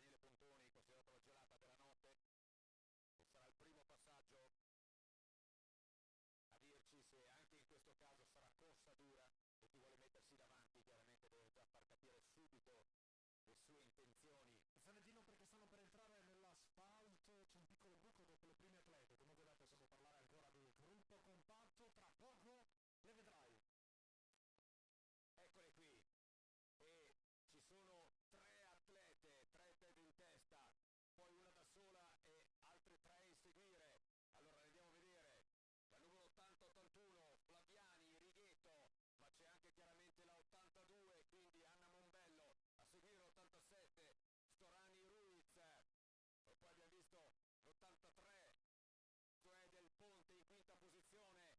Daniele Pontoni, considerato la gelata della notte, e sarà il primo passaggio a dirci se anche in questo caso sarà corsa dura e chi vuole mettersi davanti chiaramente deve già far capire subito le sue intenzioni. Salentino, perché stanno per entrare nell'asfalto, c'è un piccolo buco dopo le prime atlete, comunque dai, possiamo parlare ancora di gruppo compatto, tra poco le vedrai. Eccole qui, e ci sono tre atlete in testa,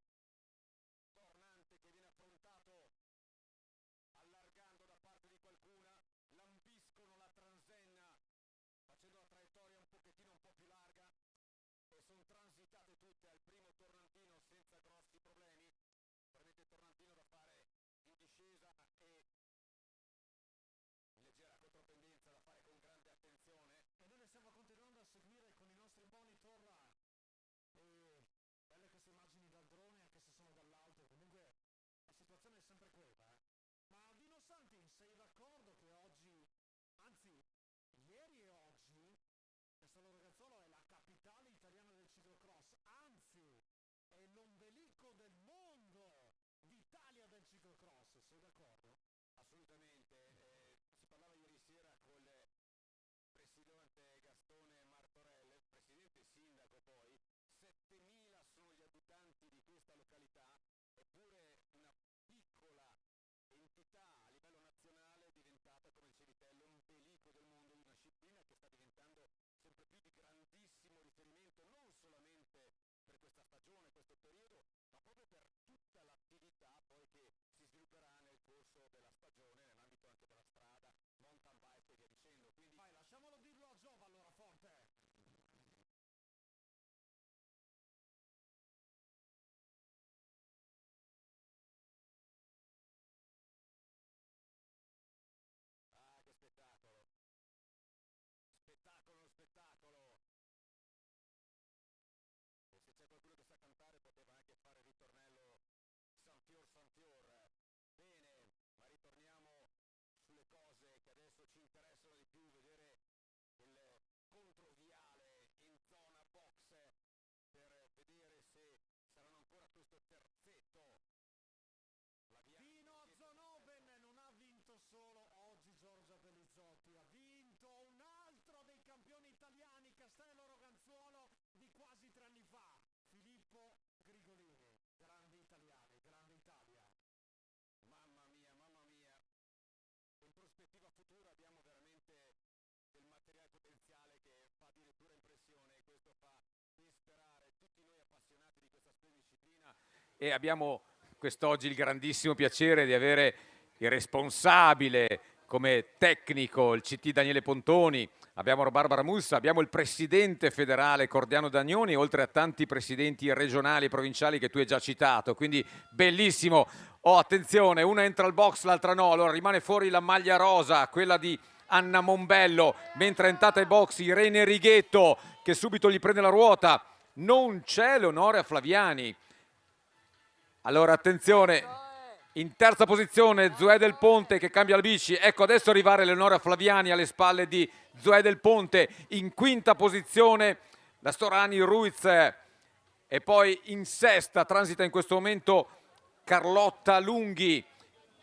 poi una da sola e altre tre in seguire. Allora andiamo a vedere la numero 80-81 Flaviani, Righetto, ma c'è anche chiaramente la 82, quindi Anna Mombello, a seguire l'87 Storani Ruiz, e poi abbiamo visto l'83 Zoe del Ponte in quinta posizione, tornante che viene affrontato allargando da parte di qualcuna, lambiscono la transenna facendo la traiettoria un po' più larga e sono transitate tutte al primo tornantino senza grossi problemi. Veramente tornantino da fare in discesa e in leggera contropendenza da fare con grande attenzione. E noi ne stiamo continuando a seguire con i nostri monitor e belle queste immagini dal drone, anche se sono dall'alto, comunque la situazione è sempre quella. Ma Dino Santi, sei d'accordo che oggi, anzi ieri e oggi, Castello Rogazzolo è la capitale italiana del ciclocross, anzi è l'ombelico del mondo d'Italia del ciclocross, sei d'accordo? Assolutamente, si parlava ieri sera con il presidente Gastone Martorell, presidente e sindaco poi, 7.000 sono gli abitanti di questa località, eppure una piccola entità a livello nazionale è diventata, come dicevi te, l'ombelico del mondo di una disciplina che sta diventando sempre più di grandissimo riferimento, non solamente per questa stagione, questo periodo, ma proprio per tutta l'attività poi che si svilupperà nel corso della stagione, nell'ambito anche della strada, mountain bike e via dicendo. Quindi Vai, lasciamolo dirlo a Giova allora, forte! ah, che spettacolo! Spettacolo, spettacolo! E se c'è qualcuno che sa cantare poteva anche fare il ritornello Sanfior Sanfior. Bene, ma ritorniamo sulle cose che adesso ci interessano di più, vedere il controviale in zona box per vedere se saranno ancora questo terzetto. Fino a Zonoben non ha vinto solo oggi Giorgia Belizzotti, ha vinto un altro dei campioni italiani, Castello Roganzuolo, di quasi 3 anni fa, Filippo Grigolini. Grandi italiani, grande Italia. Mamma mia, mamma mia. In prospettiva futura abbiamo veramente del materiale potenziale che fa addirittura impressione e questo fa ben sperare tutti noi appassionati di questa splendida disciplina. E abbiamo quest'oggi il grandissimo piacere di avere il responsabile come tecnico, il CT Daniele Pontoni, abbiamo Barbara Mussa, abbiamo il presidente federale Cordiano Dagnoni, oltre a tanti presidenti regionali e provinciali che tu hai già citato, quindi bellissimo. Oh, attenzione, una entra al box, l'altra no, allora rimane fuori la maglia rosa, quella di Anna Mombello, mentre è entrata ai box Irene Righetto che subito gli prende la ruota, non c'è l'onore a Flaviani. Allora attenzione, in terza posizione Zoe del Ponte che cambia la bici, ecco adesso arrivare Eleonora Flaviani alle spalle di Zoe del Ponte, in quinta posizione la Storani Ruiz e poi in sesta transita in questo momento Carlotta Lunghi,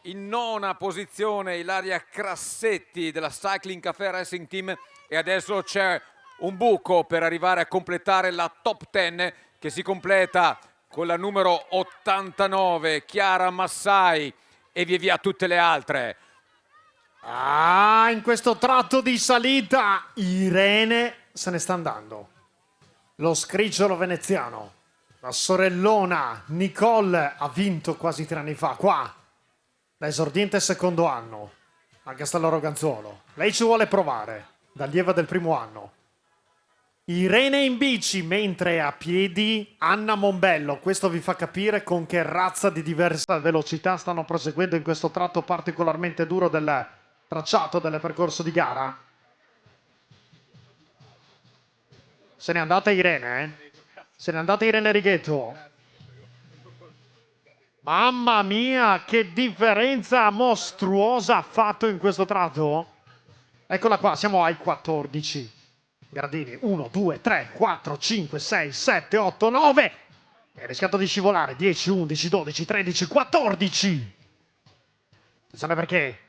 in nona posizione Ilaria Crassetti della Cycling Café Racing Team e adesso c'è un buco per arrivare a completare la top 10 che si completa con la numero 89 Chiara Massai e via via tutte le altre. Ah, in questo tratto di salita Irene se ne sta andando. Lo scricciolo veneziano, la sorellona Nicole ha vinto quasi 3 anni fa qua, da esordiente secondo anno a Castello Roganzuolo. Lei ci vuole provare, da allieva del primo anno. Irene in bici, mentre a piedi Anna Mombello. Questo vi fa capire con che razza di diversa velocità stanno proseguendo in questo tratto particolarmente duro del tracciato del percorso di gara. Se n'è andata Irene, Se n'è andata Irene Righetto. Mamma mia, che differenza mostruosa ha fatto in questo tratto. Eccola qua, siamo ai 14 gradini. 1, 2, 3, 4, 5, 6, 7, 8, 9. È rischiato di scivolare. 10, 11, 12, 13, 14. Attenzione perché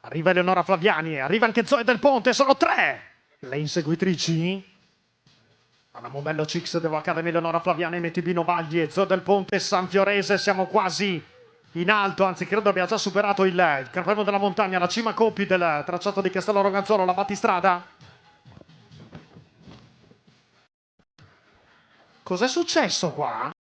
arriva Eleonora Flaviani, arriva anche Zoe Del Ponte, sono 3. Le inseguitrici. Anna Mombello, Cix, Devo Academy, Eleonora Flaviani, MTB Novagli e Zoe Del Ponte, Sanfiorese. Siamo quasi in alto, anzi credo abbia già superato il Gran Premio della Montagna, la cima Coppi del tracciato di Castello Roganzolo, la battistrada. Cos'è successo qua?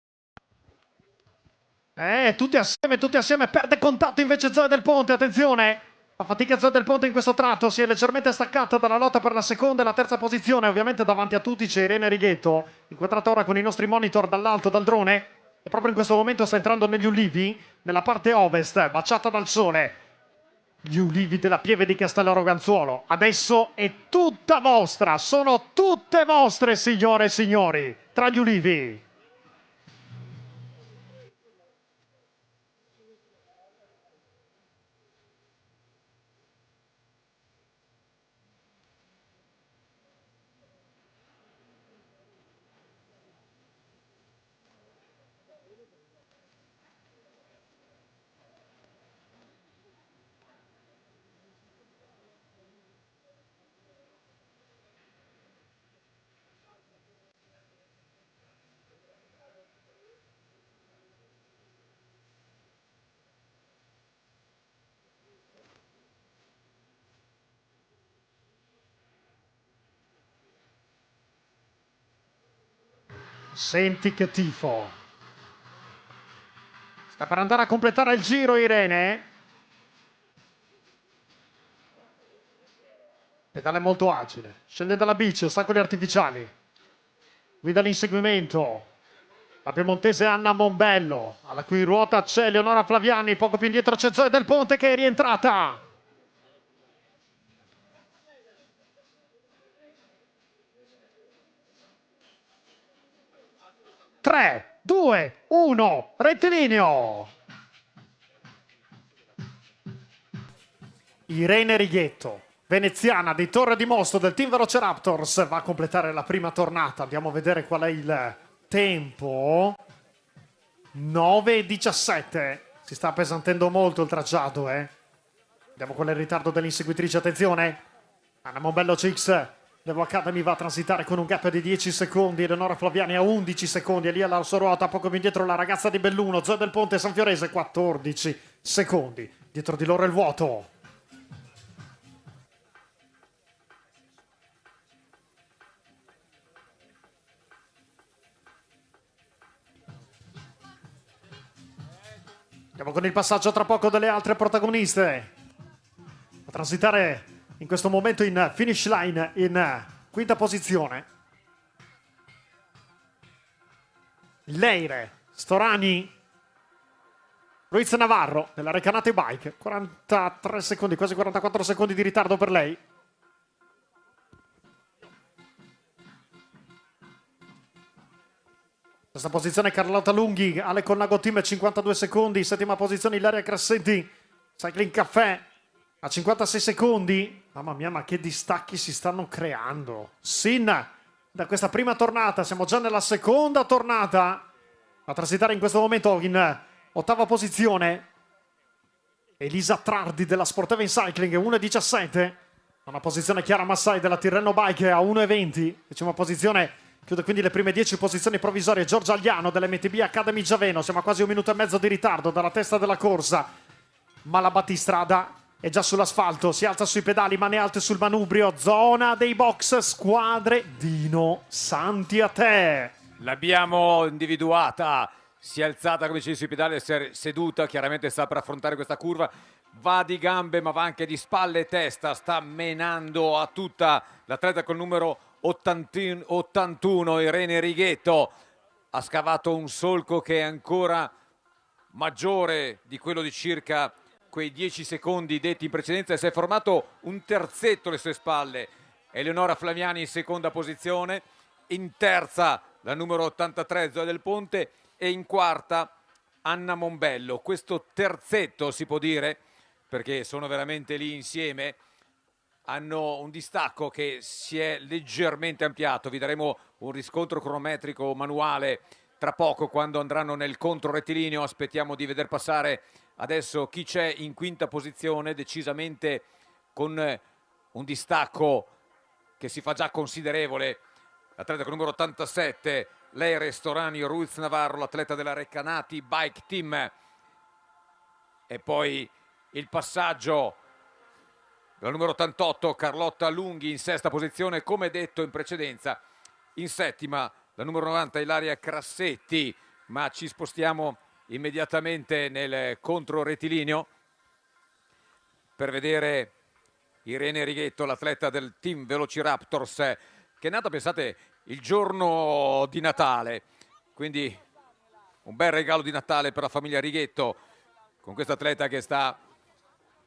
Tutti assieme, perde contatto invece Zoe Del Ponte, attenzione! Fa fatica Zoe Del Ponte in questo tratto, si è leggermente staccata dalla lotta per la seconda e la terza posizione, ovviamente davanti a tutti c'è Irene Righetto, inquadrata ora con i nostri monitor dall'alto, dal drone, e proprio in questo momento sta entrando negli ulivi, nella parte ovest, baciata dal sole. Gli ulivi della Pieve di Castello Roganzuolo, adesso è tutta vostra, sono tutte vostre signore e signori, tra gli ulivi. Senti che tifo. Sta per andare a completare il giro Irene. Pedale molto agile. Scende dalla bici, ostacoli artificiali. Guida l'inseguimento. La piemontese Anna Mombello, alla cui ruota c'è Eleonora Flaviani, poco più indietro c'è Zoe Del Ponte che è rientrata. Tre, due, uno, rettilineo. Irene Righetto, veneziana di Torre di Mosto del Team Velociraptors, va a completare la prima tornata. Andiamo a vedere qual è il tempo. 9:17. Si sta appesantendo molto il tracciato, Vediamo qual è il ritardo dell'inseguitrice, attenzione. Anna Mombello Cix, Devo Academy va a transitare con un gap di 10 secondi. Eleonora Flaviani a 11 secondi. E lì alla sua ruota, poco più indietro, la ragazza di Belluno, Zoe Del Ponte Sanfiorese, 14 secondi. Dietro di loro il vuoto. Andiamo con il passaggio tra poco delle altre protagoniste. A transitare in questo momento in finish line in quinta posizione. Leire, Storani, Ruiz Navarro della Recanati Bike. 43 secondi, quasi 44 secondi di ritardo per lei. Questa posizione Carlotta Lunghi, Ale Colnago Team 52 secondi, settima posizione Ilaria Crassenti, Cycling Café a 56 secondi. Mamma mia, ma che distacchi si stanno creando. Sin da questa prima tornata, siamo già nella seconda tornata. A transitare in questo momento in ottava posizione Elisa Trardi della Sporteva in Cycling, 1,17. Una posizione Chiara Massai della Tirreno Bike a 1,20. Decima posizione. Chiude quindi le prime 10 posizioni provvisorie Giorgia Agliano dell'MTB Academy Giaveno. Siamo a quasi 1 minuto e mezzo di ritardo dalla testa della corsa. Ma la battistrada è già sull'asfalto. Si alza sui pedali, mani alte sul manubrio. Zona dei box, squadre. Dino Santi a te. L'abbiamo individuata. Si è alzata, come dicevi, sui pedali, si è seduta. Chiaramente sta per affrontare questa curva. Va di gambe, ma va anche di spalle e testa. Sta menando a tutta l'atleta col numero 81 Irene Righetto. Ha scavato un solco che è ancora maggiore di quello di circa quei 10 secondi detti in precedenza e si è formato un terzetto alle sue spalle. Eleonora Flaviani in seconda posizione, in terza la numero 83 Zoe Del Ponte e in quarta Anna Mombello. Questo terzetto si può dire, perché sono veramente lì insieme, hanno un distacco che si è leggermente ampliato. Vi daremo un riscontro cronometrico manuale tra poco quando andranno nel contro rettilineo. Aspettiamo di veder passare adesso chi c'è in quinta posizione, decisamente con un distacco che si fa già considerevole. L'atleta con numero 87, lei Restorani Ruiz Navarro, l'atleta della Recanati Bike Team. E poi il passaggio la numero 88 Carlotta Lunghi in sesta posizione, come detto in precedenza. In settima la numero 90 Ilaria Crassetti, ma ci spostiamo immediatamente nel contro rettilineo per vedere Irene Righetto, l'atleta del team Velociraptors, che è nata, pensate, il giorno di Natale, quindi un bel regalo di Natale per la famiglia Righetto, con questa atleta che sta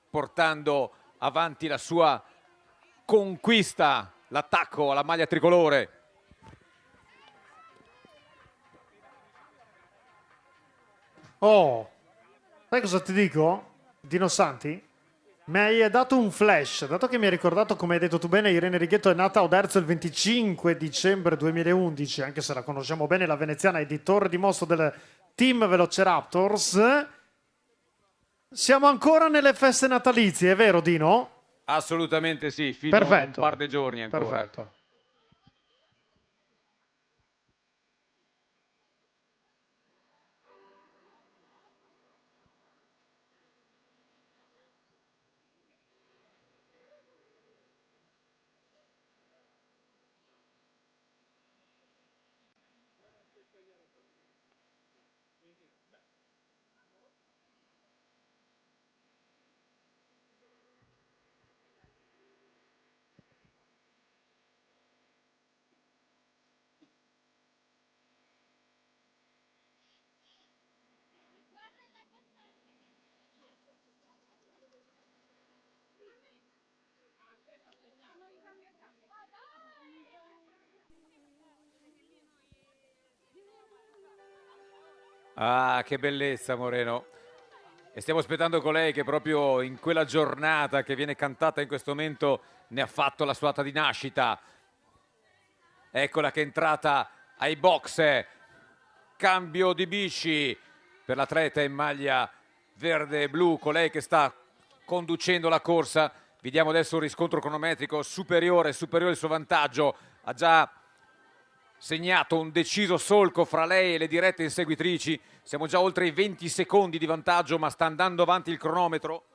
portando avanti la sua conquista, l'attacco alla maglia tricolore. Oh, sai cosa ti dico, Dino Santi? Mi hai dato un flash, dato che mi hai ricordato, come hai detto tu bene, Irene Righetto è nata a Oderzo il 25 dicembre 2011, anche se la conosciamo bene, la veneziana è di Torre di Mosto del team Velociraptors. Siamo ancora nelle feste natalizie, è vero Dino? Assolutamente sì, fino a un par di giorni ancora. Perfetto. Ah, che bellezza Moreno. E stiamo aspettando colei che proprio in quella giornata che viene cantata in questo momento ne ha fatto la sua data di nascita. Eccola che è entrata ai box. Cambio di bici per l'atleta in maglia verde e blu, colei che sta conducendo la corsa. Vediamo adesso un riscontro cronometrico superiore il suo vantaggio. Ha già segnato un deciso solco fra lei e le dirette inseguitrici. Siamo già oltre i 20 secondi di vantaggio, ma sta andando avanti il cronometro.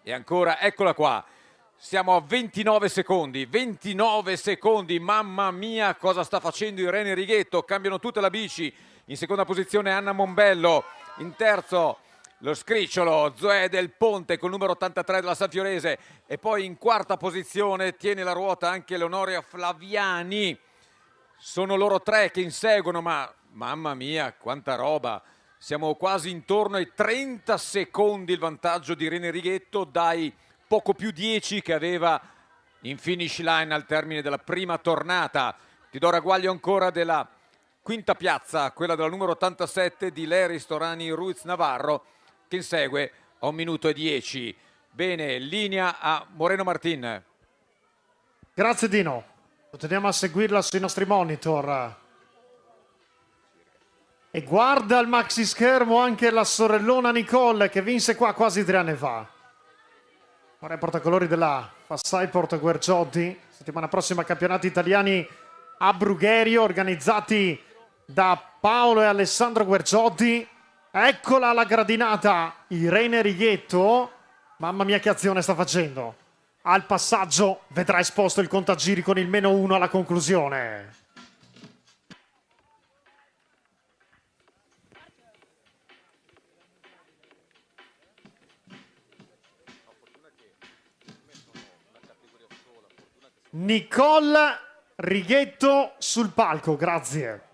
E ancora, eccola qua. Siamo a 29 secondi, mamma mia cosa sta facendo Irene Righetto, cambiano tutta la bici, in seconda posizione Anna Mombello, in terzo lo scricciolo Zoe Del Ponte col numero 83 della Sanfiorese e poi in quarta posizione tiene la ruota anche Leonoria Flaviani. Sono loro tre che inseguono, ma mamma mia quanta roba, siamo quasi intorno ai 30 secondi il vantaggio di Irene Righetto dai poco più 10 che aveva in finish line al termine della prima tornata. Ti do ragguaglio ancora della quinta piazza, quella della numero 87 di Leri Storani Ruiz Navarro, che insegue a 1 minuto e 10. Bene, linea a Moreno Martin. Grazie Dino, continuiamo a seguirla sui nostri monitor. E guarda al maxi schermo anche la sorellona Nicole che vinse qua quasi 3 anni fa. Ora è portacolori della Fassai Porto Guerciotti. Settimana prossima campionati italiani a Brugherio organizzati da Paolo e Alessandro Guerciotti. Eccola la gradinata Irene Righetto. Mamma mia che azione sta facendo. Al passaggio vedrà esposto il contagiri con il -1 alla conclusione. Nicole Righetto sul palco, grazie.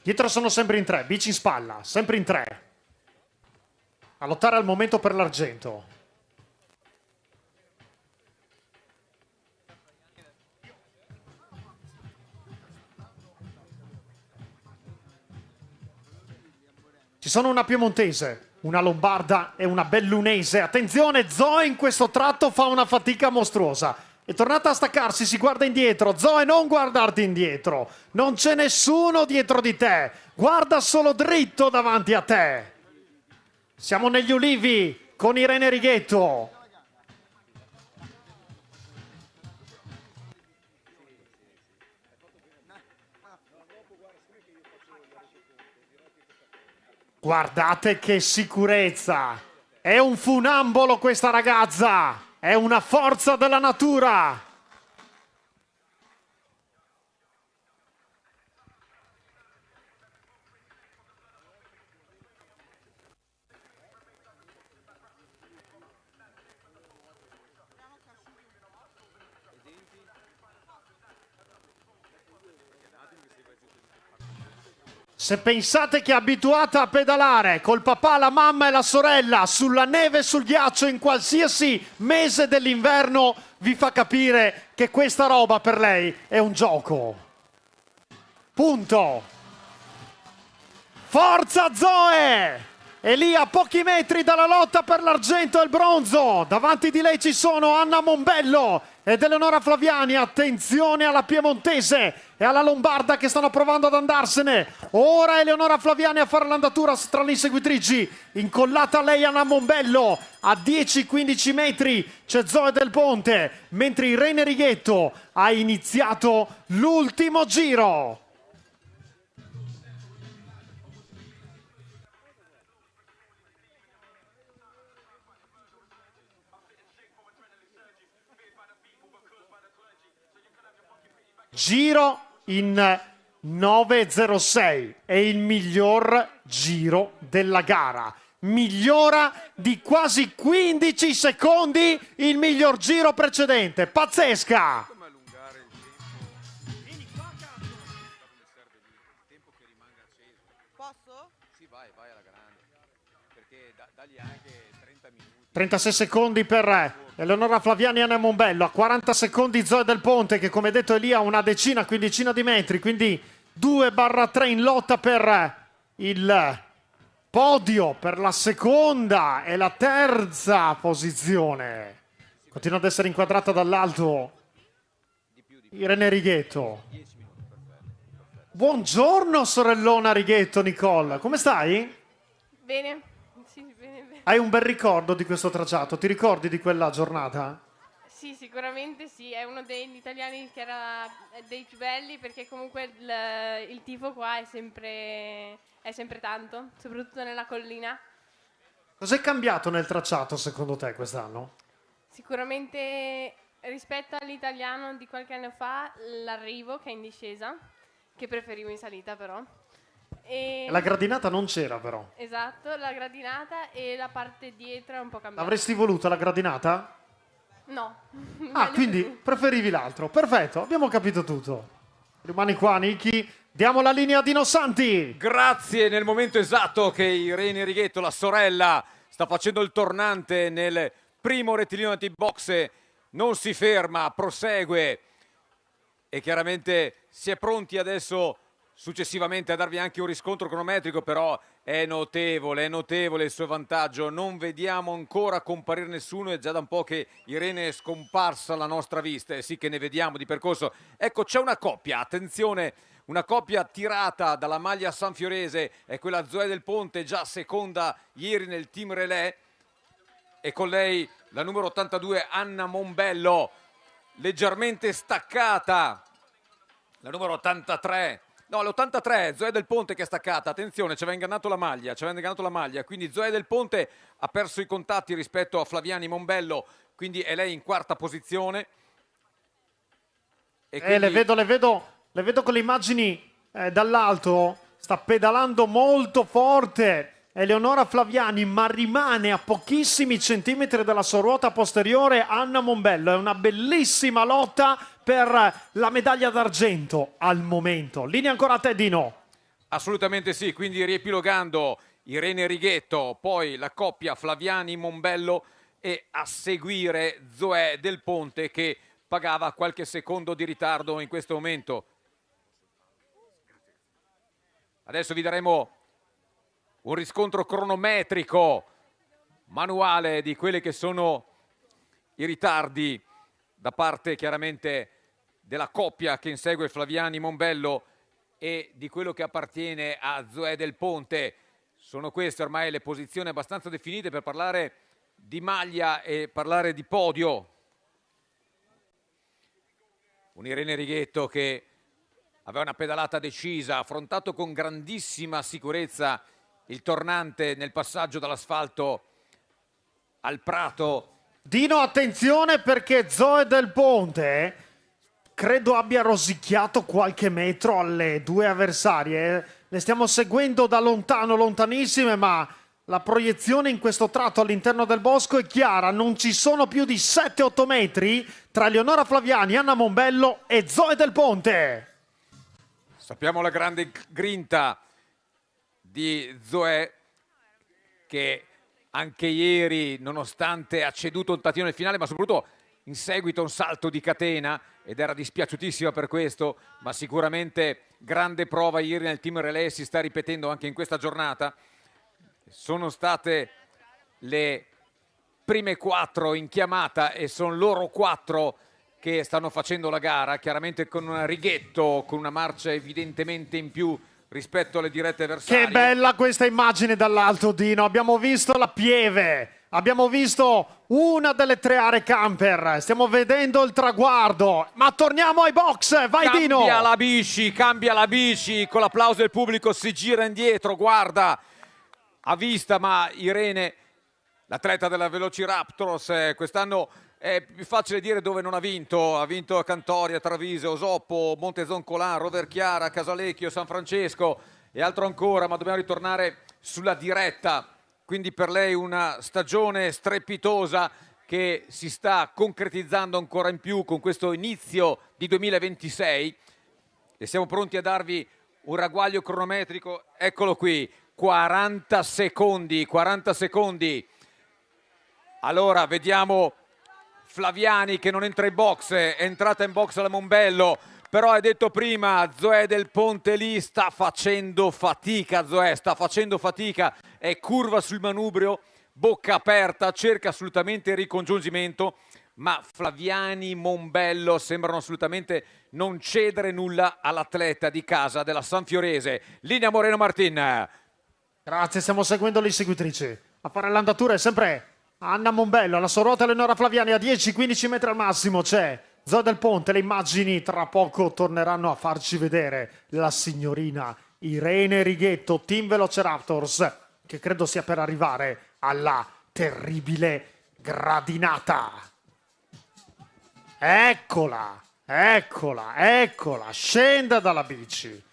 Dietro sono sempre in 3, bici in spalla, sempre in 3. A lottare al momento per l'argento. Ci sono una piemontese, una lombarda e una bellunese. Attenzione, Zoe in questo tratto fa una fatica mostruosa. È tornata a staccarsi, si guarda indietro. Zoe, non guardarti indietro. Non c'è nessuno dietro di te. Guarda solo dritto davanti a te. Siamo negli ulivi con Irene Righetto. Guardate che sicurezza! È un funambolo questa ragazza! È una forza della natura! Se pensate che è abituata a pedalare col papà, la mamma e la sorella sulla neve e sul ghiaccio in qualsiasi mese dell'inverno, vi fa capire che questa roba per lei è un gioco. Punto. Forza Zoe! E lì a pochi metri dalla lotta per l'argento e il bronzo. Davanti di lei ci sono Anna Mombello ed Eleonora Flaviani. Attenzione alla piemontese e alla lombarda che stanno provando ad andarsene. Ora Eleonora Flaviani a fare l'andatura tra le inseguitrici. Incollata lei Anna Mombello. A 10-15 metri c'è Zoe Del Ponte, mentre Irene Righetto ha iniziato l'ultimo giro. Giro in 9.06, è il miglior giro della gara. Migliora di quasi 15 secondi il miglior giro precedente. Pazzesca! Posso? Sì, vai alla grande. Perché dagli anche 30 minuti. 36 secondi per Eleonora Flaviani e Anna Mombello. A 40 secondi Zoe Del Ponte, che come detto è lì a una decina, quindicina di metri. Quindi 2/3 in lotta per il podio, per la seconda e la terza posizione. Continua ad essere inquadrata dall'alto Irene Righetto. Buongiorno sorellona Righetto, Nicole. Come stai? Bene. Sì, bene, bene. Hai un bel ricordo di questo tracciato? Ti ricordi di quella giornata? Sì, sicuramente sì. È uno degli italiani che era dei più belli, perché comunque il tifo qua è sempre tanto, soprattutto nella collina. Cos'è cambiato nel tracciato secondo te quest'anno? Sicuramente rispetto all'italiano di qualche anno fa, l'arrivo che è in discesa, che preferivo in salita però. La gradinata non c'era però. Esatto, la gradinata e la parte dietro è un po' cambiata. L'avresti voluta la gradinata? No. Ah, Meglio quindi così. preferivi l'altro. Perfetto, abbiamo capito tutto. Rimani qua, Niki. Diamo la linea a Dino Santi. Grazie, nel momento esatto che Irene Righetto, la sorella, sta facendo il tornante nel primo rettilineo antibox, non si ferma, prosegue e chiaramente si è pronti adesso successivamente a darvi anche un riscontro cronometrico, però è notevole il suo vantaggio. Non vediamo ancora comparire nessuno, è già da un po' che Irene è scomparsa alla nostra vista, e sì che ne vediamo di percorso. Ecco, c'è una coppia, attenzione, una coppia tirata dalla maglia sanfiorese, è quella Zoe Del Ponte, già seconda ieri nel team relay, e con lei la numero 82 Anna Mombello, leggermente staccata la numero 83. No, l'83 Zoe Del Ponte che è staccata, attenzione, ci aveva ingannato la maglia, quindi Zoe Del Ponte ha perso i contatti rispetto a Flaviani Mombello, quindi è lei in quarta posizione. E quindi... Le vedo con le immagini dall'alto, sta pedalando molto forte Eleonora Flaviani, ma rimane a pochissimi centimetri dalla sua ruota posteriore Anna Mombello. È una bellissima lotta per la medaglia d'argento al momento. Linea ancora a te, Dino. Assolutamente sì, quindi riepilogando Irene Righetto, poi la coppia Flaviani-Mombello e a seguire Zoe Del Ponte che pagava qualche secondo di ritardo in questo momento. Adesso vi daremo un riscontro cronometrico manuale di quelli che sono i ritardi da parte chiaramente della coppia che insegue Flaviani-Mombello e di quello che appartiene a Zoe Del Ponte. Sono queste ormai le posizioni abbastanza definite per parlare di maglia e parlare di podio. Un Irene Righetto che aveva una pedalata decisa, ha affrontato con grandissima sicurezza il tornante nel passaggio dall'asfalto al prato. Dino, attenzione perché Zoe Del Ponte credo abbia rosicchiato qualche metro alle due avversarie. Le stiamo seguendo da lontano, lontanissime, ma la proiezione in questo tratto all'interno del bosco è chiara. Non ci sono più di 7-8 metri tra Eleonora Flaviani, Anna Mombello e Zoe Del Ponte. Sappiamo la grande grinta di Zoe che anche ieri, nonostante ha ceduto un tantino nel finale, ma soprattutto in seguito a un salto di catena, ed era dispiaciutissima per questo, ma sicuramente grande prova ieri nel team relay, si sta ripetendo anche in questa giornata. Sono state le prime 4 in chiamata e sono loro 4 che stanno facendo la gara, chiaramente con un Righetto, con una marcia evidentemente in più rispetto alle dirette avversarie. Che bella questa immagine dall'alto, Dino. Abbiamo visto la Pieve, abbiamo visto una delle 3 aree camper, stiamo vedendo il traguardo, ma torniamo ai box, vai Dino! Cambia la bici, con l'applauso del pubblico si gira indietro, guarda, a vista, ma Irene, l'atleta della Velociraptors, quest'anno è più facile dire dove non ha vinto a Cantoria, Treviso, Osoppo, Montezoncolan, Roverchiara, Casalecchio, San Francesco e altro ancora, ma dobbiamo ritornare sulla diretta, quindi per lei una stagione strepitosa che si sta concretizzando ancora in più con questo inizio di 2026 e siamo pronti a darvi un ragguaglio cronometrico, eccolo qui, 40 secondi. Allora vediamo Flaviani che non entra in box, è entrata in box la Mombello, però hai detto prima Zoe Del Ponte lì sta facendo fatica, Zoe sta facendo fatica, è curva sul manubrio, bocca aperta, cerca assolutamente il ricongiungimento, ma Flaviani, Mombello sembrano assolutamente non cedere nulla all'atleta di casa della Sanfiorese. Linea Moreno Martin. Grazie, stiamo seguendo le seguitrici. A fare l'andatura è sempre Anna Mombello, alla sua ruota Eleonora Flaviani a 10-15 metri al massimo c'è Zoe Del Ponte. Le immagini tra poco torneranno a farci vedere la signorina Irene Righetto, Team Velociraptors, che credo sia per arrivare alla terribile gradinata. Eccola, scenda dalla bici.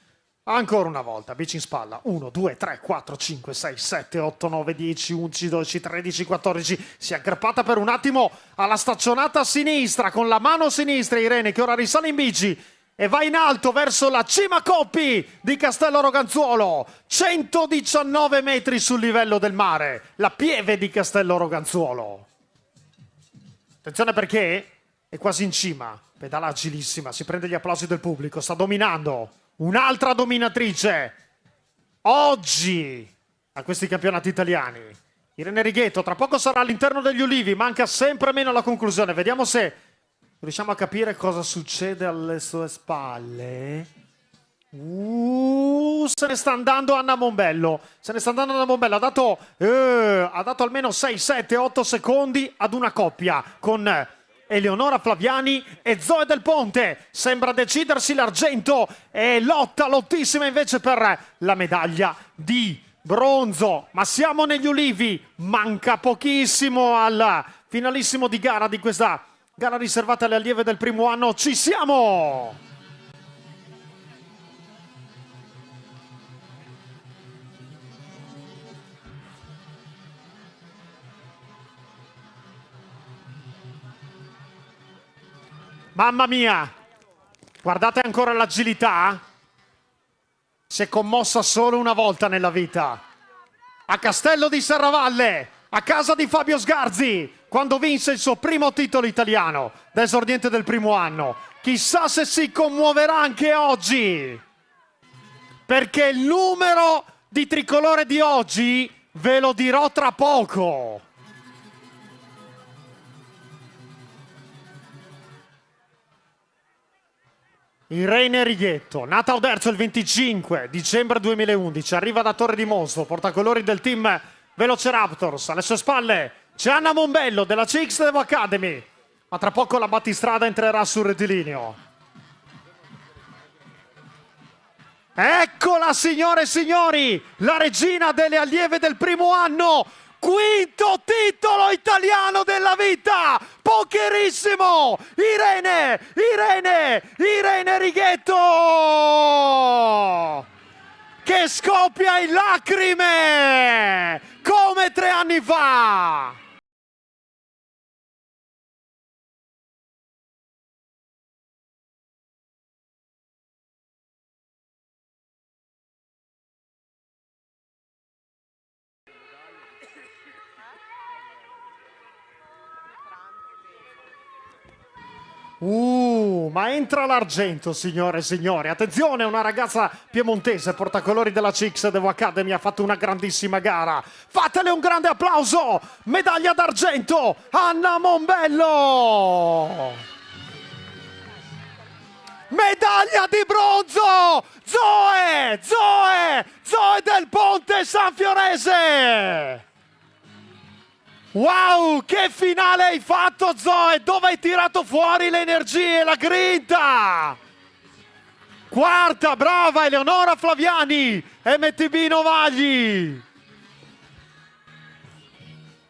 Ancora una volta, bici in spalla, 1, 2, 3, 4, 5, 6, 7, 8, 9, 10, 11, 12, 13, 14, si è aggrappata per un attimo alla staccionata a sinistra, con la mano sinistra Irene che ora risale in bici e va in alto verso la cima Coppi di Castello Roganzuolo, 119 metri sul livello del mare, la Pieve di Castello Roganzuolo. Attenzione perché è quasi in cima, pedala agilissima, si prende gli applausi del pubblico, sta dominando. Un'altra dominatrice oggi a questi campionati italiani. Irene Righetto tra poco sarà all'interno degli ulivi, manca sempre meno alla conclusione. Vediamo se riusciamo a capire cosa succede alle sue spalle. Se ne sta andando Anna Mombello. Ha dato almeno 6, 7, 8 secondi ad una coppia con Eleonora Flaviani e Zoe Del Ponte. Sembra decidersi l'argento e lottissima invece per la medaglia di bronzo. Ma siamo negli ulivi, manca pochissimo al finalissimo di gara di questa gara riservata alle allieve del primo anno. Ci siamo! Mamma mia, guardate ancora l'agilità. si è commossa solo una volta nella vita. A Castello di Serravalle, a casa di Fabio Sgarzi, quando vinse il suo primo titolo italiano da esordiente del primo anno. Chissà se si commuoverà anche oggi, perché il numero di tricolore di oggi ve lo dirò tra poco. Irene Righetto, nata a Oderzo il 25 dicembre 2011, arriva da Torre di Monzo, portacolori del team Velociraptors. Alle sue spalle c'è Anna Mombello della CX Devo Academy, ma tra poco la battistrada entrerà sul rettilineo. Eccola, signore e signori, la regina delle allieve del primo anno, quinto titolo italiano della vita, pokerissimo, Irene Righetto, che scoppia in lacrime, come 3 anni fa. Ma entra l'argento, signore e signori. Attenzione, una ragazza piemontese, portacolori della CX Devo Academy, ha fatto una grandissima gara. Fatele un grande applauso! Medaglia d'argento, Anna Mombello! Medaglia di bronzo, Zoe del Ponte Sanfiorese! Wow, che finale hai fatto, Zoe! Dove hai tirato fuori le energie e la grinta? Quarta, brava Eleonora Flaviani, MTB Novagli.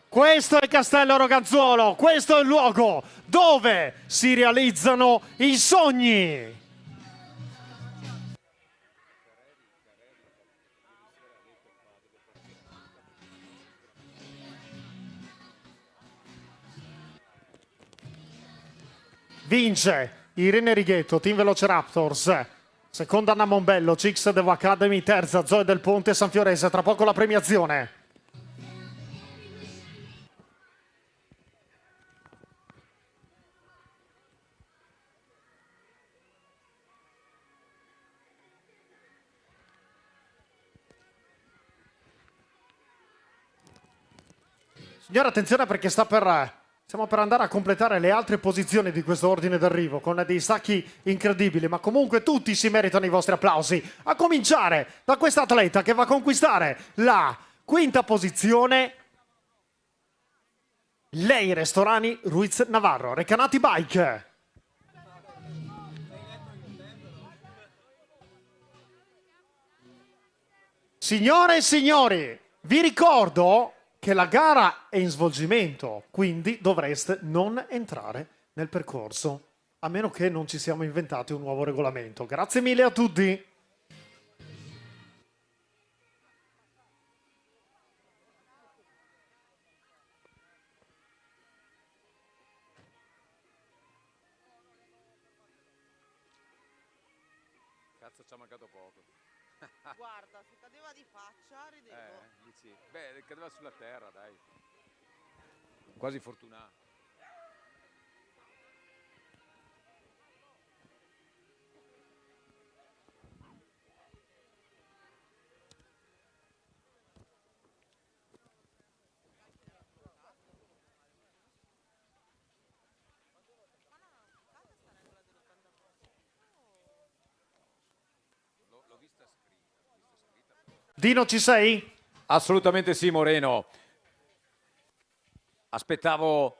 Questo è Castello Roganzuolo, questo è il luogo dove si realizzano i sogni. Vince Irene Righetto, Team Velociraptors. Seconda Anna Mombello, CX Devo Academy. Terza Zoe del Ponte Sanfiorese. Tra poco la premiazione. Signora, attenzione perché stiamo per andare a completare le altre posizioni di questo ordine d'arrivo con dei sacchi incredibili, ma comunque tutti si meritano i vostri applausi, a cominciare da questa atleta che va a conquistare la quinta posizione, lei Restorani Ruiz Navarro, Recanati Bike. Signore e signori, vi ricordo che la gara è in svolgimento, quindi dovreste non entrare nel percorso, a meno che non ci siamo inventati un nuovo regolamento. Grazie mille a tutti. Cazzo, ci ha mancato poco. Guarda, se cadeva di faccia, ridevo. Dici, beh, cadeva sulla terra, dai. Quasi fortunato. L'ho vista scritta. Dino, ci sei? Assolutamente sì, Moreno. Aspettavo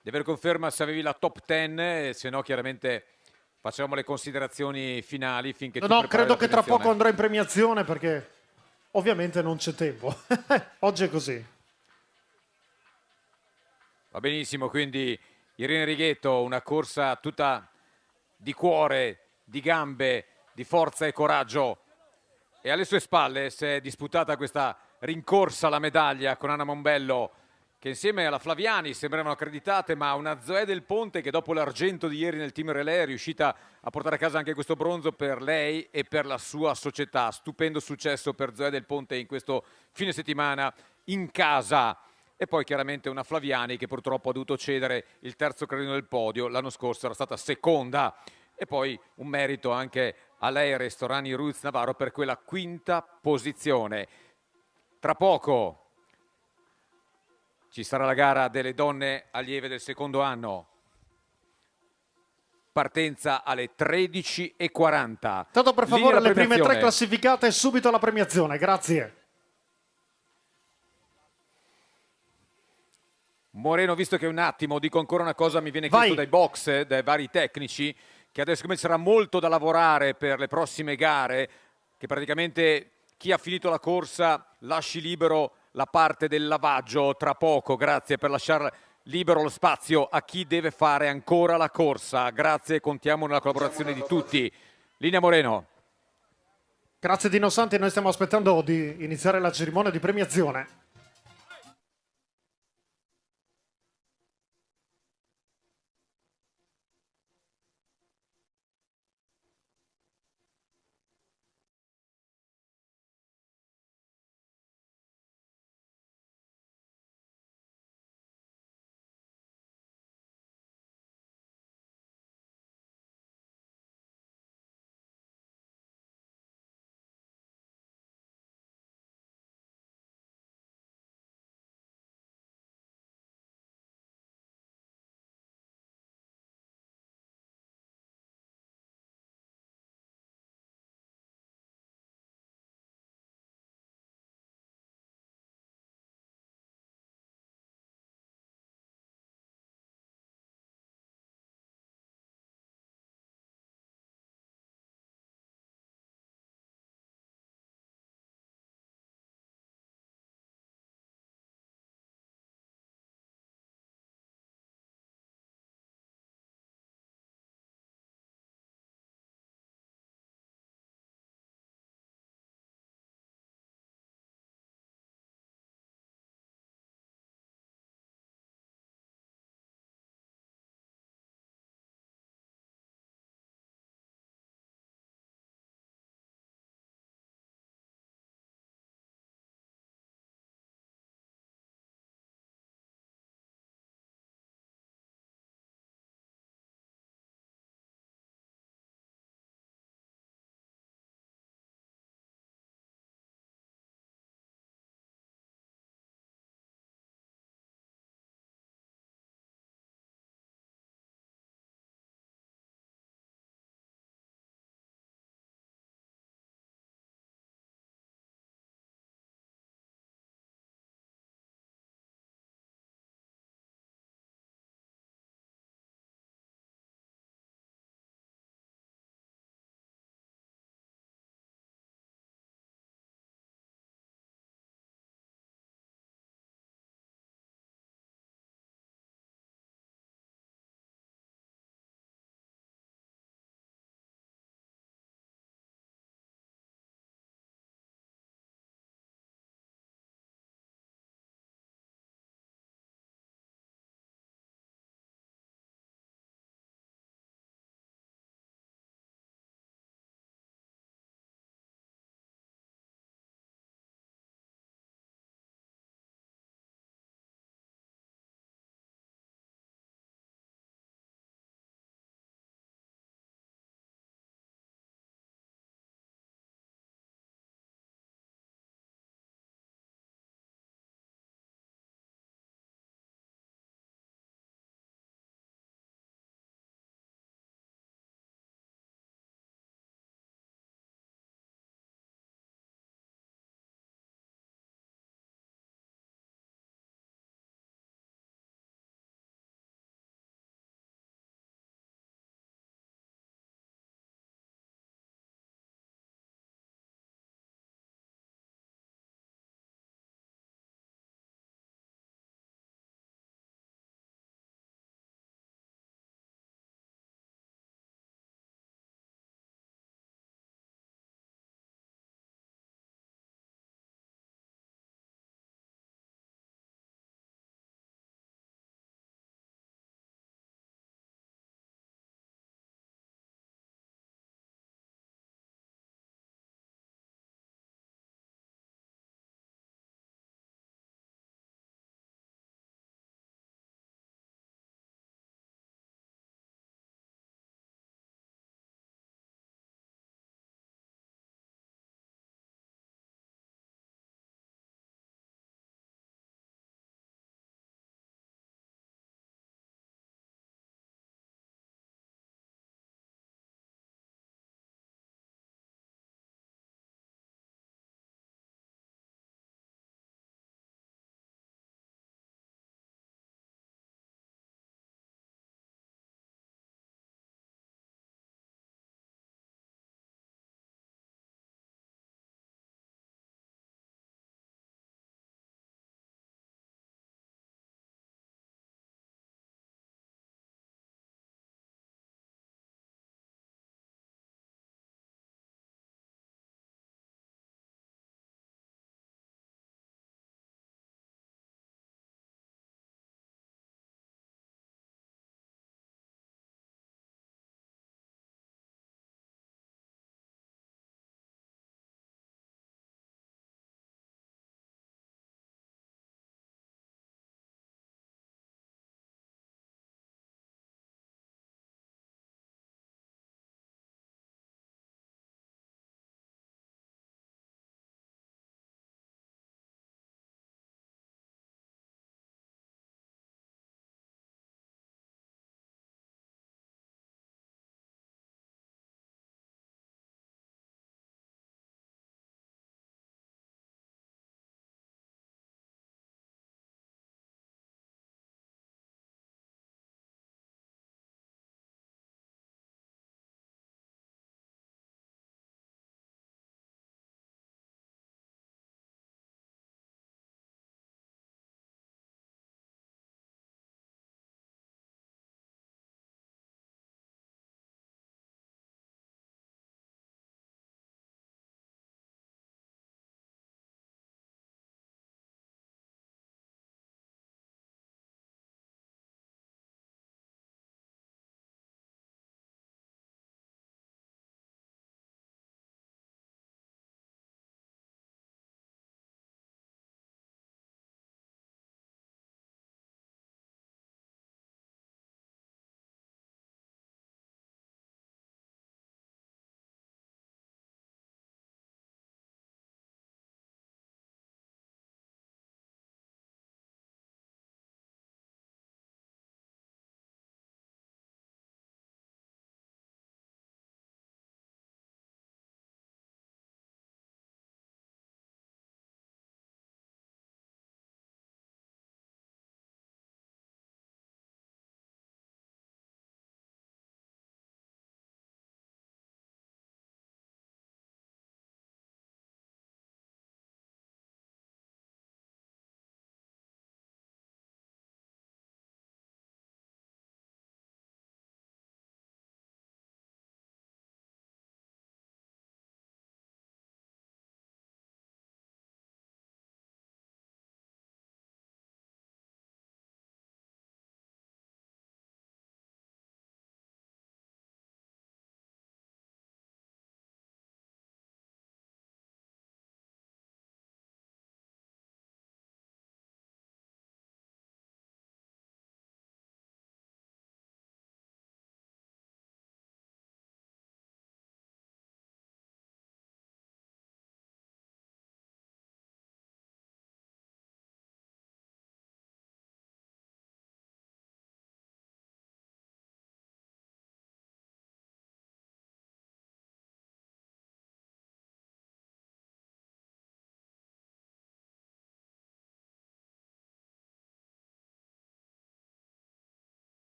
di aver conferma se avevi la top 10, se no chiaramente facciamo le considerazioni finali finché tu No, prepari credo la che tra premiazione. poco andrò in premiazione perché ovviamente non c'è tempo. Oggi è così. Va benissimo, quindi Irene Righetto, una corsa tutta di cuore, di gambe, di forza e coraggio. E alle sue spalle si è disputata questa rincorsa alla medaglia con Anna Mombello che insieme alla Flaviani sembravano accreditate, ma una Zoe Del Ponte che dopo l'argento di ieri nel team relay è riuscita a portare a casa anche questo bronzo per lei e per la sua società. Stupendo successo per Zoe Del Ponte in questo fine settimana in casa. E poi chiaramente una Flaviani che purtroppo ha dovuto cedere il terzo gradino del podio, l'anno scorso era stata seconda. E poi un merito anche a lei, Restorani Ruiz Navarro, per quella quinta posizione. Tra poco ci sarà la gara delle donne allieve del secondo anno. Partenza alle 13:40. Tanto per Linea favore la le prime 3 premiazione. classificate subito alla premiazione, grazie. Moreno, visto che un attimo dico ancora una cosa, mi viene Vai. chiesto dai box, dai vari tecnici, che adesso come sarà molto da lavorare per le prossime gare, che praticamente chi ha finito la corsa lasci libero la parte del lavaggio tra poco, grazie per lasciare libero lo spazio a chi deve fare ancora la corsa. Grazie, contiamo nella collaborazione di tutti. Linea Moreno. Grazie Dino Santi, noi stiamo aspettando di iniziare la cerimonia di premiazione.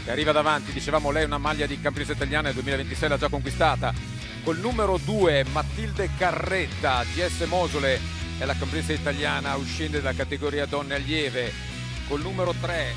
che arriva davanti. Dicevamo, lei una maglia di campionessa italiana nel 2026 l'ha già conquistata. Col numero 2 Matilde Carretta, GS Mosole, è la campionessa italiana uscente dalla categoria donne allieve. Col numero 3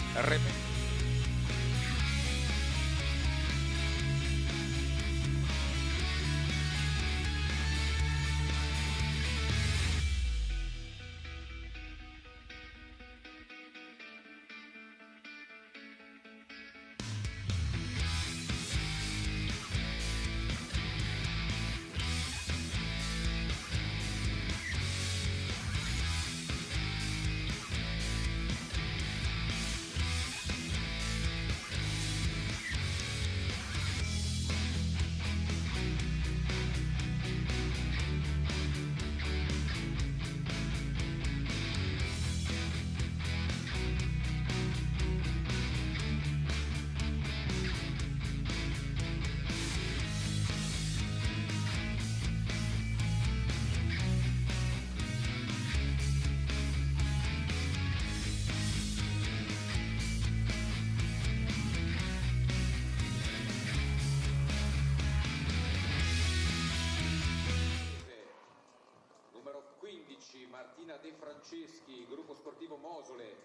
Martina De Franceschi, gruppo sportivo Mosole.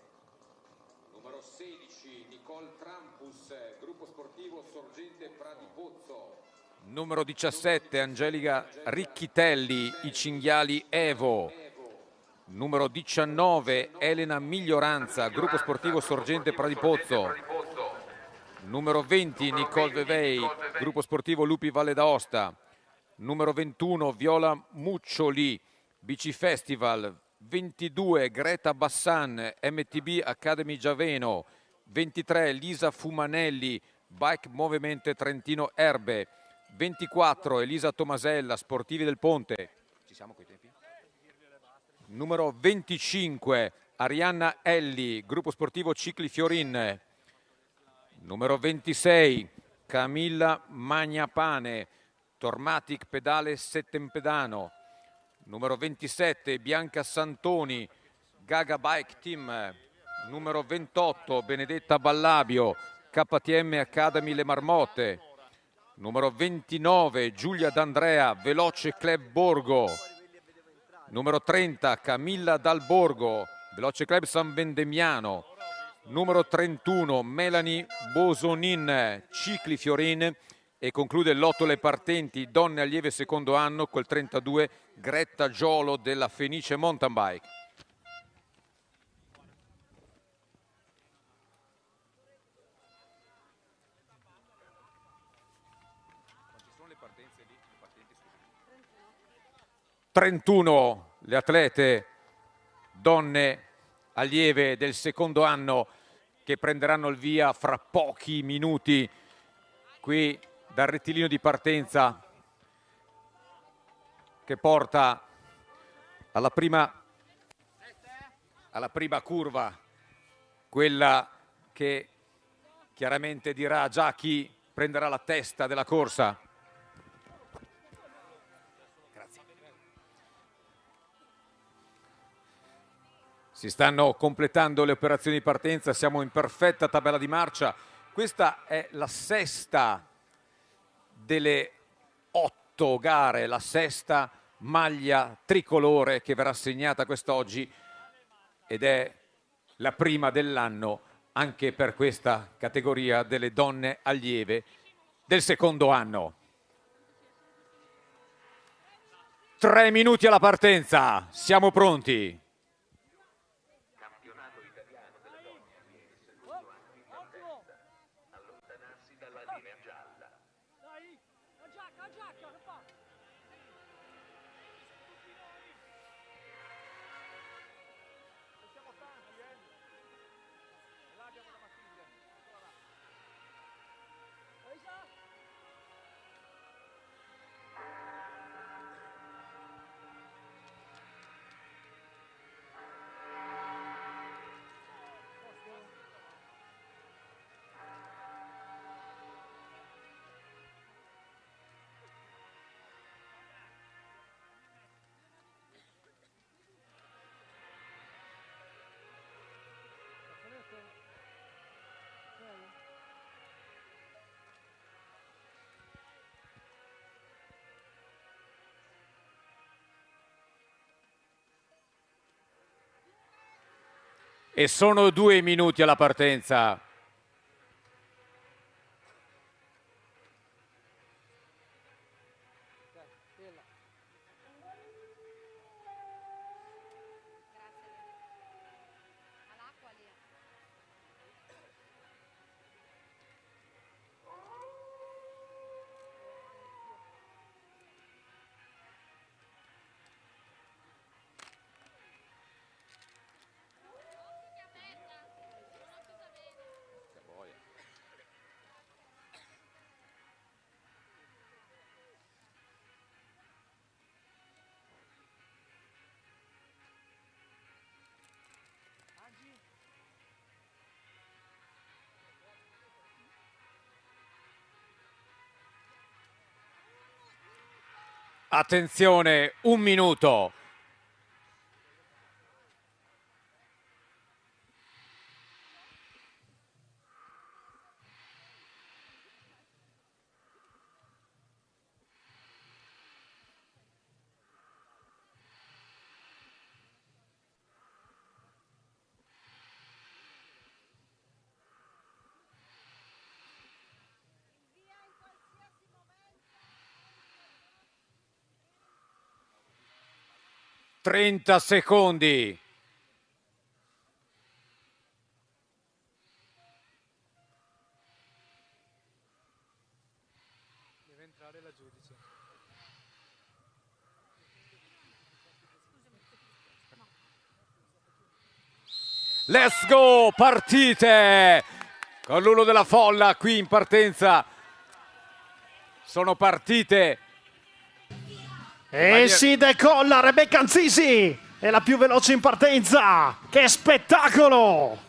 Numero 16 Nicole Trampus, gruppo sportivo Sorgente Pradipozzo. Numero 17 Angelica Ricchitelli, i cinghiali Evo. Numero 19 Elena Miglioranza, gruppo sportivo Sorgente Pradipozzo. Numero 20 Nicole Vevei, gruppo sportivo Lupi Valle d'Aosta. Numero 21 Viola Muccioli, BC Festival. 22 Greta Bassan, MTB Academy Giaveno. 23 Lisa Fumanelli, Bike Movimento Trentino Erbe. 24 Elisa Tomasella, Sportivi del Ponte. Ci siamo coi tempi? Numero 25 Arianna Elli, gruppo sportivo Cicli Fiorin. Numero 26 Camilla Magnapane, Tormatic Pedale Settempedano. Numero 27 Bianca Santoni, Gaga Bike Team. Numero 28 Benedetta Ballabio, KTM Academy Le Marmotte. Numero 29 Giulia D'Andrea, Veloce Club Borgo. Numero 30 Camilla Dal Borgo, Veloce Club San Vendemiano. Numero 31 Melanie Bosonin, Cicli Fiorin. E conclude il lotto le partenti donne allieve secondo anno col 32 Gretta Giolo della Fenice Mountain Bike. Quanti sono le partenze lì? 31 le atlete donne allieve del secondo anno che prenderanno il via fra pochi minuti qui dal rettilineo di partenza che porta alla prima curva, quella che chiaramente dirà già chi prenderà la testa della corsa. Grazie. Si stanno completando le operazioni di partenza, siamo in perfetta tabella di marcia. Questa è la sesta delle 8 gare, la sesta maglia tricolore che verrà assegnata quest'oggi ed è la prima dell'anno anche per questa categoria delle donne allieve del secondo anno. 3 minuti alla partenza, siamo pronti. E sono 2 minuti alla partenza. Attenzione, 1 minuto. Trenta secondi. Deve entrare la giudice. Let's go, partite! Con l'uno della folla qui in partenza. Sono partite. E si decolla Rebecca Anzisi, è la più veloce in partenza. Che spettacolo!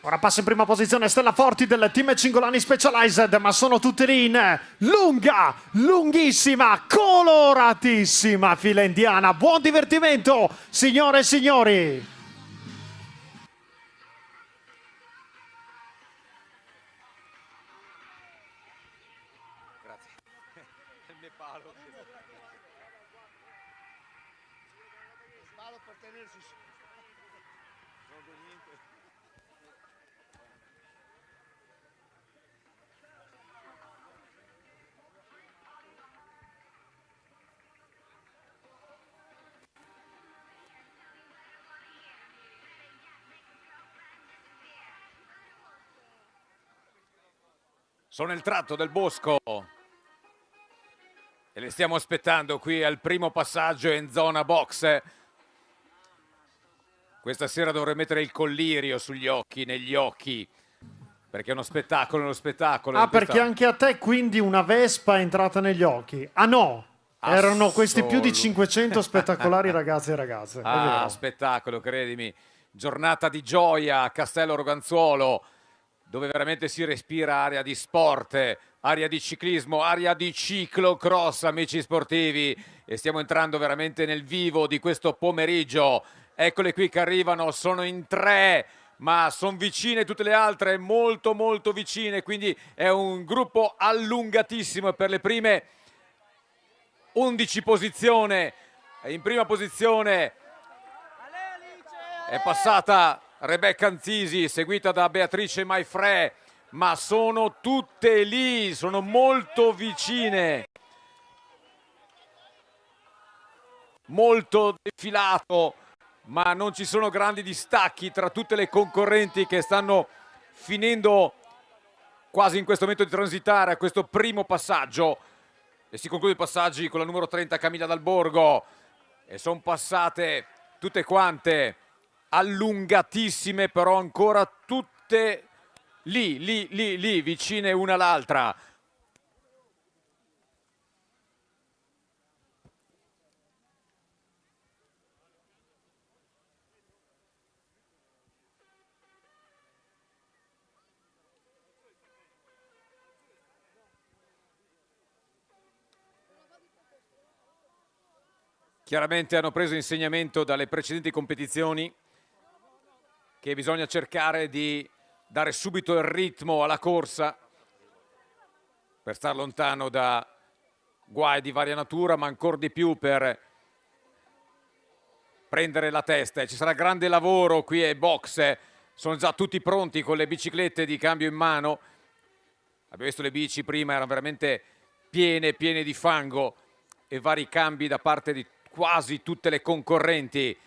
Ora passa in prima posizione Stella Forti del team Cingolani Specialized, ma sono tutte lì in lunga, lunghissima, coloratissima fila indiana. Buon divertimento, signore e signori! Sono nel tratto del bosco e le stiamo aspettando qui al primo passaggio in zona box. Questa sera dovrei mettere il collirio sugli occhi, negli occhi, perché è uno spettacolo. Ah, perché anche a te quindi una vespa è entrata negli occhi? Ah no, erano questi più di 500 spettacolari ragazzi e ragazze. È vero. Spettacolo, credimi. Giornata di gioia a Castello Roganzuolo, dove veramente si respira aria di sport, aria di ciclismo, aria di ciclocross, amici sportivi. E stiamo entrando veramente nel vivo di questo pomeriggio. Eccole qui che arrivano, sono in 3, ma sono vicine tutte le altre, molto molto vicine, quindi è un gruppo allungatissimo. Per le prime 11 posizioni, in prima posizione è passata Rebecca Anzisi, seguita da Beatrice Maifrè, ma sono tutte lì, sono molto vicine. Molto defilato, ma non ci sono grandi distacchi tra tutte le concorrenti che stanno finendo quasi in questo momento di transitare a questo primo passaggio. E si conclude i passaggi con la numero 30 Camilla Dal Borgo, e sono passate tutte quante allungatissime, però ancora tutte lì, vicine una all'altra. Chiaramente hanno preso insegnamento dalle precedenti competizioni che bisogna cercare di dare subito il ritmo alla corsa. per star lontano da guai di varia natura, ma ancora di più per prendere la testa. E ci sarà grande lavoro qui ai box, sono già tutti pronti con le biciclette di cambio in mano. Abbiamo visto le bici prima, erano veramente piene di fango e vari cambi da parte di quasi tutte le concorrenti.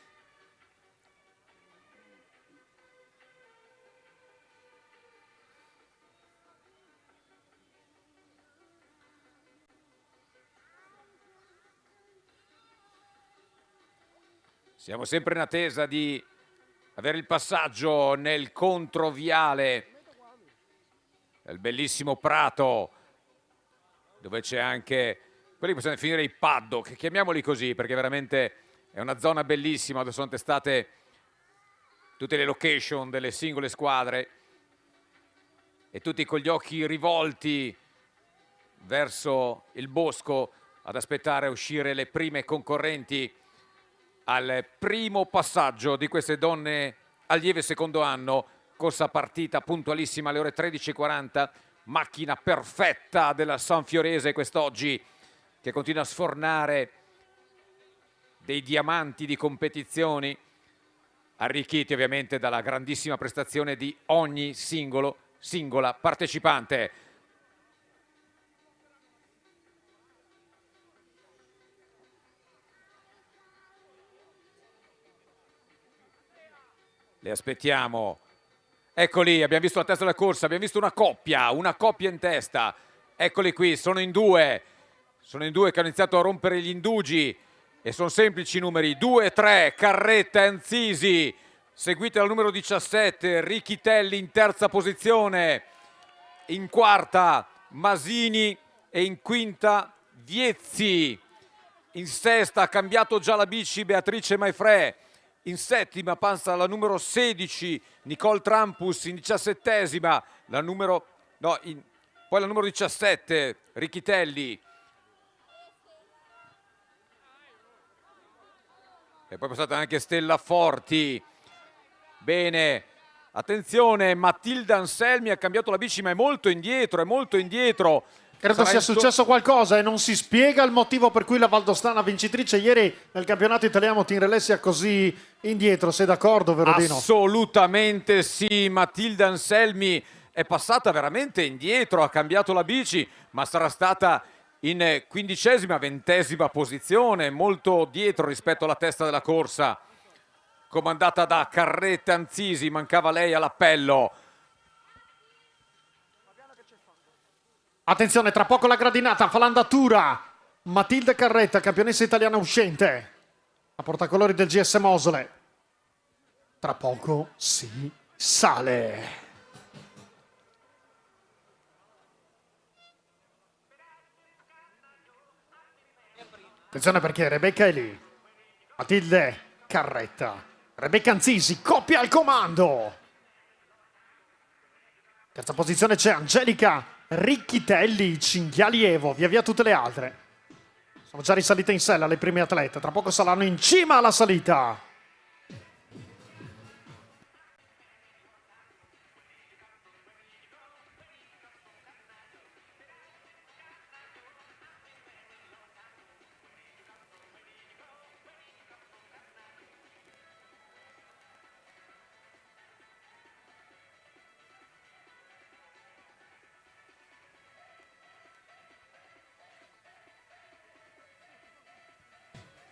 Siamo sempre in attesa di avere il passaggio nel controviale del bellissimo prato, dove c'è anche, quelli possiamo definire i paddock, chiamiamoli così, perché veramente è una zona bellissima dove sono testate tutte le location delle singole squadre e tutti con gli occhi rivolti verso il bosco ad aspettare uscire le prime concorrenti al primo passaggio di queste donne allieve secondo anno. Corsa partita puntualissima alle ore 13:40, macchina perfetta della Sanfiorese quest'oggi, che continua a sfornare dei diamanti di competizioni, arricchiti ovviamente dalla grandissima prestazione di ogni singola partecipante. Le aspettiamo. Eccoli, abbiamo visto la testa della corsa, abbiamo visto una coppia in testa. Eccoli qui, sono in due che hanno iniziato a rompere gli indugi e sono semplici numeri: 2 e 3, Carretta e Anzisi, seguite dal numero 17, Richitelli in terza posizione, in quarta Masini e in quinta Viezzi, in sesta ha cambiato già la bici Beatrice Maifrè, in settima passa la numero 16 Nicole Trampus, in 17esima poi la numero 17 Richitelli, e poi è passata anche Stella Forti. Bene, attenzione, Matilda Anselmi ha cambiato la bici ma è molto indietro. Credo sia successo qualcosa e non si spiega il motivo per cui la Valdostana, vincitrice ieri nel campionato italiano Team Relay, sia così indietro. Sei d'accordo, Verodino? Assolutamente sì, Matilda Anselmi è passata veramente indietro, ha cambiato la bici, ma sarà stata in 15ª, 20ª posizione, molto dietro rispetto alla testa della corsa, comandata da Carretta Anzisi. Mancava lei all'appello. Attenzione, tra poco la gradinata, fa l'andatura Matilde Carretta, campionessa italiana uscente, a portacolori del GS Mosole. Tra poco si sale. Attenzione perché Rebecca è lì. Matilde Carretta, Rebecca Anzisi, coppia al comando. Terza posizione c'è Angelica Richitelli, Cinghiali Evo, via tutte le altre. Sono già risalite in sella le prime atlete, tra poco saranno in cima alla salita.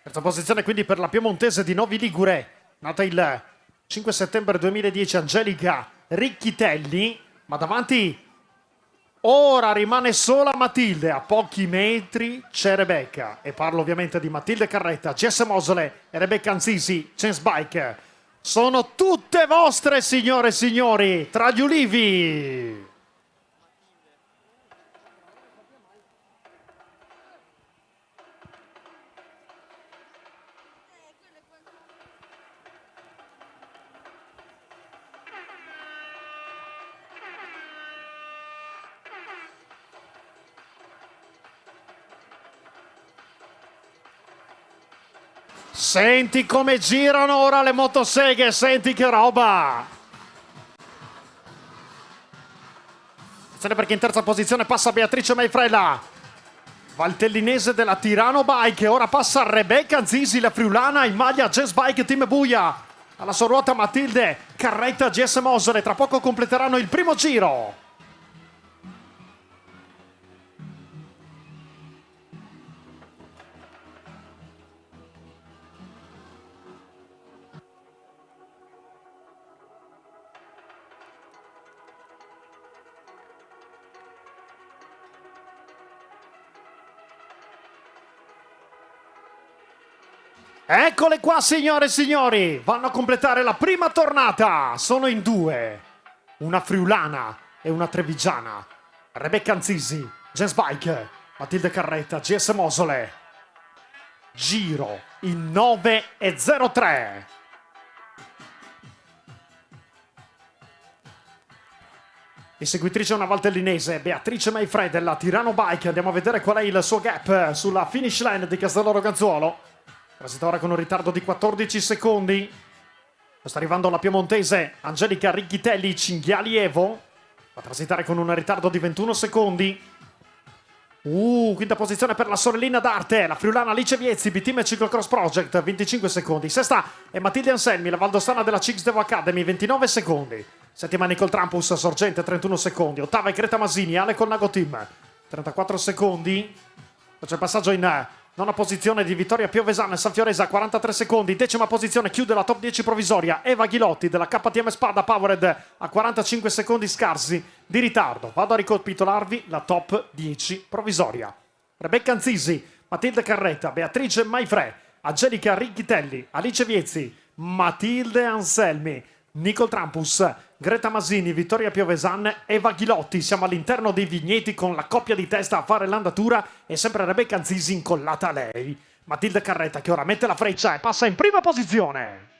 Terza posizione quindi per la piemontese di Novi Ligure, nata il 5 settembre 2010, Angelica Richitelli, ma davanti ora rimane sola Matilde, a pochi metri c'è Rebecca, e parlo ovviamente di Matilde Carretta, GS Mosole e Rebecca Anzisi, Chance Bike. Sono tutte vostre, signore e signori, tra gli ulivi. Senti come girano ora le motoseghe, senti che roba! Attenzione perché in terza posizione passa Beatrice Maifrella, valtellinese della Tirano Bike. Ora passa Rebecca Zisi, la friulana in maglia Jazz Bike Team Buia. Alla sua ruota Matilde Carretta GS Mosole. Tra poco completeranno il primo giro. Eccole qua, signore e signori, vanno a completare la prima tornata. Sono in due, una friulana e una trevigiana. Rebecca Anzisi, Jazz Bike, Matilde Carretta, GS Mosole. Giro in 9:03. Eseguitrice una valtellinese, Beatrice Maifre della Tirano Bike. Andiamo a vedere qual è il suo gap sulla finish line di Castelloro Ganzuolo. Transita ora con un ritardo di 14 secondi. Sta arrivando la piemontese Angelica Righitelli Cinghiali Evo. Va a transitare con un ritardo di 21 secondi. Quinta posizione per la sorellina d'arte, la friulana Alice Viezzi, B-Team Ciclocross Project, 25 secondi. Sesta è Matilde Anselmi, la valdostana della Cix Devo Academy, 29 secondi. Settima Nicole Trampus, Sorgente, 31 secondi. Ottava è Greta Masini, Ale Colnago Team, 34 secondi. Poi c'è il passaggio in nona posizione di Vittoria Piovesana e Sanfioresa, 43 secondi. Decima posizione chiude la top 10 provvisoria Eva Ghilotti della KTM Spada Powered a 45 secondi scarsi di ritardo. Vado a ricapitolarvi la top 10 provvisoria. Rebecca Anzisi, Matilde Carretta, Beatrice Maifre, Angelica Righitelli, Alice Viezzi, Matilde Anselmi, Nicole Trampus, Greta Masini, Vittoria Piovesan, Eva Ghilotti. Siamo all'interno dei vigneti con la coppia di testa a fare l'andatura e sempre Rebecca Anzisi incollata a lei. Matilde Carretta che ora mette la freccia e passa in prima posizione.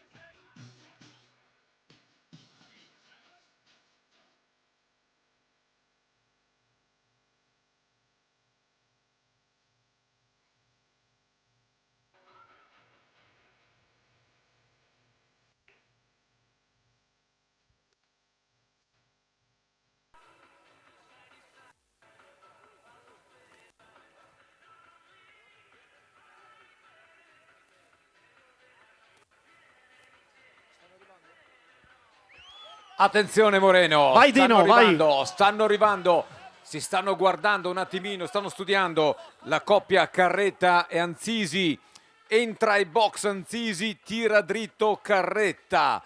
Attenzione Moreno, vai Dino, stanno arrivando, si stanno guardando un attimino, stanno studiando la coppia Carretta e Anzisi. Entra ai box Anzisi, tira dritto Carretta.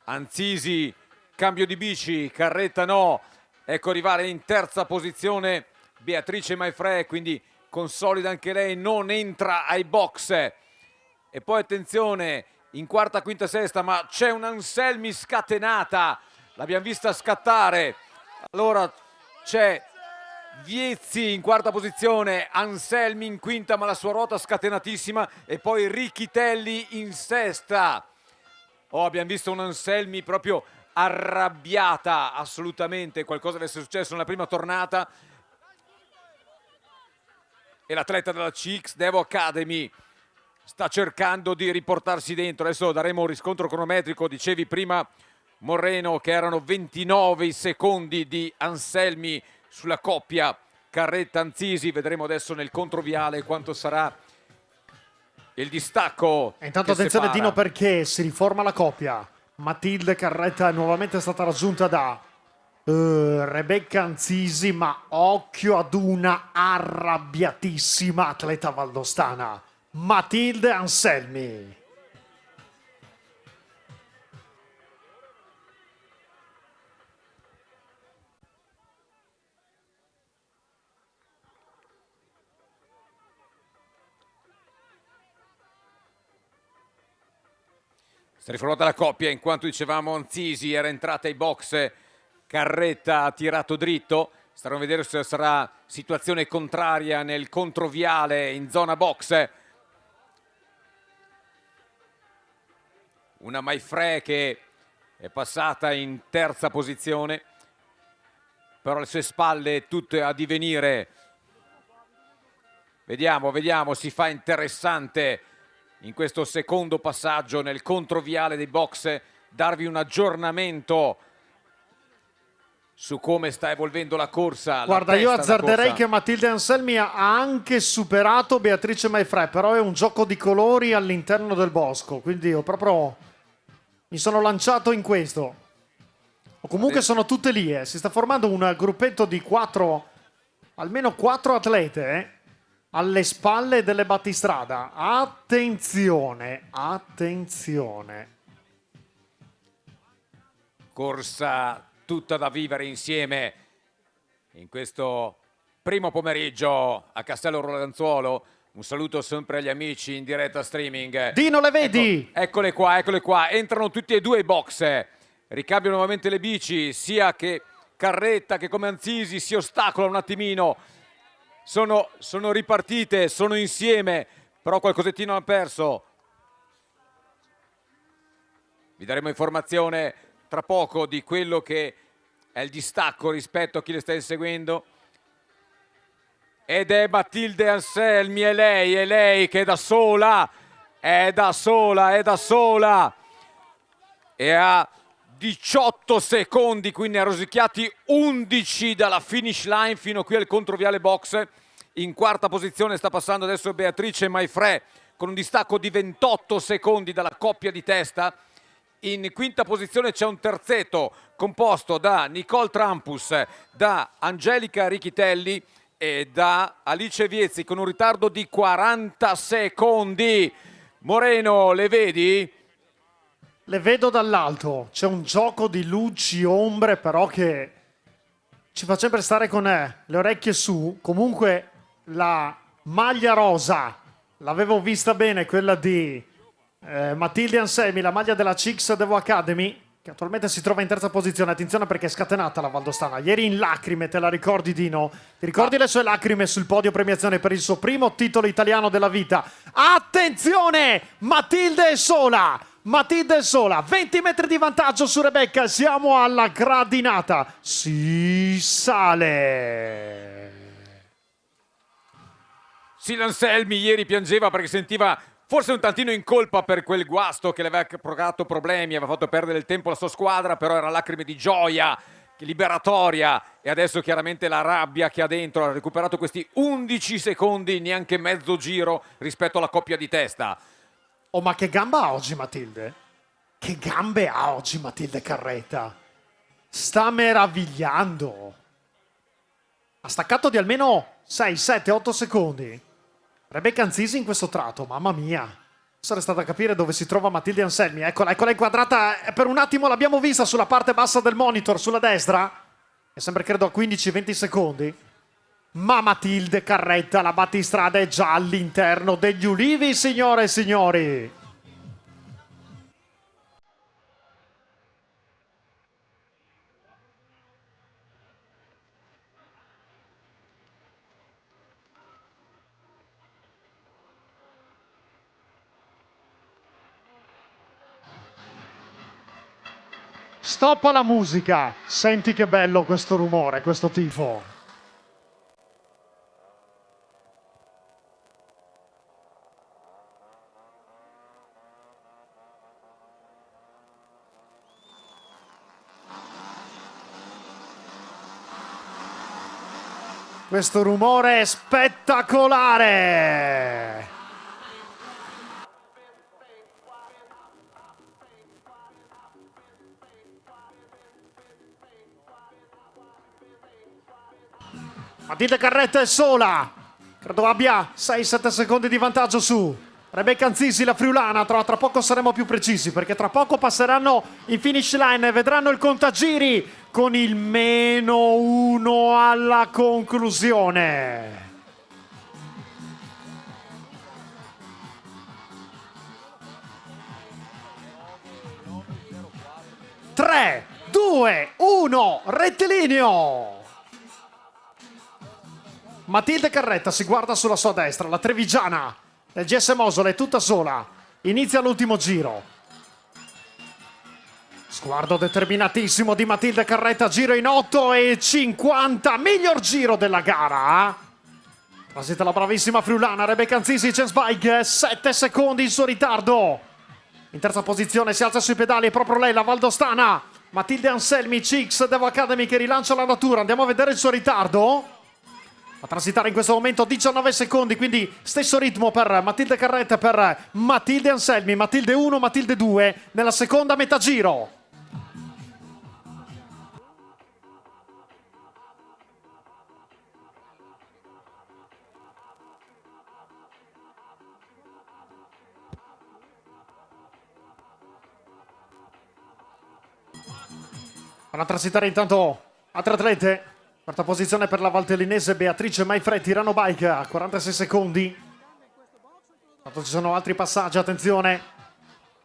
Anzisi, cambio di bici, Carretta no. Ecco arrivare in terza posizione Beatrice Maifre, quindi consolida anche lei, non entra ai box. E poi attenzione, in quarta, quinta, sesta, ma c'è un Anselmi scatenata, l'abbiamo vista scattare. Allora c'è Viezzi in quarta posizione, Anselmi in quinta, ma la sua ruota scatenatissima, e poi Righitelli in sesta. Abbiamo visto un Anselmi proprio arrabbiata, assolutamente, qualcosa deve essere successo nella prima tornata. E l'atleta della Cix Devo Academy sta cercando di riportarsi dentro. Adesso daremo un riscontro cronometrico. Dicevi prima, Moreno, che erano 29 i secondi di Anselmi sulla coppia Carretta-Anzisi. Vedremo adesso nel controviale quanto sarà il distacco. E intanto attenzione separa. Dino, perché si riforma la coppia. Matilde Carretta è nuovamente stata raggiunta da Rebecca Anzisi, ma occhio ad una arrabbiatissima atleta valdostana, Matilde Anselmi. Si è riformata la coppia, in quanto dicevamo Anzisi era entrata ai box, Carretta ha tirato dritto. Staremo a vedere se sarà situazione contraria nel controviale in zona box. Una Maifre che è passata in terza posizione, però alle sue spalle tutte a divenire. Vediamo, si fa interessante in questo secondo passaggio nel controviale dei box, darvi un aggiornamento su come sta evolvendo la corsa. Guarda, la io testa da azzarderei corsa. che Matilde Anselmi ha anche superato Beatrice Maifre, però è un gioco di colori all'interno del bosco, quindi io proprio mi sono lanciato in questo. O comunque sono tutte lì, si sta formando un gruppetto di almeno 4 atlete, alle spalle delle battistrada. Attenzione, attenzione. Corsa tutta da vivere insieme in questo primo pomeriggio a Castello Rolanzuolo. Un saluto sempre agli amici in diretta streaming. Dino, le vedi? Eccole qua. Entrano tutti e due i box. Ricambiano nuovamente le bici, sia che Carretta che come Anzisi si ostacola un attimino. Sono ripartite, sono insieme, però qualcosettino hanno perso. Vi daremo informazione tra poco di quello che è il distacco rispetto a chi le sta inseguendo. Ed è Matilde Anselmi, è lei che è da sola. E ha 18 secondi, quindi ha rosicchiati 11 dalla finish line fino qui al controviale box. In quarta posizione sta passando adesso Beatrice Maifre con un distacco di 28 secondi dalla coppia di testa. In quinta posizione c'è un terzetto composto da Nicole Trampus, da Angelica Richitelli e da Alice Viezzi con un ritardo di 40 secondi. Moreno, le vedi? Le vedo dall'alto, c'è un gioco di luci, ombre, però che ci fa sempre stare con le orecchie su. Comunque la maglia rosa, l'avevo vista bene, quella di Matilde Anselmi, la maglia della Chicks Devo Academy, che attualmente si trova in terza posizione. Attenzione perché è scatenata la Valdostana. Ieri in lacrime, te la ricordi Dino? Ti ricordi le sue lacrime sul podio premiazione per il suo primo titolo italiano della vita? Attenzione! Matilde è sola! 20 metri di vantaggio su Rebecca, siamo alla gradinata, si sale. Sil Anselmi ieri piangeva perché sentiva forse un tantino in colpa per quel guasto che le aveva procurato problemi, aveva fatto perdere il tempo alla sua squadra, però era lacrime di gioia, liberatoria, e adesso chiaramente la rabbia che ha dentro. Ha recuperato questi 11 secondi, neanche mezzo giro rispetto alla coppia di testa. Oh, ma che gamba ha oggi Matilde? Che gambe ha oggi Matilde Carretta? Sta meravigliando. Ha staccato di almeno 6, 7, 8 secondi. Rebecca Anzisi in questo tratto, mamma mia. Adesso resta da capire dove si trova Matilde Anselmi. Eccola inquadrata. Per un attimo l'abbiamo vista sulla parte bassa del monitor, sulla destra. È sempre credo a 15-20 secondi. Ma Matilde Carretta, la battistrada è già all'interno degli ulivi, signore e signori. Stop alla musica. Senti che bello questo rumore, questo tifo. Questo rumore è spettacolare! Matilde Carretta è sola! Credo abbia 6-7 secondi di vantaggio su Rebecca Anzisi, la friulana. Tra poco saremo più precisi perché tra poco passeranno in finish line e vedranno il contagiri con il -1 alla conclusione. Tre, 2, 1, rettilineo. Matilde Carretta si guarda sulla sua destra, la trevigiana del GS Mosola è tutta sola. Inizia l'ultimo giro. Sguardo determinatissimo di Matilde Carretta, giro in 8,50, miglior giro della gara. Transita la bravissima friulana Rebecca Anzisi, Chensbike, 7 secondi il suo ritardo. In terza posizione si alza sui pedali, è proprio lei, la Valdostana. Matilde Anselmi, Cix, Devo Academy che rilancia l'andatura. Andiamo a vedere il suo ritardo. A transitare in questo momento 19 secondi, quindi stesso ritmo per Matilde Carretta e per Matilde Anselmi. Matilde 1, Matilde 2 nella seconda metà giro. Vanno a transitare intanto altre atlete. Quarta posizione per la valtellinese Beatrice Maifre, Tirano Bike a 46 secondi. Tanto ci sono altri passaggi, attenzione.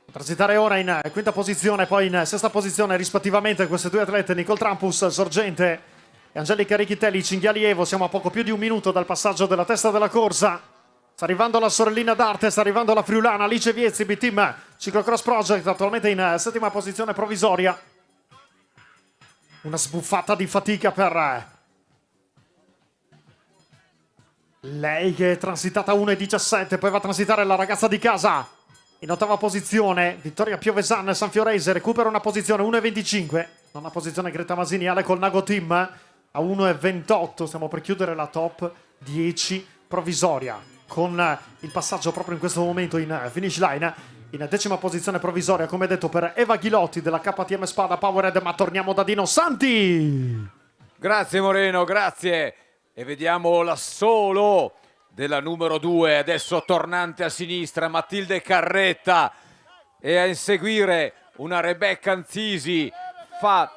A transitare ora in quinta posizione, poi in sesta posizione rispettivamente queste due atlete, Nicole Trampus, Sorgente e Angelica Richitelli, Cinghiali Evo. Siamo a poco più di un minuto dal passaggio della testa della corsa. Sta arrivando la sorellina d'arte, sta arrivando la friulana Alice Viezzi, B-Team Ciclocross Project, attualmente in settima posizione provvisoria. Una sbuffata di fatica per lei che è transitata 1,17, poi va a transitare la ragazza di casa in ottava posizione, Vittoria Piovesan, Sanfiorese, recupera una posizione 1,25, nona posizione Greta Masiniale col Nago Team a 1,28, stiamo per chiudere la top 10 provvisoria, con il passaggio proprio in questo momento in finish line. In decima posizione provvisoria, come detto, per Eva Ghilotti della KTM Spada Powered, ma torniamo da Dino Santi. Grazie Moreno, grazie. E vediamo l'assolo della numero 2, adesso tornante a sinistra, Matilde Carretta. E a inseguire una Rebecca Anzisi, fa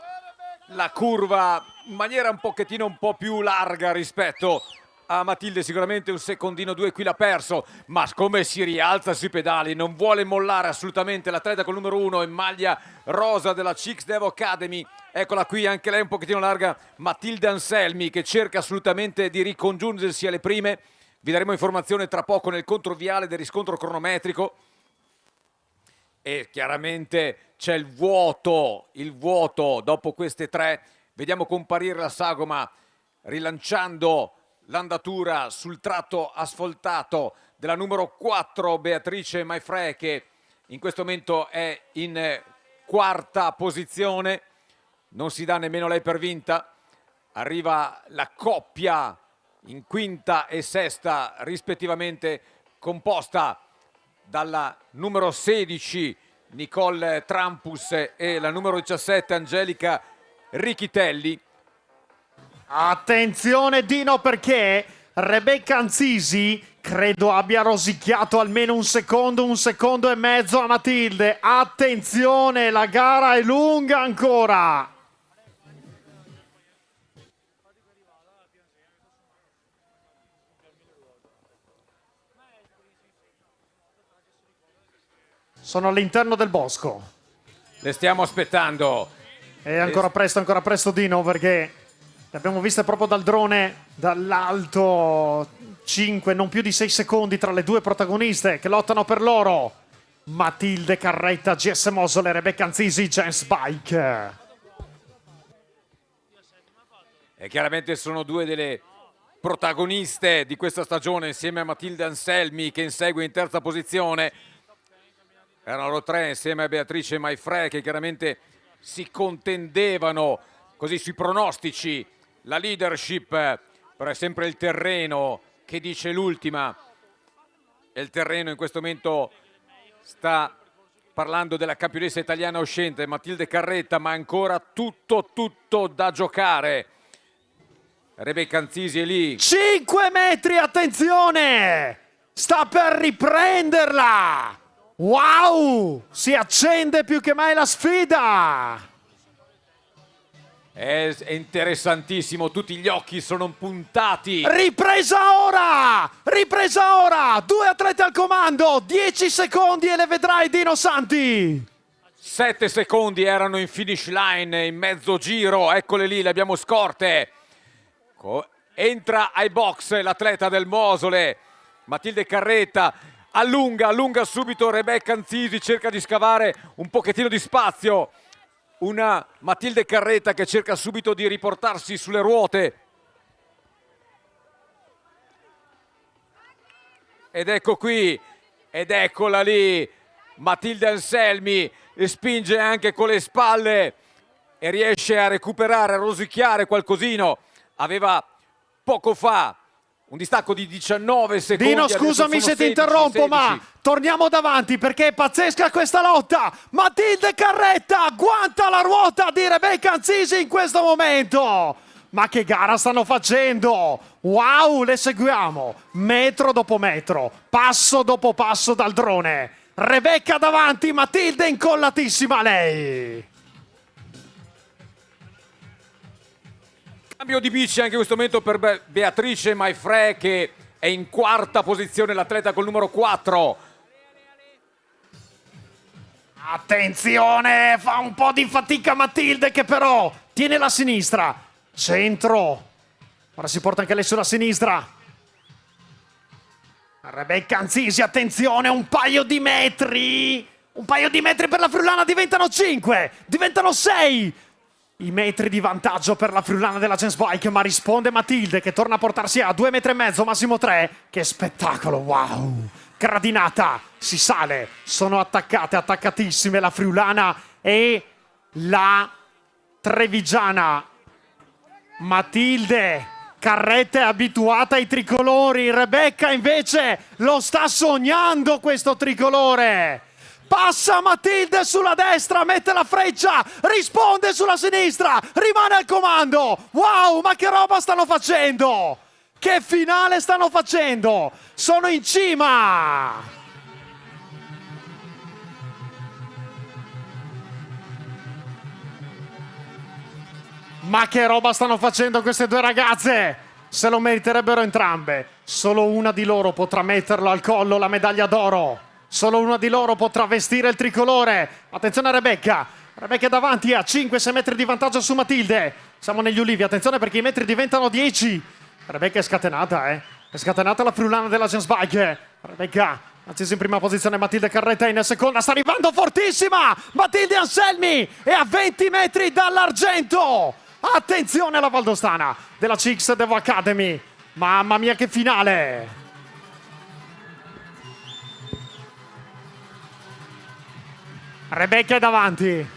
la curva in maniera un pochettino un po' più larga rispetto a Matilde, sicuramente un secondino 2 qui l'ha perso, ma come si rialza sui pedali, non vuole mollare assolutamente l'atleta col numero 1 in maglia rosa della Cix Devo Academy. Eccola qui, anche lei un pochettino larga, Matilde Anselmi, che cerca assolutamente di ricongiungersi alle prime. Vi daremo informazione tra poco nel controviale del riscontro cronometrico. E chiaramente c'è il vuoto dopo queste tre. Vediamo comparire la sagoma rilanciando l'andatura sul tratto asfaltato della numero 4 Beatrice Maifre, che in questo momento è in quarta posizione, non si dà nemmeno lei per vinta. Arriva la coppia in quinta e sesta rispettivamente, composta dalla numero 16 Nicole Trampus e la numero 17 Angelica Richitelli. Attenzione Dino, perché Rebecca Anzisi credo abbia rosicchiato almeno un secondo e mezzo a Matilde. Attenzione, la gara è lunga ancora. Sono all'interno del bosco. Le stiamo aspettando. È ancora presto Dino, perché le abbiamo viste proprio dal drone, dall'alto. 5, non più di 6 secondi tra le due protagoniste che lottano per l'oro. Matilde Carretta, GS Mosole, Rebecca Anzisi, Gens Bike. E chiaramente sono due delle protagoniste di questa stagione, insieme a Matilde Anselmi, che insegue in terza posizione. Erano loro tre insieme a Beatrice Maifre, che chiaramente si contendevano così sui pronostici la leadership, però è sempre il terreno che dice l'ultima, e il terreno in questo momento sta parlando della campionessa italiana uscente Matilde Carretta, ma ancora tutto da giocare. Rebecca Anzisi è lì. 5 metri, attenzione! Sta per riprenderla! Wow! Si accende più che mai la sfida! È interessantissimo, tutti gli occhi sono puntati. Ripresa ora! Ripresa ora! Due atleti al comando, 10 secondi e le vedrai Dino Santi! 7 secondi erano in finish line, in mezzo giro, eccole lì, le abbiamo scorte. Entra ai box l'atleta del Mosole, Matilde Carretta, allunga subito Rebecca Anzisi, cerca di scavare un pochettino di spazio. Una Matilde Carretta che cerca subito di riportarsi sulle ruote. Ed ecco qui, ed eccola lì, Matilde Anselmi, e spinge anche con le spalle e riesce a recuperare, a rosicchiare qualcosino. Aveva poco fa un distacco di 19 secondi. Dino, adesso scusami sono se ti 16, interrompo, 16. ma torniamo davanti perché è pazzesca questa lotta. Matilde Carretta agguanta la ruota di Rebecca Anzisi in questo momento. Ma che gara stanno facendo? Wow, le seguiamo metro dopo metro, passo dopo passo dal drone. Rebecca davanti, Matilde incollatissima lei. Cambio di bici anche in questo momento per Beatrice Maifre, che è in quarta posizione, l'atleta col numero 4. Attenzione, fa un po' di fatica Matilde che però tiene la sinistra. Centro. Ora si porta anche lei sulla sinistra. Rebecca Anzisi, attenzione, un paio di metri. Un paio di metri per la friulana, diventano 5, diventano 6. I metri di vantaggio per la friulana della Gens Bike, ma risponde Matilde che torna a portarsi a 2,5 metri, massimo 3. Che spettacolo, wow! Gradinata, si sale, sono attaccate, attaccatissime la friulana e la trevigiana. Matilde Carretta è abituata ai tricolori, Rebecca invece lo sta sognando questo tricolore. Passa Matilde sulla destra, mette la freccia, risponde sulla sinistra, rimane al comando. Wow, ma che roba stanno facendo? Che finale stanno facendo? Sono in cima! Ma che roba stanno facendo queste due ragazze? Se lo meriterebbero entrambe. Solo una di loro potrà metterlo al collo la medaglia d'oro. Solo una di loro potrà vestire il tricolore. Attenzione a Rebecca. Rebecca è davanti a 5-6 metri di vantaggio su Matilde. Siamo negli ulivi. Attenzione perché i metri diventano 10. Rebecca è scatenata, È scatenata la friulana della Gens Bike. Rebecca Anzisi in prima posizione, Matilde Carretta in seconda. Sta arrivando fortissima. Matilde Anselmi è a 20 metri dall'argento. Attenzione alla Valdostana della CX Devo Academy. Mamma mia che finale. Rebecca è davanti,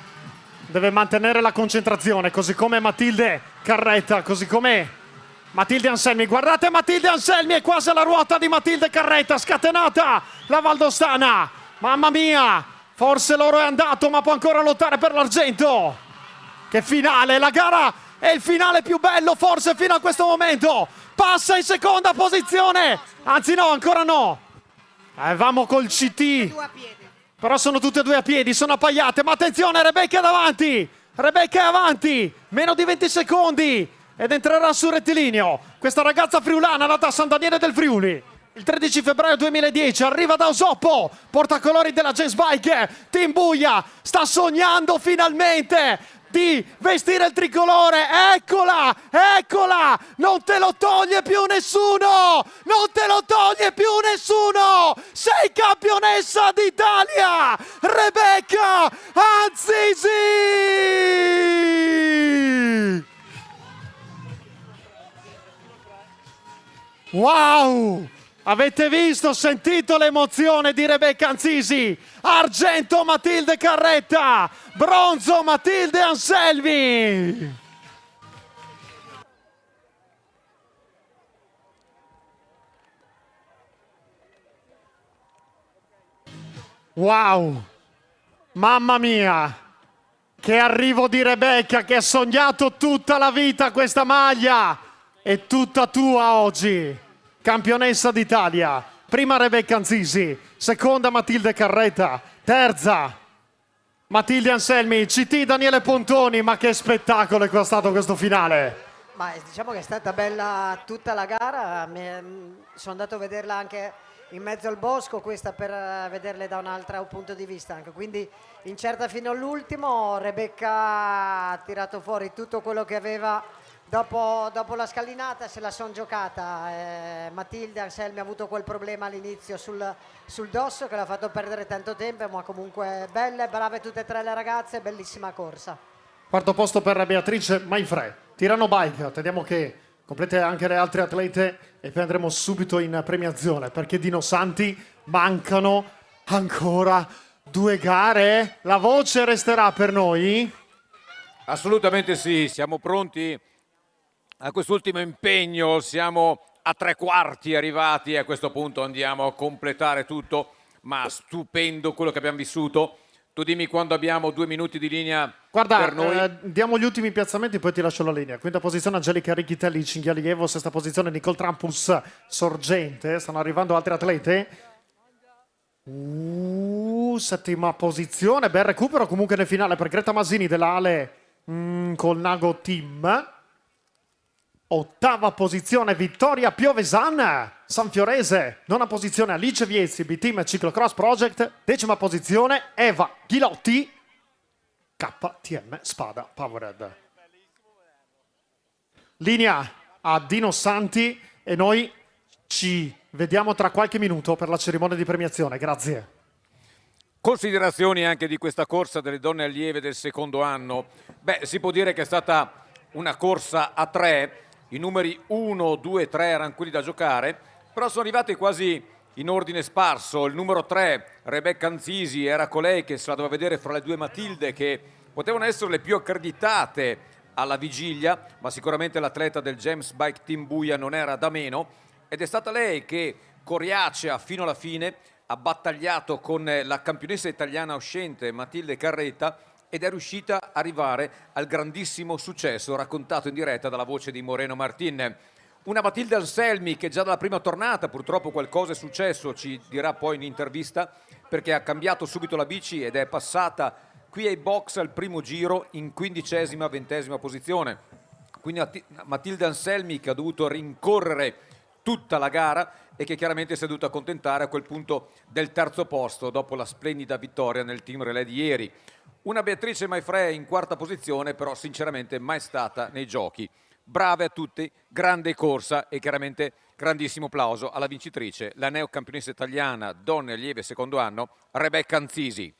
deve mantenere la concentrazione, così come Matilde Carretta, così come Matilde Anselmi. Guardate Matilde Anselmi, è quasi alla ruota di Matilde Carretta, scatenata la Valdostana. Mamma mia, forse l'oro è andato, ma può ancora lottare per l'argento. Che finale, la gara è il finale più bello forse fino a questo momento. Passa in seconda posizione, anzi no, ancora no. Vamo col CT. Però sono tutte e due a piedi, sono appaiate, ma attenzione, Rebecca è davanti! Rebecca è avanti, meno di 20 secondi ed entrerà sul rettilineo. Questa ragazza friulana nata a San Daniele del Friuli. Il 13 febbraio 2010 arriva da Osoppo, portacolori della Gens Bike, Team Buia, sta sognando finalmente di vestire il tricolore. Eccola, eccola, non te lo toglie più nessuno, non te lo toglie più nessuno, sei campionessa d'Italia, Rebecca Anzisi! Wow! Avete visto, sentito l'emozione di Rebecca Anzisi? Argento Matilde Carretta, bronzo Matilde Anselmi. Wow, mamma mia, che arrivo di Rebecca che ha sognato tutta la vita questa maglia. È tutta tua oggi. Campionessa d'Italia, prima Rebecca Anzisi, seconda Matilde Carretta, terza Matilde Anselmi, CT Daniele Pontoni. Ma che spettacolo è stato questo finale! Ma diciamo che è stata bella tutta la gara, sono andato a vederla anche in mezzo al bosco, questa per vederle da un altro punto di vista anche, quindi incerta fino all'ultimo. Rebecca ha tirato fuori tutto quello che aveva. Dopo la scalinata se la sono giocata. Matilde Anselmi ha avuto quel problema all'inizio sul dosso che l'ha fatto perdere tanto tempo, ma comunque belle, brave tutte e tre le ragazze, bellissima corsa. Quarto posto per Beatrice Maifre, Tirano Bike. Attendiamo che complete anche le altre atlete e poi andremo subito in premiazione perché Dino Santi mancano ancora 2 gare. La voce resterà per noi. Assolutamente sì, siamo pronti a quest'ultimo impegno, siamo a 3/4 arrivati, a questo punto andiamo a completare tutto, ma stupendo quello che abbiamo vissuto. Tu dimmi quando abbiamo 2 minuti di linea per noi. Guarda, diamo gli ultimi piazzamenti, poi ti lascio la linea. Quinta posizione Angelica Richitelli, Cinghialievo. Sesta posizione Nicole Trampus, Sorgente. Stanno arrivando altri atlete. Settima posizione, bel recupero comunque nel finale per Greta Masini della Ale col Nago Team. Ottava posizione Vittoria Piovesan, Sanfiorese. Nona posizione Alice Viezzi, B-Team Ciclocross Project. Decima posizione Eva Ghilotti, KTM Spada Powered. Linea a Dino Santi e noi ci vediamo tra qualche minuto per la cerimonia di premiazione. Grazie. Considerazioni anche di questa corsa delle donne allieve del secondo anno. Beh, si può dire che è stata una corsa a 3. I numeri 1, 2 e 3 erano quelli da giocare, però sono arrivati quasi in ordine sparso. Il numero 3, Rebecca Anzisi, era colei che se la doveva vedere fra le due Matilde, che potevano essere le più accreditate alla vigilia, ma sicuramente l'atleta del James Bike Team Buia non era da meno, ed è stata lei che, coriacea fino alla fine, ha battagliato con la campionessa italiana uscente Matilde Carretta ed è riuscita ad arrivare al grandissimo successo raccontato in diretta dalla voce di Moreno Martin. Una Matilde Anselmi che già dalla prima tornata purtroppo qualcosa è successo, ci dirà poi in intervista, perché ha cambiato subito la bici ed è passata qui ai box al primo giro in 15ª, 20ª posizione. Quindi Matilde Anselmi che ha dovuto rincorrere tutta la gara e che chiaramente si è dovuta accontentare a quel punto del terzo posto dopo la splendida vittoria nel team relay di ieri. Una Beatrice Maifre in quarta posizione, però sinceramente mai stata nei giochi. Brave a tutti, grande corsa e chiaramente grandissimo applauso alla vincitrice, la neocampionessa italiana donne allieve secondo anno, Rebecca Anzisi.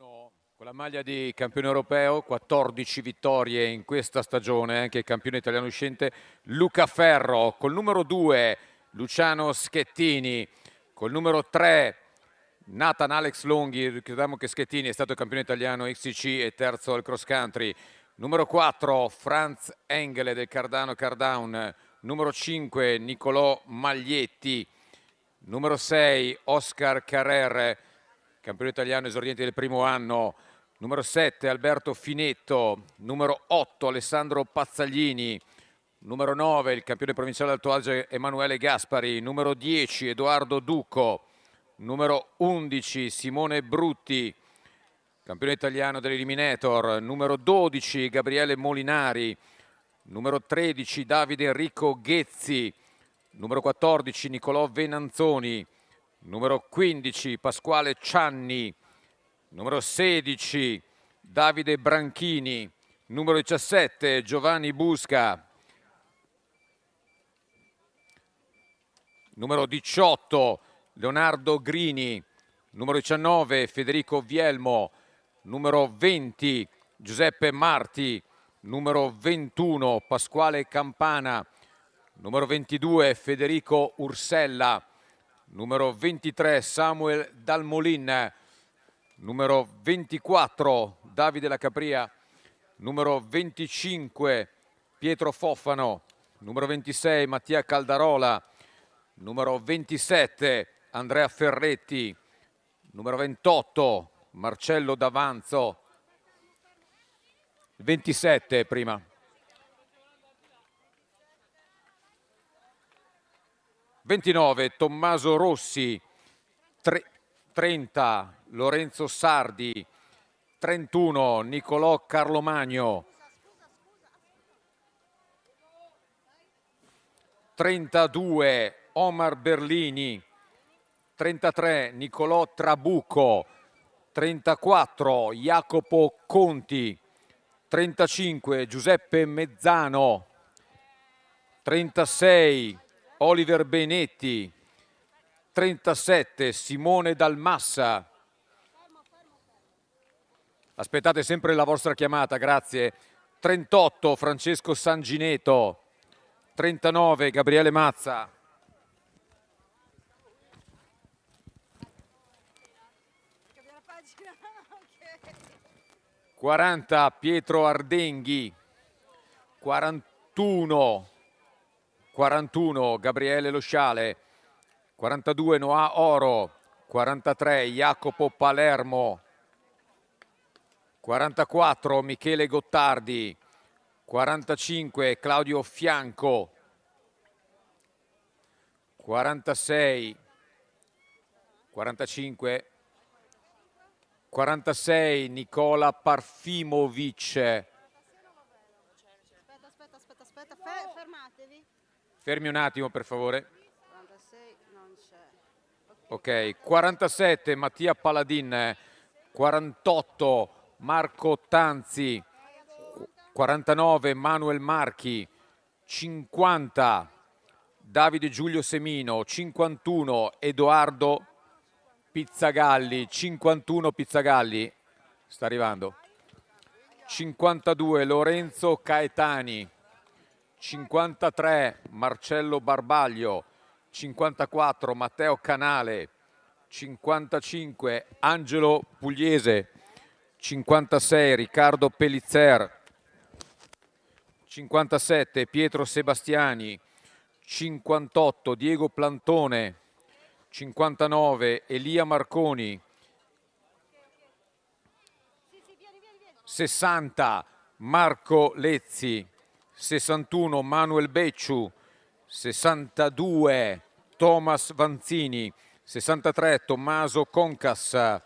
Con la maglia di campione europeo, 14 vittorie in questa stagione, anche campione italiano uscente Luca Ferro, col numero 2 Luciano Schettini, col numero 3 Nathan Alex Longhi. Ricordiamo che Schettini è stato campione italiano XCC e terzo al cross country. Numero 4 Franz Engele del Cardano Cardown, numero 5 Nicolò Maglietti, numero 6 Oscar Carrer, campione italiano esordiente del primo anno, numero 7 Alberto Finetto, numero 8 Alessandro Pazzaglini, numero 9 il campione provinciale Alto Adige Emanuele Gaspari, numero 10 Edoardo Ducco, numero 11 Simone Brutti, campione italiano dell'Eliminator, numero 12 Gabriele Molinari, numero 13 Davide Enrico Ghezzi, numero 14 Nicolò Venanzoni, numero 15 Pasquale Cianni, numero 16 Davide Branchini, numero 17 Giovanni Busca, numero 18 Leonardo Grini, numero 19 Federico Vielmo, numero 20 Giuseppe Marti, numero 21 Pasquale Campana, numero 22 Federico Ursella, numero 23 Samuel Dalmolin, numero 24 Davide La Capria, numero 25 Pietro Fofano, numero 26 Mattia Caldarola, numero 27 Andrea Ferretti, numero 28 Marcello D'Avanzo, 27 prima. 29 Tommaso Rossi, 30 Lorenzo Sardi, 31 Nicolò Carlomagno, 32 Omar Berlini, 33 Nicolò Trabucco, 34 Jacopo Conti, 35 Giuseppe Mezzano, 36 Oliver Benetti, 37 Simone Dalmassa. Aspettate sempre la vostra chiamata, grazie. 38 Francesco Sangineto, 39 Gabriele Mazza, 40 Pietro Ardenghi, 41 Gabriele Losciale, 42 Noah Oro, 43 Jacopo Palermo, 44 Michele Gottardi, 45 Claudio Fianco, 46 Nicola Parfimovic. Aspetta, fermatevi. Fermi un attimo per favore. 46 non c'è. Ok, 47 Mattia Paladin, 48 Marco Tanzi, 49 Manuel Marchi, 50 Davide Giulio Semino, 51 Edoardo Pizzagalli, 51 Pizzagalli, sta arrivando, 52 Lorenzo Caetani, 53 Marcello Barbaglio, 54 Matteo Canale, 55 Angelo Pugliese, 56 Riccardo Pellizzer, 57 Pietro Sebastiani, 58 Diego Plantone, 59 Elia Marconi, 60 Marco Lezzi, 61 Manuel Becciu, 62 Thomas Vanzini, 63 Tommaso Concas,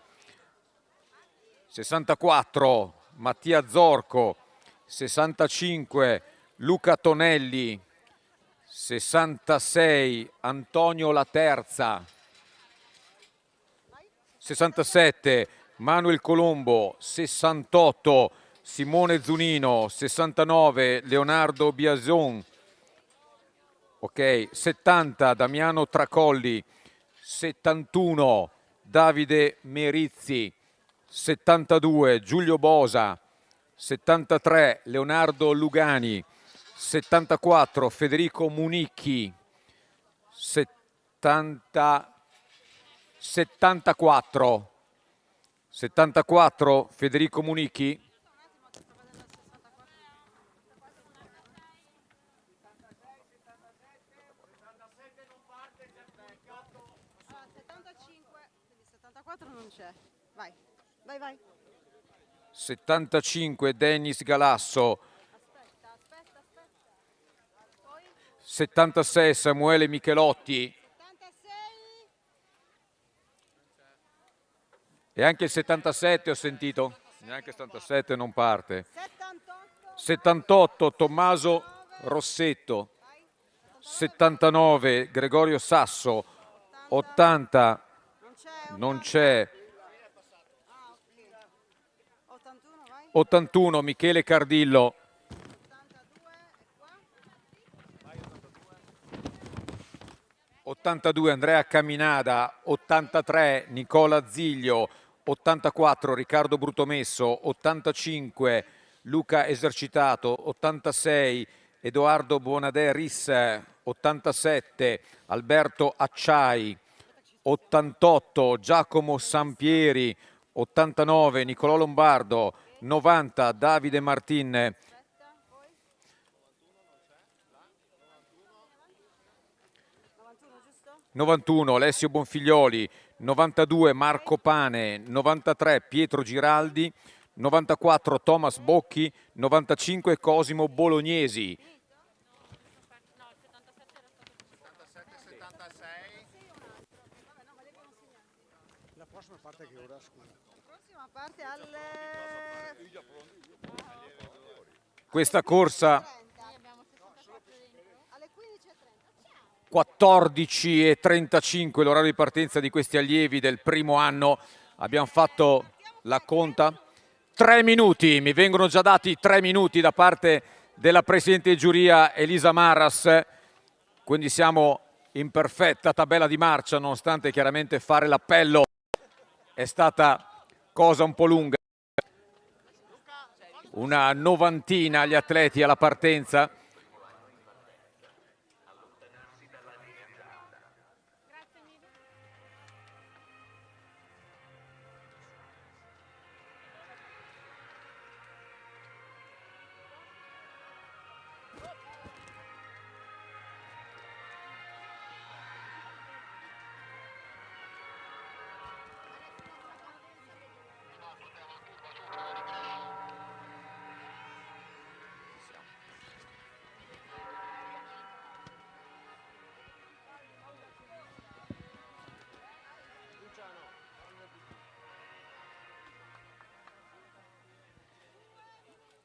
64 Mattia Zorco, 65 Luca Tonelli, 66 Antonio Laterza, 67 Manuel Colombo, 68 Simone Zunino, 69 Leonardo Biason, ok, 70 Damiano Tracolli, 71 Davide Merizzi, 72 Giulio Bosa, 73 Leonardo Lugani, 74 Federico Municchi, 74 Federico Municchi, 75, quindi 74 non c'è. Vai, vai, vai. 75 Dennis Galasso, Aspetta. Poi 76 Samuele Michelotti 76, e anche il 77 ho sentito, neanche il 77 non parte. 78, 78 Tommaso Rossetto, 79 Gregorio Sasso, 80 non c'è. non c'è, 81, vai. 81 Michele Cardillo, 82, e qua. 82 Andrea Camminada, 83 Nicola Ziglio, 84 Riccardo Brutomesso, 85 Luca Esercitato, 86 Edoardo Bonadè Risse, 87 Alberto Acciai, 88 Giacomo Sampieri, 89 Nicolò Lombardo, 90 Davide Martin, 91, giusto? 91 Alessio Bonfiglioli, 92 Marco Pane, 93 Pietro Giraldi, 94 Thomas Bocchi, 95 Cosimo Bolognesi. La prossima parte che ora, scusa? La prossima parte alle Questa corsa 30. Alle 15:30. 14:35 l'orario di partenza di questi allievi del primo anno. Abbiamo fatto la conta. 3 minuti, mi vengono già dati 3 minuti da parte della Presidente di giuria Elisa Marras, quindi siamo in perfetta tabella di marcia, nonostante chiaramente fare l'appello è stata cosa un po' lunga. Una novantina gli atleti alla partenza.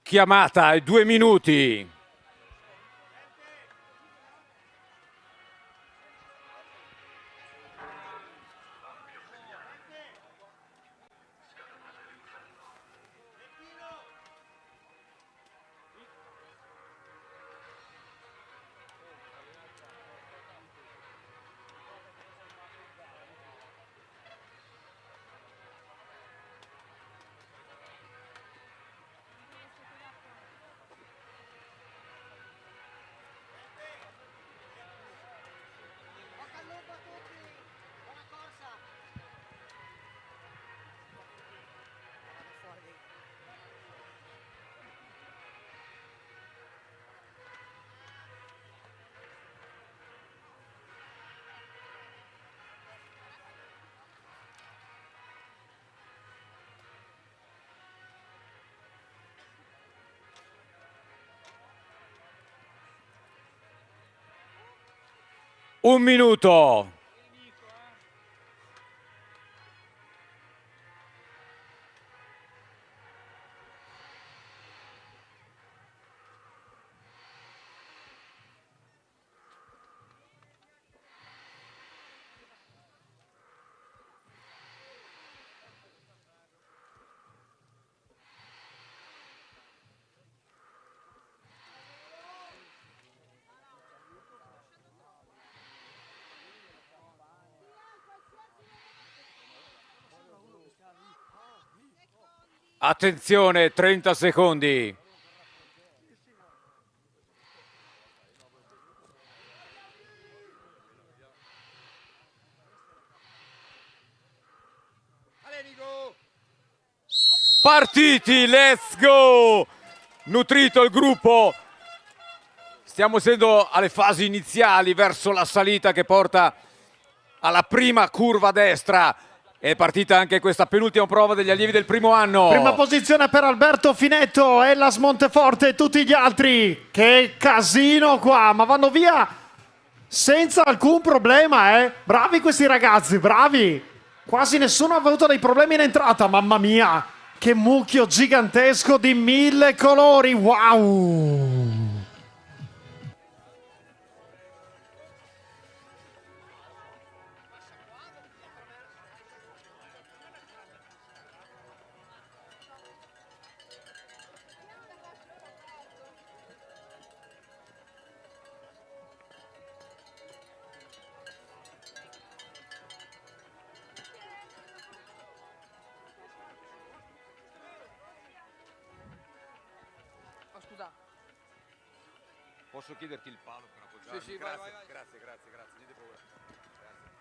Chiamata ai 2 minuti. Bocca al lupo a tutti. Buona corsa. Fuori. Un minuto. Attenzione, 30 secondi. Partiti, let's go! Nutrito il gruppo. Stiamo essendo alle fasi iniziali verso la salita che porta alla prima curva a destra. È partita anche questa penultima prova degli allievi del primo anno. Prima posizione per Alberto Finetto, Ellas Monteforte e tutti gli altri. Che casino qua, ma vanno via senza alcun problema, eh. Bravi questi ragazzi, bravi. Quasi nessuno ha avuto dei problemi in entrata, mamma mia. Che mucchio gigantesco di 1000 colori, wow! Posso chiederti il palo per appoggiarmi? Sì, grazie, vai. grazie, niente paura. Grazie.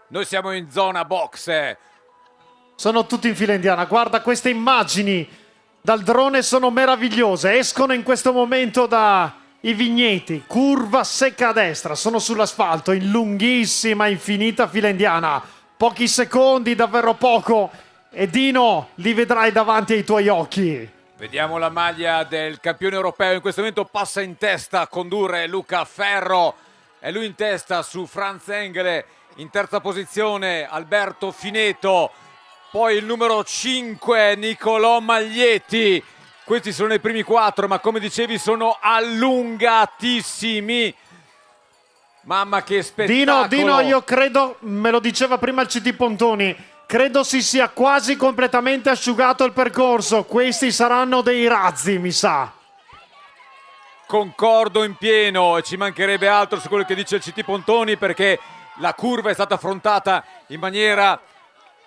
Noi siamo in zona box. Sono tutti in fila indiana, guarda queste immagini dal drone, sono meravigliose, escono in questo momento dai vigneti, curva secca a destra, sono sull'asfalto in lunghissima, infinita fila indiana, pochi secondi, davvero poco, e Dino li vedrai davanti ai tuoi occhi. Vediamo la maglia del campione europeo, in questo momento passa in testa a condurre Luca Ferro, è lui in testa su Franz Engele, in terza posizione Alberto Fineto, poi il numero 5 Nicolò Maglietti. Questi sono i primi 4, ma come dicevi sono allungatissimi. Mamma che spettacolo. Dino, io credo, me lo diceva prima il CT Pontoni, credo si sia quasi completamente asciugato il percorso. Questi saranno dei razzi, mi sa. Concordo in pieno, e ci mancherebbe altro su quello che dice il CT Pontoni, perché la curva è stata affrontata in maniera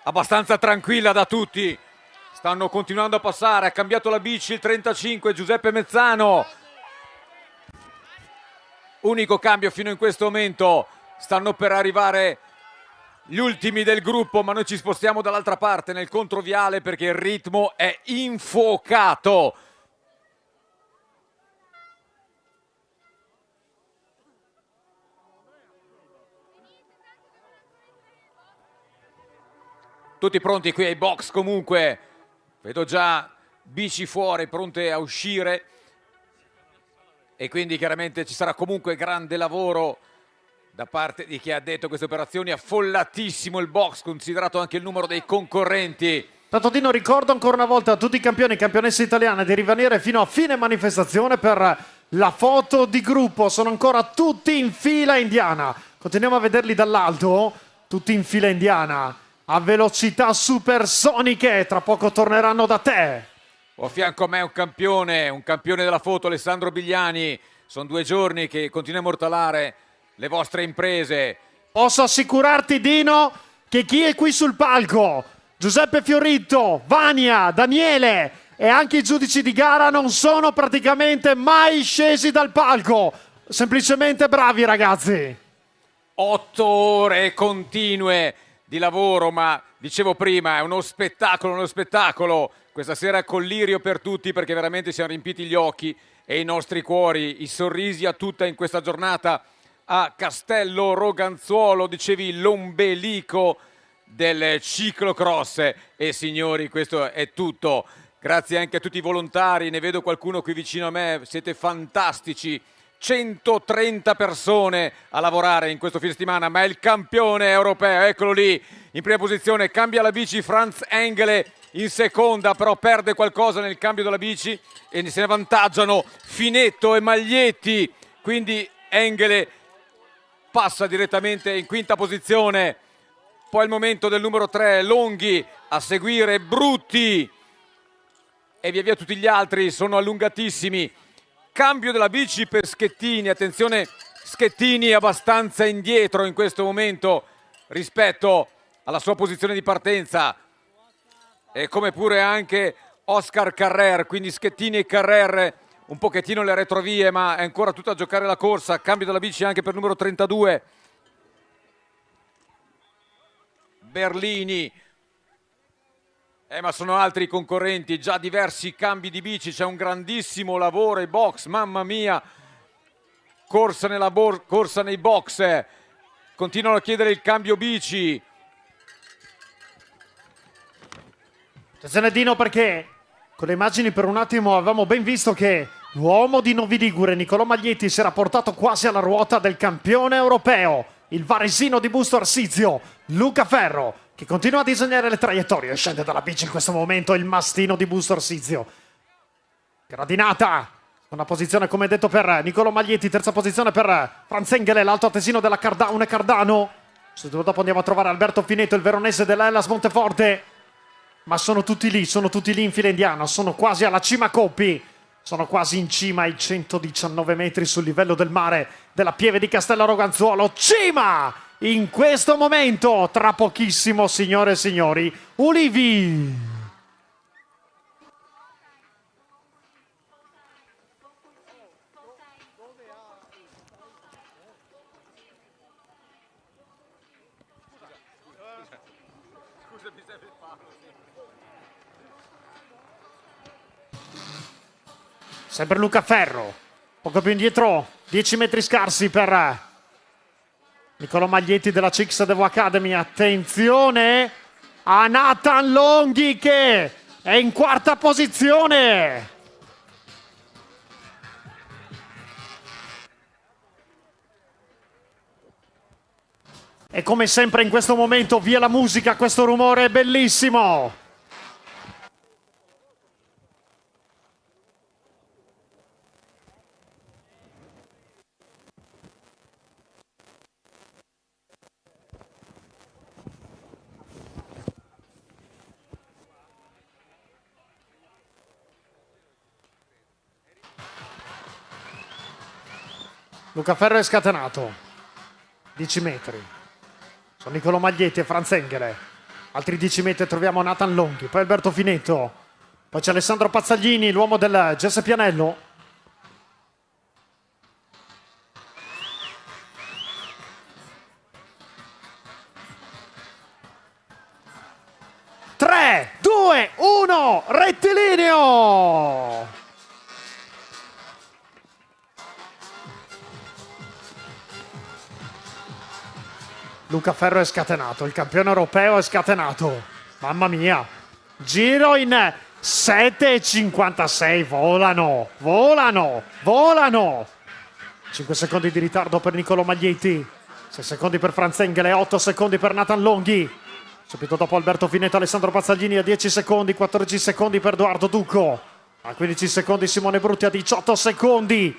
abbastanza tranquilla da tutti. Stanno continuando a passare, ha cambiato la bici il 35 Giuseppe Mezzano. Unico cambio fino in questo momento, stanno per arrivare gli ultimi del gruppo, ma noi ci spostiamo dall'altra parte nel controviale perché il ritmo è infuocato. Tutti pronti qui ai box comunque. Vedo già bici fuori, pronte a uscire. E quindi chiaramente ci sarà comunque grande lavoro da parte di chi ha detto queste operazioni. Affollatissimo il box, considerato anche il numero dei concorrenti. Tanto Dino, ricordo ancora una volta a tutti i campioni e campionesse italiane di rimanere fino a fine manifestazione per la foto di gruppo. Sono ancora tutti in fila indiana. Continuiamo a vederli dall'alto, tutti in fila indiana, a velocità supersoniche. Tra poco torneranno da te. Ho a fianco a me un campione della foto, Alessandro Bigliani. Sono 2 giorni che continua a immortalare le vostre imprese. Posso assicurarti, Dino, che chi è qui sul palco, Giuseppe Fioritto, Vania, Daniele e anche i giudici di gara, non sono praticamente mai scesi dal palco. Semplicemente bravi ragazzi. 8 ore continue di lavoro, ma dicevo prima è uno spettacolo. Questa sera collirio per tutti, perché veramente siamo riempiti gli occhi e i nostri cuori, i sorrisi a tutta in questa giornata a Castello Roganzuolo. Dicevi l'ombelico del ciclocross. E signori, questo è tutto. Grazie anche a tutti i volontari, ne vedo qualcuno qui vicino a me, siete fantastici. 130 persone a lavorare in questo fine settimana, ma è il campione europeo, eccolo lì in prima posizione. Cambia la bici Franz Engele in seconda, però perde qualcosa nel cambio della bici e se ne avvantaggiano Finetto e Maglietti, quindi Engele passa direttamente in quinta posizione. Poi il momento del numero 3 Longhi, a seguire Brutti e via via tutti gli altri sono allungatissimi. Cambio della bici per Schettini, attenzione, Schettini è abbastanza indietro in questo momento rispetto alla sua posizione di partenza, e come pure anche Oscar Carrer, quindi Schettini e Carrer un pochettino le retrovie, ma è ancora tutta a giocare la corsa. Cambio della bici anche per numero 32 Berlini, ma sono altri i concorrenti, già diversi cambi di bici, c'è un grandissimo lavoro ai box, mamma mia, corsa nei box, continuano a chiedere il cambio bici. Attenzione Dino, perché con le immagini per un attimo avevamo ben visto che l'uomo di Novi Ligure, Nicolò Maglietti, si era portato quasi alla ruota del campione europeo, il varesino di Busto Arsizio, Luca Ferro, che continua a disegnare le traiettorie. Scende dalla bici in questo momento il mastino di Busto Arsizio. Gradinata, una posizione come detto per Nicolò Maglietti, terza posizione per Franz Engele, l'alto attesino della Cardaun e Cardano. Subito dopo andiamo a trovare Alberto Fineto, il veronese dell'Hellas Monteforte. Ma sono tutti lì in fila indiana, sono quasi alla cima Coppi, sono quasi in cima ai 119 metri sul livello del mare della Pieve di Castello Roganzuolo. Cima in questo momento, tra pochissimo, signore e signori, Ulivi. Sempre Luca Ferro, poco più indietro, 10 metri scarsi per Nicolò Maglietti della Cix Devo Academy. Attenzione a Nathan Longhi che è in quarta posizione. E come sempre in questo momento via la musica, questo rumore è bellissimo. Luca Ferro è scatenato, 10 metri, sono Nicolò Maglietti e Franz Engele, altri 10 metri troviamo Nathan Longhi, poi Alberto Fineto, poi c'è Alessandro Pazzaglini, l'uomo del GS Pianello. Tre, due, uno, rettilineo! Luca Ferro è scatenato, il campione europeo è scatenato. Mamma mia. Giro in 7,56. Volano, volano, volano. 5 secondi di ritardo per Nicolò Maglietti. 6 secondi per Franz Engele, 8 secondi per Nathan Longhi. Subito dopo Alberto Fineto, Alessandro Pazzaglini a 10 secondi, 14 secondi per Edoardo Ducco. A 15 secondi Simone Brutti, a 18 secondi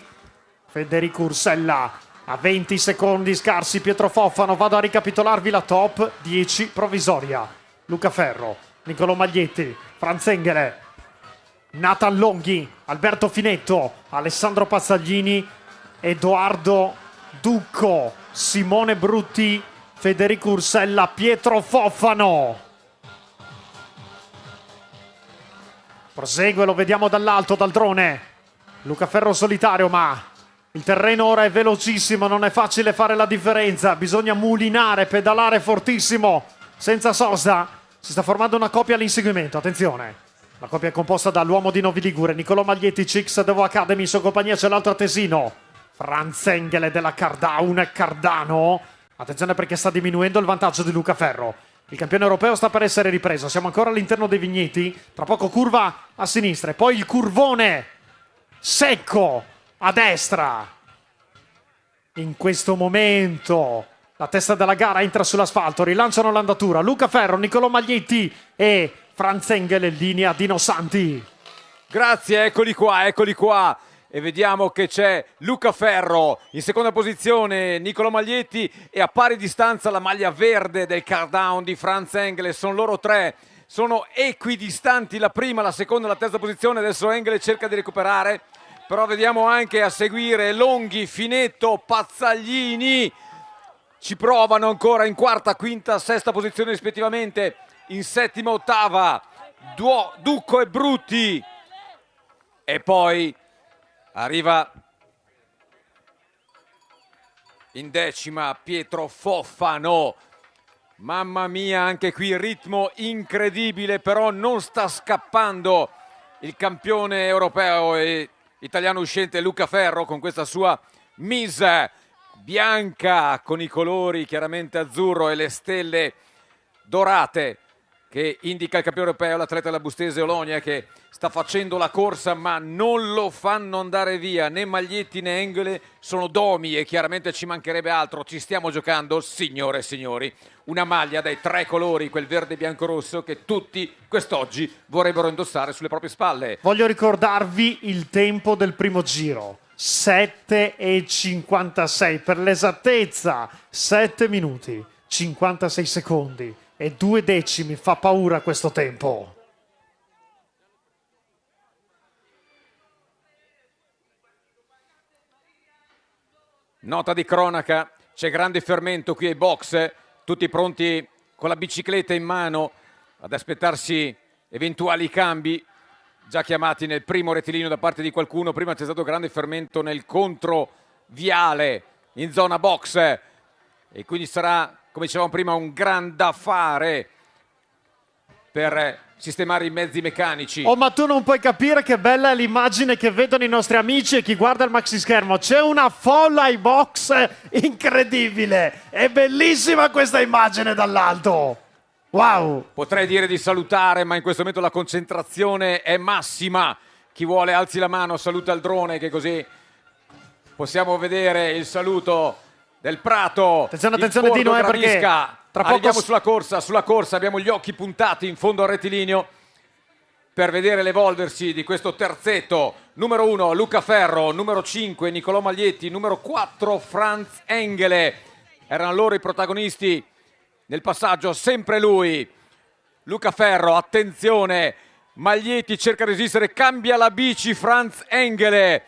Federico Ursella. A 20 secondi scarsi Pietro Fofano. Vado a ricapitolarvi la top 10 provvisoria. Luca Ferro, Nicolò Maglietti, Franz Engele, Nathan Longhi, Alberto Fineto, Alessandro Pazzaglini, Edoardo Ducco, Simone Brutti, Federico Ursella, Pietro Fofano. Prosegue, lo vediamo dall'alto, dal drone. Luca Ferro solitario, ma il terreno ora è velocissimo, non è facile fare la differenza, bisogna mulinare, pedalare fortissimo, senza sosta. Si sta formando una coppia all'inseguimento, attenzione. La coppia è composta dall'uomo di Novi Ligure, Nicolò Maglietti, Cix Devo Academy, in sua compagnia c'è l'altro attesino, Franz Engele della Cardaun e Cardano. Attenzione perché sta diminuendo il vantaggio di Luca Ferro. Il campione europeo sta per essere ripreso, siamo ancora all'interno dei vigneti, tra poco curva a sinistra e poi il curvone secco a destra. In questo momento la testa della gara entra sull'asfalto, rilanciano l'andatura Luca Ferro, Nicolò Maglietti e Franz Engele in linea. Dino Santi. Grazie, eccoli qua. E vediamo che c'è Luca Ferro in seconda posizione, Nicolò Maglietti e a pari distanza la maglia verde del Cardown di Franz Engele. Sono loro tre sono equidistanti la prima, la seconda e la terza posizione. Adesso Engel cerca di recuperare, però vediamo anche a seguire Longhi, Finetto, Pazzaglini. Ci provano ancora in quarta, quinta, sesta posizione rispettivamente, in settima, ottava Ducco e Brutti, e poi arriva in decima Pietro Foffano. Mamma mia, anche qui ritmo incredibile, però non sta scappando il campione europeo e italiano uscente Luca Ferro con questa sua mise bianca con i colori chiaramente azzurro e le stelle dorate che indica il campione europeo, l'atleta della Bustese Olonia, che sta facendo la corsa ma non lo fanno andare via né Maglietti né Engel, sono domi e chiaramente ci mancherebbe altro. Ci stiamo giocando, signore e signori, una maglia dai 3 colori, quel verde bianco rosso che tutti quest'oggi vorrebbero indossare sulle proprie spalle. Voglio ricordarvi il tempo del primo giro, 7,56 per l'esattezza, 7 minuti 56 secondi e 2 decimi. Fa paura questo tempo. Nota di cronaca, c'è grande fermento qui ai box, tutti pronti con la bicicletta in mano ad aspettarsi eventuali cambi, già chiamati nel primo rettilineo da parte di qualcuno. Prima c'è stato grande fermento nel controviale in zona box e quindi sarà, come dicevamo prima, un gran da fare per sistemare i mezzi meccanici. Oh, ma tu non puoi capire che bella è l'immagine che vedono i nostri amici e chi guarda il maxi schermo. C'è una folla ai box incredibile. È bellissima questa immagine dall'alto. Wow. Potrei dire di salutare, ma in questo momento la concentrazione è massima. Chi vuole alzi la mano, saluta il drone, che così possiamo vedere il saluto del Prato. Attenzione Dino, perché tra poco arriviamo sulla corsa, abbiamo gli occhi puntati in fondo al rettilineo per vedere l'evolversi di questo terzetto. Numero 1 Luca Ferro, numero 5 Nicolò Maglietti, numero 4 Franz Engel. Erano loro i protagonisti nel passaggio, sempre lui. Luca Ferro, attenzione, Maglietti cerca di resistere, cambia la bici Franz Engel.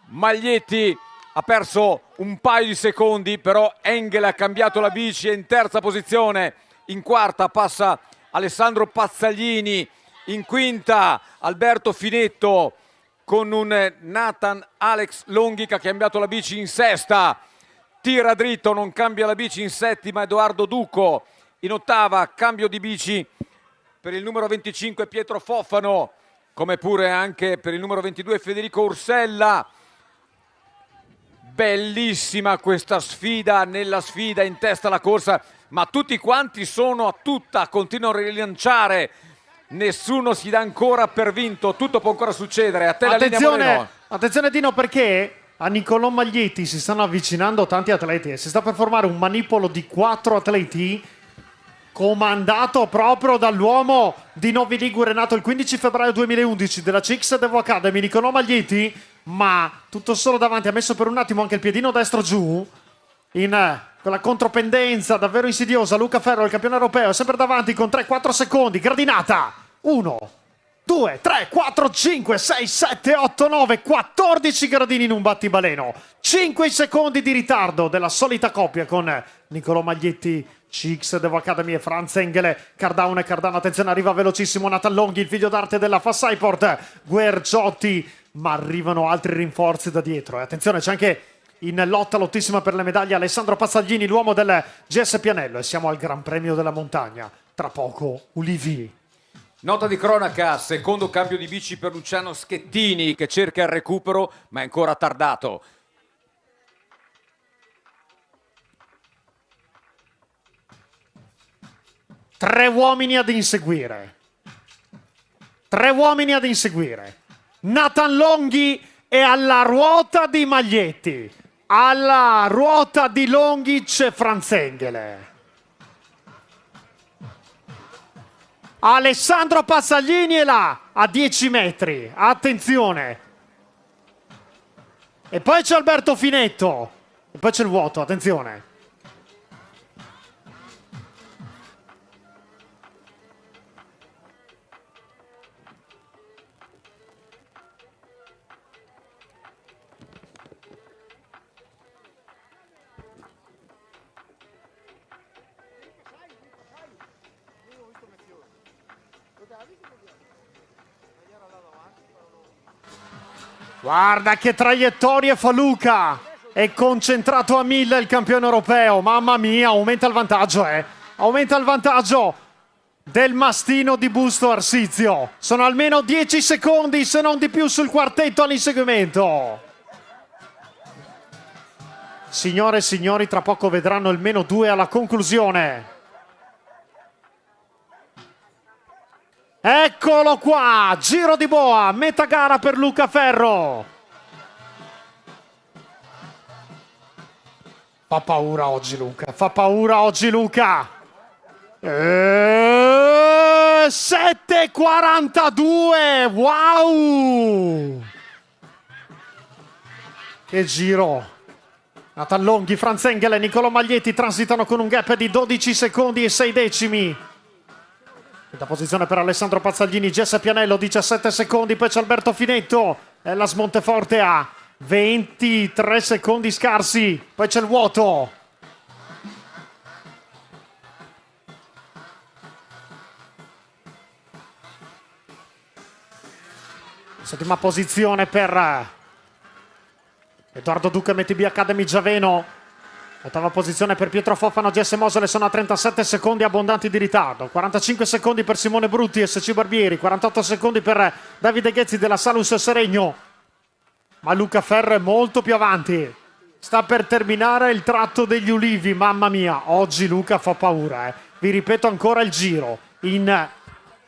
Maglietti ha perso un paio di secondi, però Engel ha cambiato la bici, è in terza posizione. In quarta passa Alessandro Pazzaglini, in quinta Alberto Finetto con un Nathan Alex Longhi che ha cambiato la bici in sesta. Tira dritto, non cambia la bici in settima Edoardo Ducco. In ottava cambio di bici per il numero 25 Pietro Foffano, come pure anche per il numero 22 Federico Ursella. Bellissima questa sfida, nella sfida in testa alla corsa, ma tutti quanti sono a tutta, continuano a rilanciare, nessuno si dà ancora per vinto, tutto può ancora succedere. A te la linea, Moreno. Attenzione Dino, perché a Nicolò Maglietti si stanno avvicinando tanti atleti e si sta per formare un manipolo di 4 atleti comandato proprio dall'uomo di Novi Ligure, nato il 15 febbraio 2011 della CX Devo Academy, Nicolò Maglietti, ma tutto solo davanti, ha messo per un attimo anche il piedino destro giù in quella contropendenza davvero insidiosa. Luca Ferro, il campione europeo, è sempre davanti con 3-4 secondi, gradinata, 1, 2, 3, 4, 5, 6, 7, 8, 9, 14 gradini in un battibaleno, 5 secondi di ritardo della solita coppia con Nicolò Maglietti, CX Devo Academy e Franz Engel. Cardano e Cardano, attenzione, arriva velocissimo Nathan Longhi, il figlio d'arte della Fassayport, Guerciotti, ma arrivano altri rinforzi da dietro. E attenzione, c'è anche in lottissima per le medaglie Alessandro Pazzaglini, l'uomo del GS Pianello, e siamo al Gran Premio della Montagna. Tra poco Ulivi. Nota di cronaca, secondo cambio di bici per Luciano Schettini che cerca il recupero ma è ancora tardato. Tre uomini ad inseguire. Nathan Longhi è alla ruota di Maglietti. Alla ruota di Longhi c'è Franz Engel. Alessandro Pazzaglini è là, a 10 metri. Attenzione. E poi c'è Alberto Finetto. E poi c'è il vuoto, attenzione. Guarda che traiettorie fa Luca. È concentrato a 1000 il campione europeo. Mamma mia, aumenta il vantaggio, Aumenta il vantaggio del mastino di Busto Arsizio. Sono almeno 10 secondi, se non di più, sul quartetto all'inseguimento. Signore e signori, tra poco vedranno il -2 alla conclusione. Eccolo qua, giro di boa, metà gara per Luca Ferro. Fa paura oggi Luca, fa paura oggi Luca. 7:42, wow! Che giro. Nathan Longhi, Franz Engel e Niccolò Maglietti transitano con un gap di 12 secondi e 6 decimi. Quinta posizione per Alessandro Pazzaglini, Jesse Pianello 17 secondi, poi c'è Alberto Finetto e la Smonteforte a 23 secondi scarsi, poi c'è il vuoto. Settima posizione per Edoardo Duca, MTB Academy Giaveno. Ottava posizione per Pietro Fofano, GS Mosele, sono a 37 secondi abbondanti di ritardo. 45 secondi per Simone Brutti, SC Barbieri. 48 secondi per Davide Ghezzi della Salus Seregno. Ma Luca Ferro è molto più avanti. Sta per terminare il tratto degli ulivi. Mamma mia, oggi Luca fa paura. Vi ripeto ancora il giro. In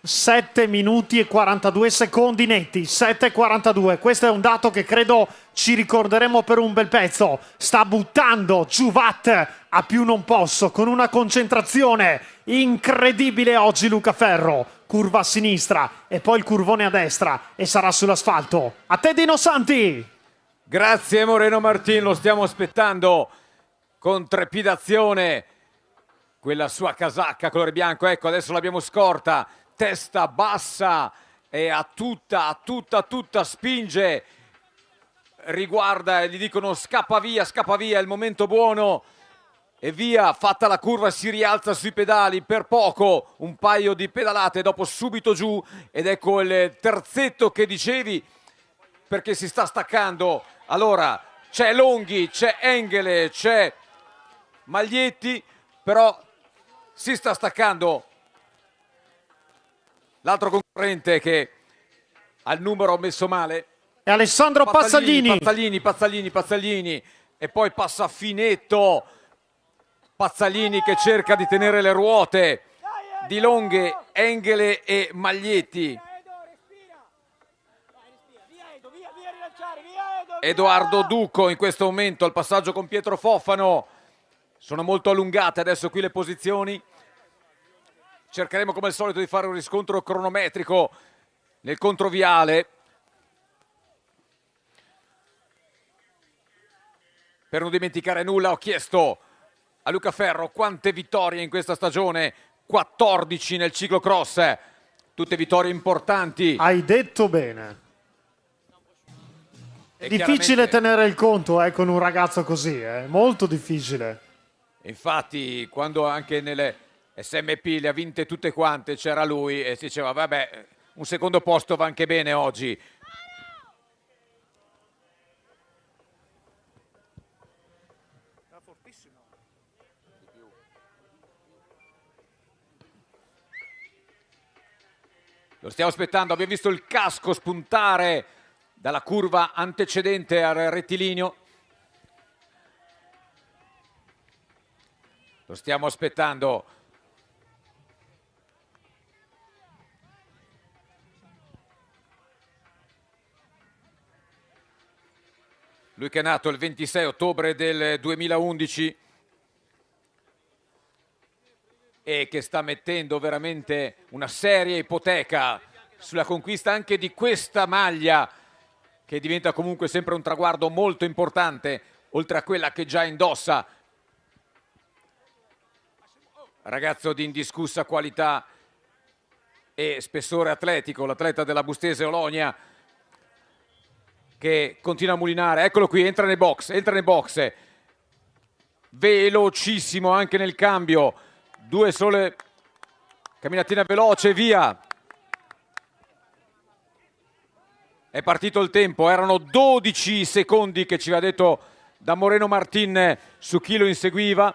7 minuti e 42 secondi netti. 7:42. Questo è un dato che credo ci ricorderemo per un bel pezzo. Sta buttando giù watt a più non posso, con una concentrazione incredibile oggi Luca Ferro. Curva a sinistra e poi il curvone a destra e sarà sull'asfalto. A te Dino Santi! Grazie Moreno Martin, lo stiamo aspettando con trepidazione. Quella sua casacca colore bianco, ecco adesso l'abbiamo scorta. Testa bassa e a tutta spinge, riguarda e gli dicono scappa via, è il momento buono e via, fatta la curva si rialza sui pedali, per poco un paio di pedalate, dopo subito giù ed ecco il terzetto che dicevi perché si sta staccando. Allora c'è Longhi, c'è Engele, c'è Maglietti, però si sta staccando l'altro concorrente che ha il numero messo male è Alessandro Pazzaglini. Pazzaglini e poi passa Finetto. Pazzaglini che cerca di tenere le ruote di Longhi, Engele e Maglietti. Edoardo Duco in questo momento al passaggio con Pietro Fofano. Sono molto allungate adesso qui le posizioni. Cercheremo come al solito di fare un riscontro cronometrico nel controviale. Per non dimenticare nulla ho chiesto a Luca Ferro quante vittorie in questa stagione, 14 nel ciclocross, tutte vittorie importanti. Hai detto bene. È difficile tenere il conto con un ragazzo così, molto difficile. Infatti quando anche nelle SMP le ha vinte tutte quante, c'era lui e si diceva vabbè, un secondo posto va anche bene oggi. Lo stiamo aspettando, abbiamo visto il casco spuntare dalla curva antecedente al rettilineo. Lo stiamo aspettando. Lui che è nato il 26 ottobre del 2011 e che sta mettendo veramente una seria ipoteca sulla conquista anche di questa maglia, che diventa comunque sempre un traguardo molto importante, oltre a quella che già indossa. Ragazzo di indiscussa qualità e spessore atletico, l'atleta della Bustese Olonia, che continua a mulinare. Eccolo qui, entra nei box, velocissimo anche nel cambio, 2 sole camminatina veloce, via. È partito il tempo, erano 12 secondi che ci aveva detto da Moreno Martin su chi lo inseguiva.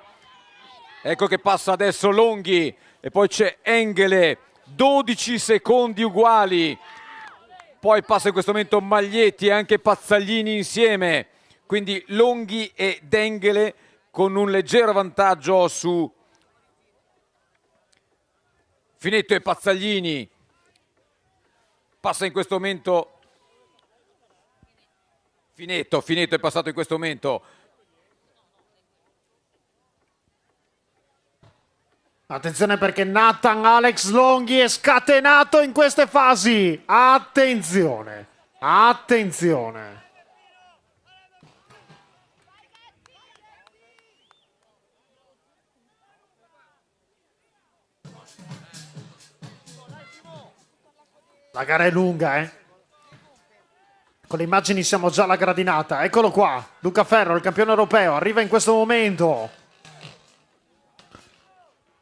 Ecco che passa adesso Longhi e poi c'è Engele, 12 secondi uguali. Poi passa in questo momento Maglietti e anche Pazzaglini insieme. Quindi Longhi ed Engele con un leggero vantaggio su Finetto e Pazzaglini. Passa in questo momento Finetto è passato in questo momento. Attenzione perché Nathan Alex Longhi è scatenato in queste fasi. Attenzione, attenzione. La gara è lunga, eh. Con le immagini siamo già alla gradinata. Eccolo qua, Luca Ferro, il campione europeo, arriva in questo momento.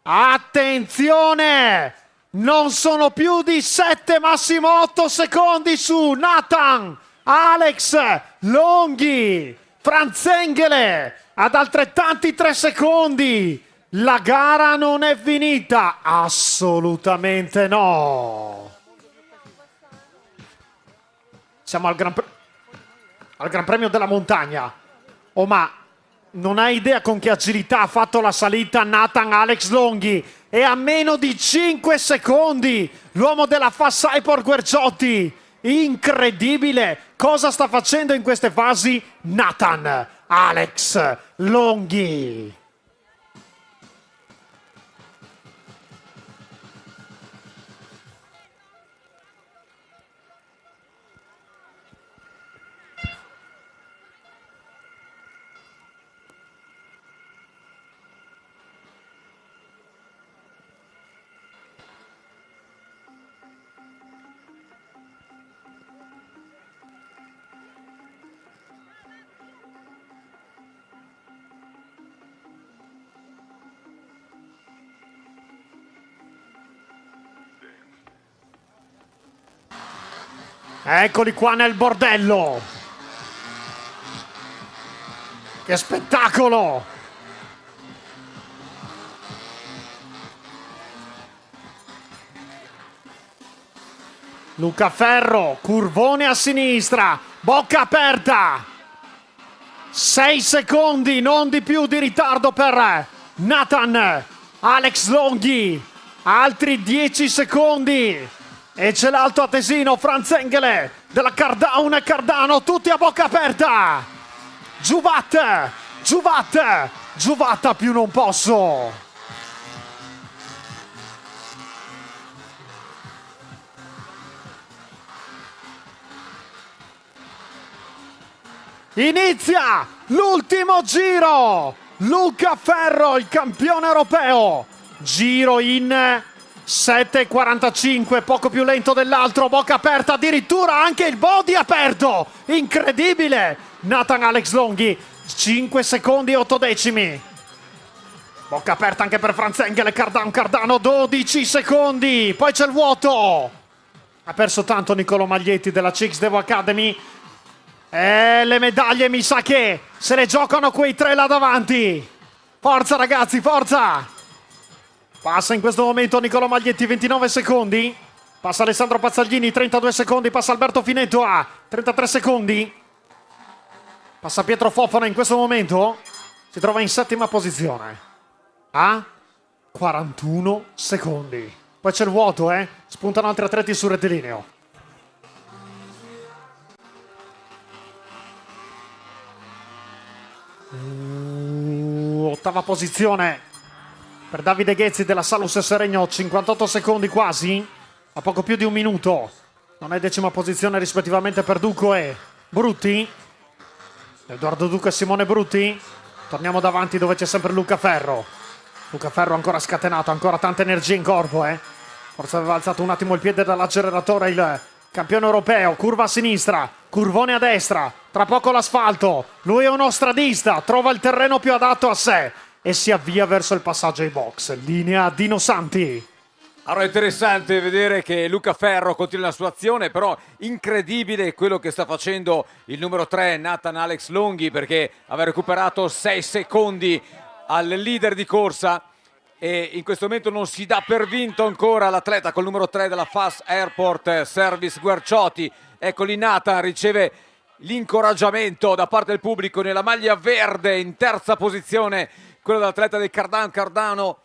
Attenzione! Non sono più di 7, massimo 8 secondi su Nathan Alex Longhi. Franz Engele ad altrettanti 3 secondi. La gara non è finita. Assolutamente no. Siamo al Gran Premio della Montagna. Oh, ma non hai idea con che agilità ha fatto la salita Nathan Alex Longhi. E a meno di 5 secondi l'uomo della Fast Cyborg Guerciotti. Incredibile. Cosa sta facendo in queste fasi Nathan Alex Longhi? Eccoli qua nel bordello. Che spettacolo! Luca Ferro, curvone a sinistra, bocca aperta. 6 secondi, non di più di ritardo per Nathan Alex Longhi. Altri 10 secondi. E c'è l'alto attesino Franz Engele della Cardown e Cardano, tutti a bocca aperta. Giuvatta più non posso. Inizia l'ultimo giro. Luca Ferro, il campione europeo. Giro in 7,45, poco più lento dell'altro, bocca aperta, addirittura anche il body aperto, incredibile. Nathan Alex Longhi, 5 secondi e 8 decimi. Bocca aperta anche per Franz Engele, Cardano, 12 secondi, poi c'è il vuoto. Ha perso tanto Niccolò Maglietti della Chicks Devo Academy. E le medaglie mi sa che se le giocano quei 3 là davanti. Forza ragazzi, forza! Passa in questo momento Niccolò Maglietti, 29 secondi. Passa Alessandro Pazzaglini, 32 secondi. Passa Alberto Finetto a 33 secondi. Passa Pietro Fofana in questo momento. Si trova in 7ª posizione. A 41 secondi. Poi c'è il vuoto, spuntano altri atleti sul rettilineo. Ottava posizione per Davide Ghezzi della Salus Seregno, 58 secondi quasi, a poco più di un minuto. Non è 10ª posizione rispettivamente per Duco e Brutti. Edoardo Duco e Simone Brutti. Torniamo davanti dove c'è sempre Luca Ferro. Luca Ferro ancora scatenato, ancora tanta energia in corpo. Forse aveva alzato un attimo il piede dall'acceleratore il campione europeo. Curva a sinistra, curvone a destra, tra poco l'asfalto. Lui è uno stradista, trova il terreno più adatto a sé e si avvia verso il passaggio ai box. Linea Dino Santi. Allora, è interessante vedere che Luca Ferro continua la sua azione, però incredibile quello che sta facendo il numero 3 Nathan Alex Longhi, perché aveva recuperato 6 secondi al leader di corsa e in questo momento non si dà per vinto ancora l'atleta col numero 3 della Fast Airport Service Guerciotti. Ecco lì Nathan riceve l'incoraggiamento da parte del pubblico nella maglia verde, in terza posizione quello dell'atleta del Cardano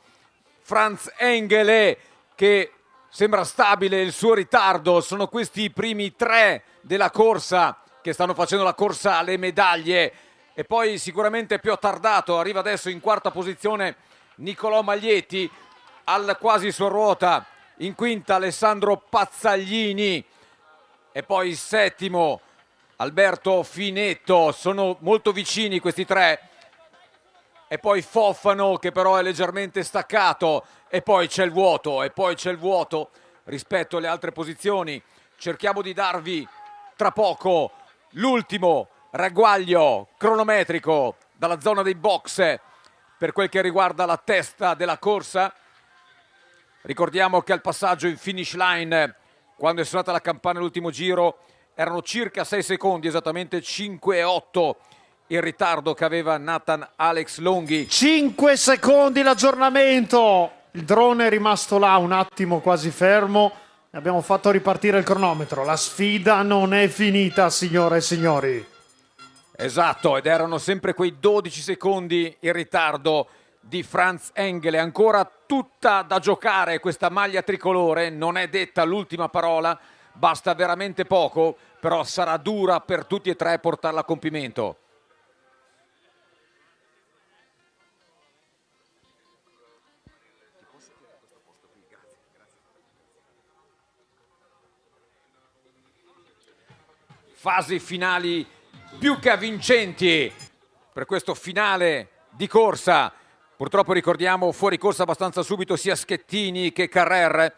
Franz Engele, che sembra stabile il suo ritardo. Sono questi i primi 3 della corsa che stanno facendo la corsa alle medaglie, e poi sicuramente più attardato arriva adesso in quarta posizione Nicolò Maglietti al quasi su ruota, in quinta Alessandro Pazzaglini e poi settimo Alberto Finetto. Sono molto vicini questi 3, e poi Fofano che però è leggermente staccato, e poi c'è il vuoto rispetto alle altre posizioni. Cerchiamo di darvi tra poco l'ultimo ragguaglio cronometrico dalla zona dei box per quel che riguarda la testa della corsa. Ricordiamo che al passaggio in finish line, quando è suonata la campana l'ultimo giro, erano circa 6 secondi, esattamente 5,8 il ritardo che aveva Nathan Alex Longhi. 5 secondi l'aggiornamento. Il drone è rimasto là un attimo quasi fermo e abbiamo fatto ripartire il cronometro. La sfida non è finita, signore e signori. Esatto, ed erano sempre quei 12 secondi il ritardo di Franz Engele. Ancora tutta da giocare questa maglia tricolore, non è detta l'ultima parola, basta veramente poco, però sarà dura per tutti e 3 portarla a compimento. Fasi finali più che avvincenti per questo finale di corsa. Purtroppo ricordiamo fuori corsa abbastanza subito sia Schettini che Carrer,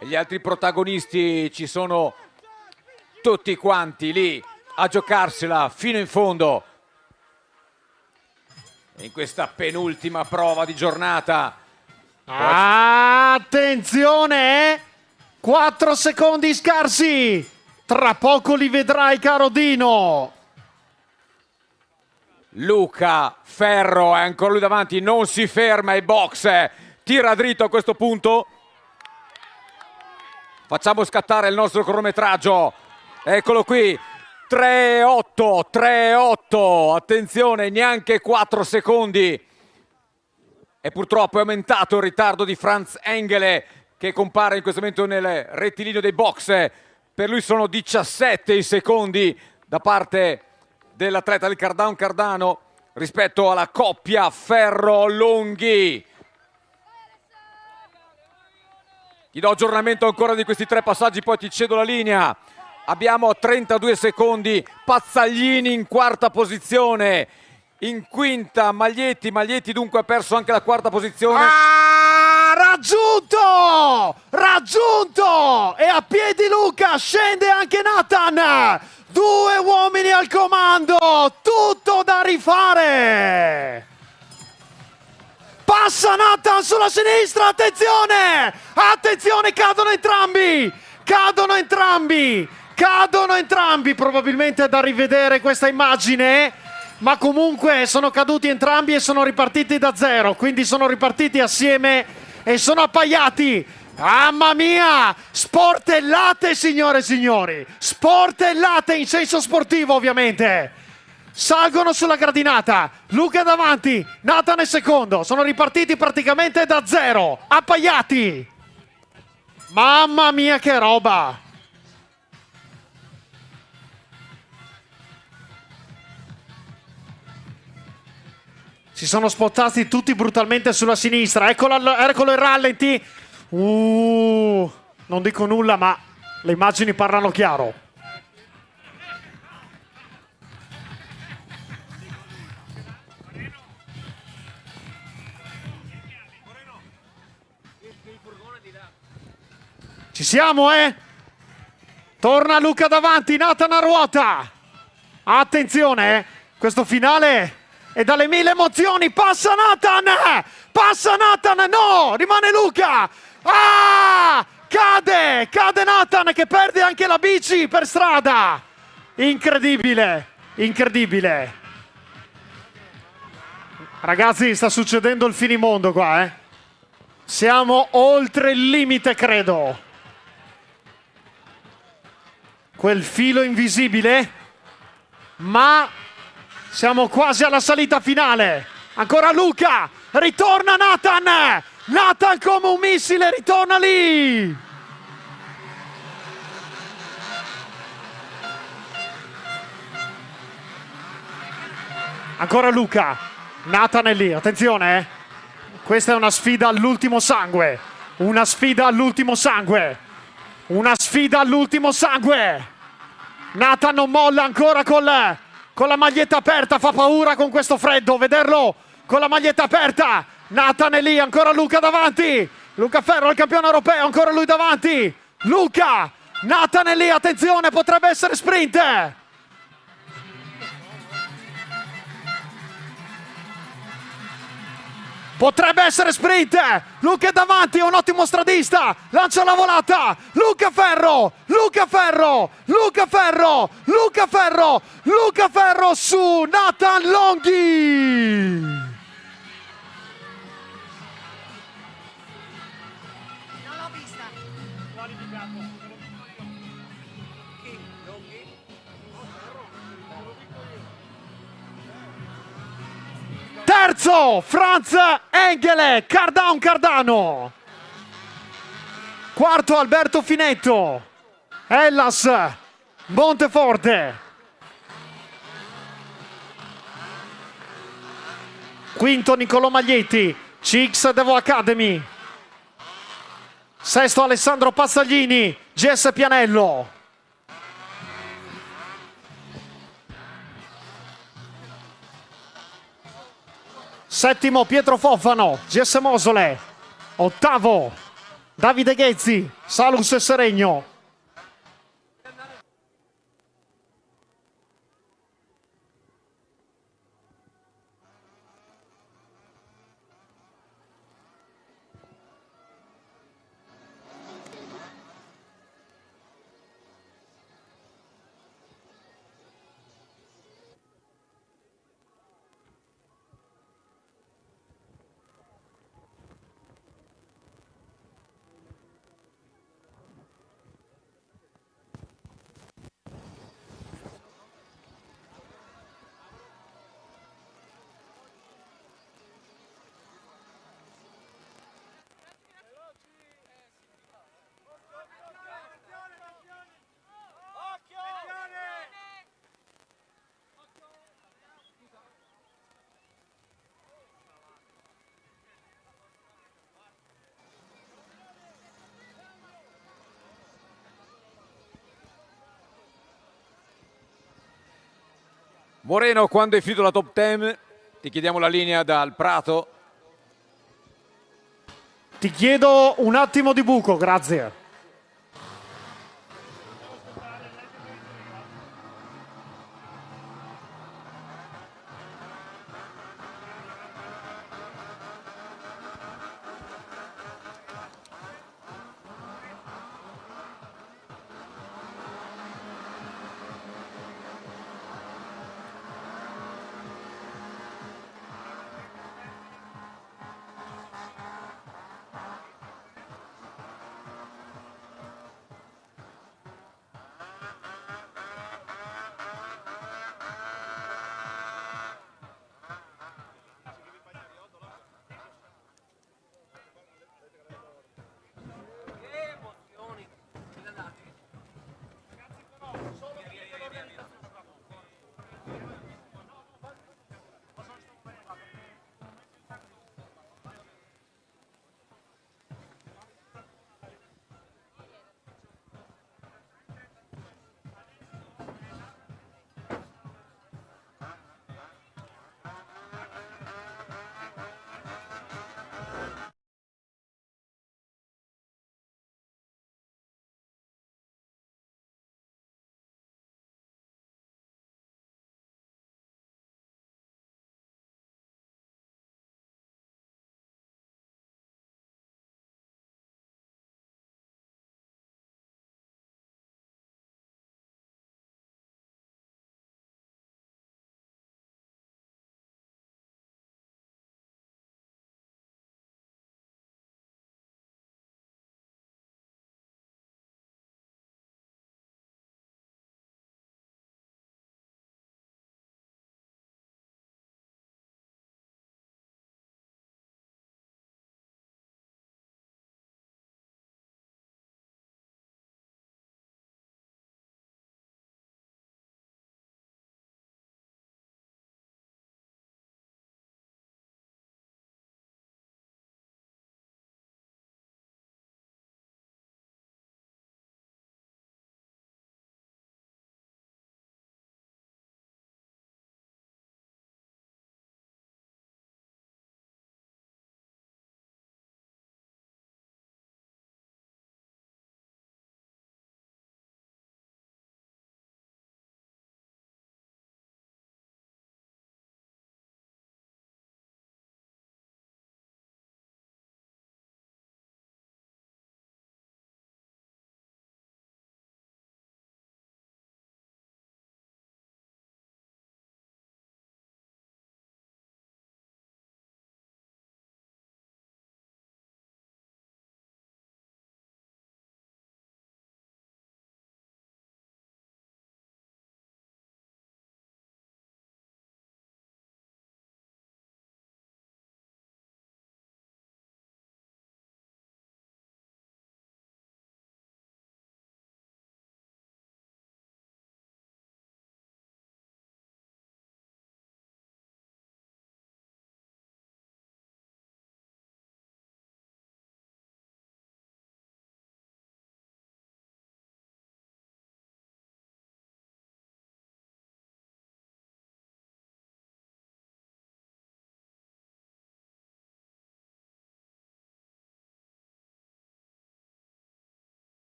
e gli altri protagonisti ci sono tutti quanti lì a giocarsela fino in fondo in questa penultima prova di giornata. Attenzione! 4 secondi scarsi, tra poco li vedrai, caro Dino. Luca Ferro è ancora lui davanti, non si ferma ai box, tira dritto a questo punto. Facciamo scattare il nostro cronometraggio, eccolo qui, 3,8, attenzione, neanche 4 secondi. E purtroppo è aumentato il ritardo di Franz Engele, che compare in questo momento nel rettilineo dei box. Per lui sono 17 i secondi da parte dell'atleta del Cardano rispetto alla coppia Ferro-Longhi. Ti do aggiornamento ancora di questi 3 passaggi, poi ti cedo la linea. Abbiamo 32 secondi, Pazzaglini in quarta posizione, in quinta Maglietti dunque ha perso anche la quarta posizione. Raggiunto! E a piedi Luca, scende anche Nathan. 2 uomini al comando, tutto da rifare. Passa Nathan sulla sinistra, attenzione! Attenzione, cadono entrambi. Probabilmente è da rivedere questa immagine, ma comunque sono caduti entrambi e sono ripartiti da zero, quindi sono ripartiti assieme e sono appaiati. Mamma mia, sportellate, signore e signori, sportellate in senso sportivo ovviamente. Salgono sulla gradinata, Luca davanti, Nathan è secondo, sono ripartiti praticamente da zero, appaiati. Mamma mia che roba. Si sono spostati tutti brutalmente sulla sinistra. Eccolo il rallenti. Non dico nulla, ma le immagini parlano chiaro. Ci siamo, eh? Torna Luca davanti, Nathan a ruota. Attenzione, questo finale e dalle 1000 emozioni passa Nathan, no, rimane Luca, cade Nathan che perde anche la bici per strada, incredibile, ragazzi, sta succedendo il finimondo qua, siamo oltre il limite, credo. Quel filo invisibile, ma siamo quasi alla salita finale. Ancora Luca, ritorna Nathan come un missile, ritorna lì. Ancora Luca, Nathan è lì, attenzione, questa è una sfida all'ultimo sangue, Nathan non molla ancora con la maglietta aperta, fa paura con questo freddo, vederlo con la maglietta aperta. Nathan è lì, ancora Luca davanti, Luca Ferro, il campione europeo, ancora lui davanti, Nathan è lì, attenzione, potrebbe essere sprint. Potrebbe essere sprint, Luca è davanti, è un ottimo stradista, lancia la volata, Luca Ferro su Nathan Longhi. Non l'ho vista. Terzo, Franz Engele, Cardano. Quarto, Alberto Finetto, Hellas Monteforte. Quinto, Niccolò Maglietti, CX Devo Academy. Sesto, Alessandro Pazzaglini, GS Pianello. Settimo, Pietro Fofano, GS Mosole. Ottavo, Davide Ghezzi, Salus e Seregno. Moreno, quando hai finito la top 10, ti chiediamo la linea dal Prato. Ti chiedo un attimo di buco, grazie.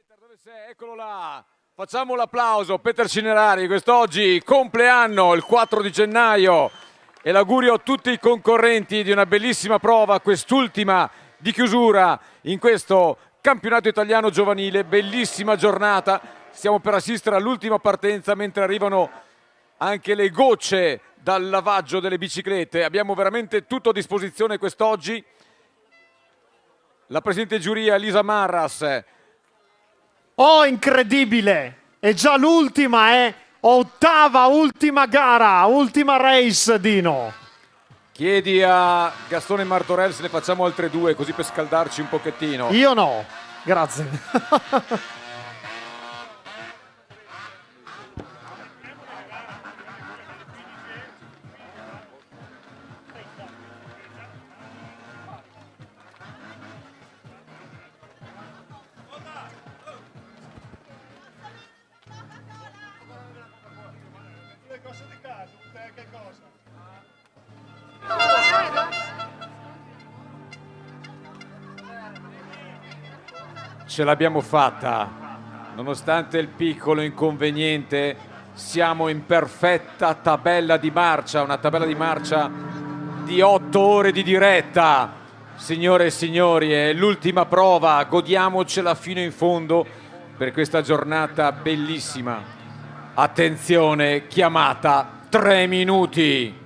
Peter, dove sei? Eccolo là. Facciamo l'applauso. Peter Cinerari, quest'oggi compleanno, il 4 di gennaio. E l'augurio a tutti i concorrenti di una bellissima prova, quest'ultima di chiusura in questo campionato italiano giovanile. Bellissima giornata. Stiamo per assistere all'ultima partenza mentre arrivano anche le gocce dal lavaggio delle biciclette. Abbiamo veramente tutto a disposizione quest'oggi. La presidente giuria Elisa Marras. Oh, incredibile! È già l'ultima, ottava, ultima gara, ultima race, Dino. Chiedi a Gastone Martorell se ne facciamo altre due, così per scaldarci un pochettino. Io no, grazie. Ce l'abbiamo fatta, nonostante il piccolo inconveniente, siamo in perfetta tabella di marcia, una tabella di marcia di 8 ore di diretta. Signore e signori, è l'ultima prova, godiamocela fino in fondo per questa giornata bellissima. Attenzione, chiamata 3 minuti.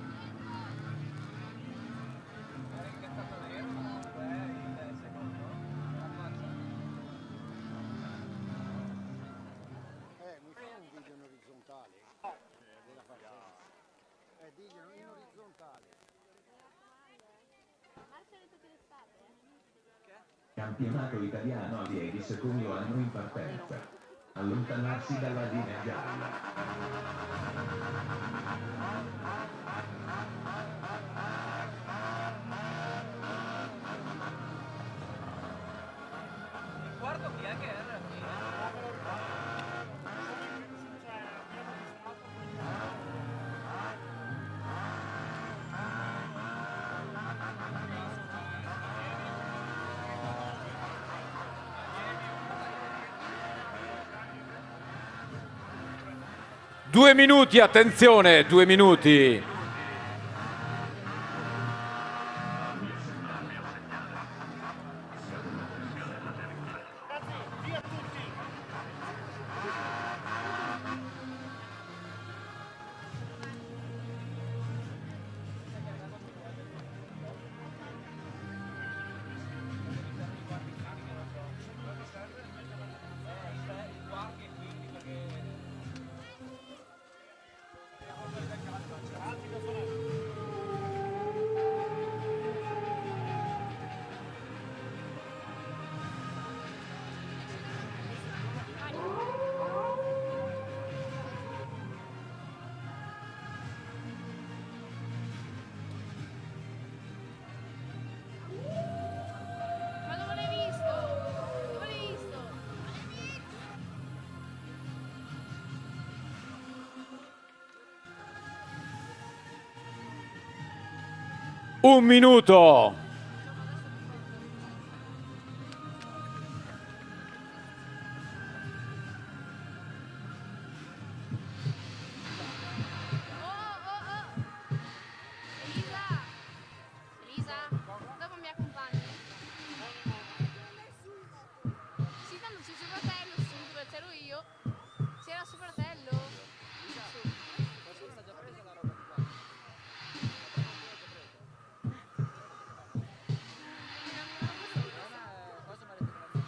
Campionato italiano allievi secondo anno in partenza. Allontanarsi dalla linea gialla. Due minuti, attenzione, 2 minuti. Ma dove l'hai visto? Dove l'hai visto? Un minuto. Elisa, dopo mi accompagni? Sì, tanto c'è suo fratello, se dove c'ero io. C'era suo fratello.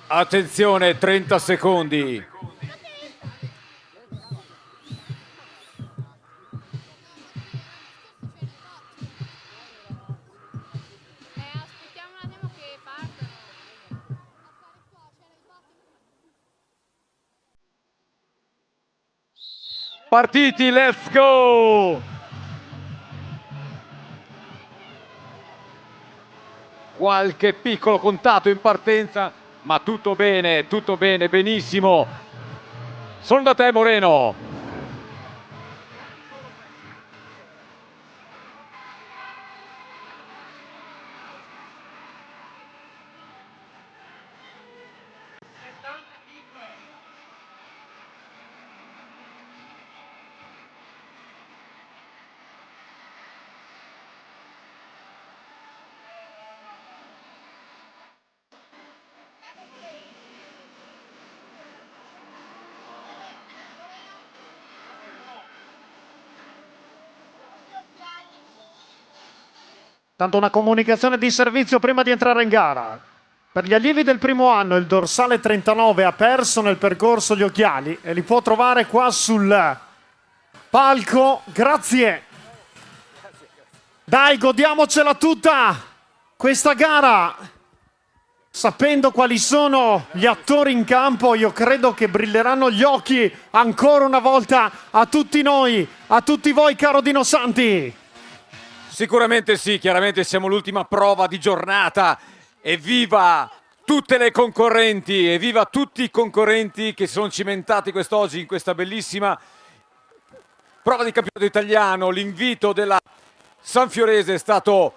Attenzione, 30 secondi. Aspettiamo un attimo che partano. Partiti, let's go! Qualche piccolo contatto in partenza, ma tutto bene, benissimo. Sono da te, Moreno. Tanto una comunicazione di servizio prima di entrare in gara. Per gli allievi del primo anno il dorsale 39 ha perso nel percorso gli occhiali e li può trovare qua sul palco. Grazie. Dai, godiamocela tutta questa gara. Sapendo quali sono gli attori in campo, io credo che brilleranno gli occhi ancora una volta a tutti noi, a tutti voi, caro Dino Santi. Sicuramente sì, chiaramente siamo l'ultima prova di giornata. Evviva tutte le concorrenti, evviva tutti i concorrenti che sono cimentati quest'oggi in questa bellissima prova di campionato italiano. L'invito della Sanfiorese è stato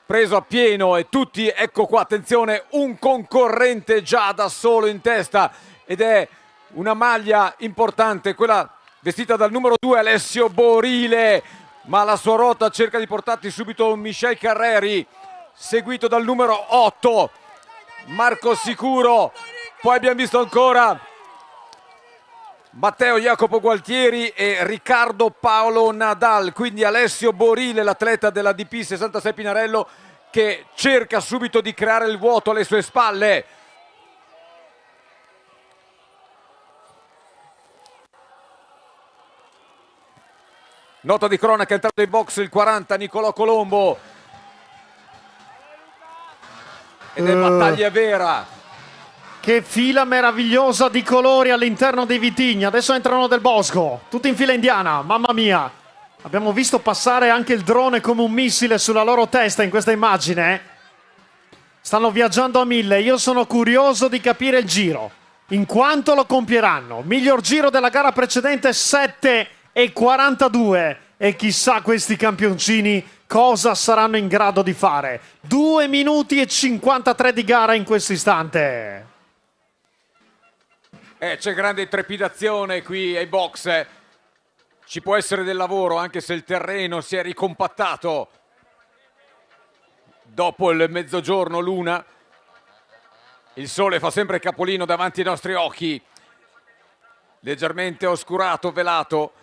preso a pieno e tutti, ecco qua, attenzione, un concorrente già da solo in testa ed è una maglia importante, quella vestita dal numero 2 Alessio Borile, ma alla sua rotta cerca di portarti subito Michel Carreri, seguito dal numero 8 Marco Sicuro. Poi abbiamo visto ancora Matteo Jacopo Gualtieri e Riccardo Paolo Nadal, quindi Alessio Borile, l'atleta della DP 66 Pinarello, che cerca subito di creare il vuoto alle sue spalle. Nota di cronaca, è entrato in box il 40 Nicolò Colombo ed è battaglia vera. Che fila meravigliosa di colori all'interno dei vitigni. Adesso entrano Del Bosco, tutti in fila indiana, mamma mia. Abbiamo visto passare anche il drone come un missile sulla loro testa in questa immagine. Stanno viaggiando a 1000. Io sono curioso di capire il giro, in quanto lo compieranno. Miglior giro della gara precedente 7,42. E chissà questi campioncini cosa saranno in grado di fare. 2 minuti e 53 di gara in questo istante. C'è grande trepidazione qui ai box. Ci può essere del lavoro anche se il terreno si è ricompattato dopo il mezzogiorno l'una. Il sole fa sempre capolino davanti ai nostri occhi, leggermente oscurato, velato,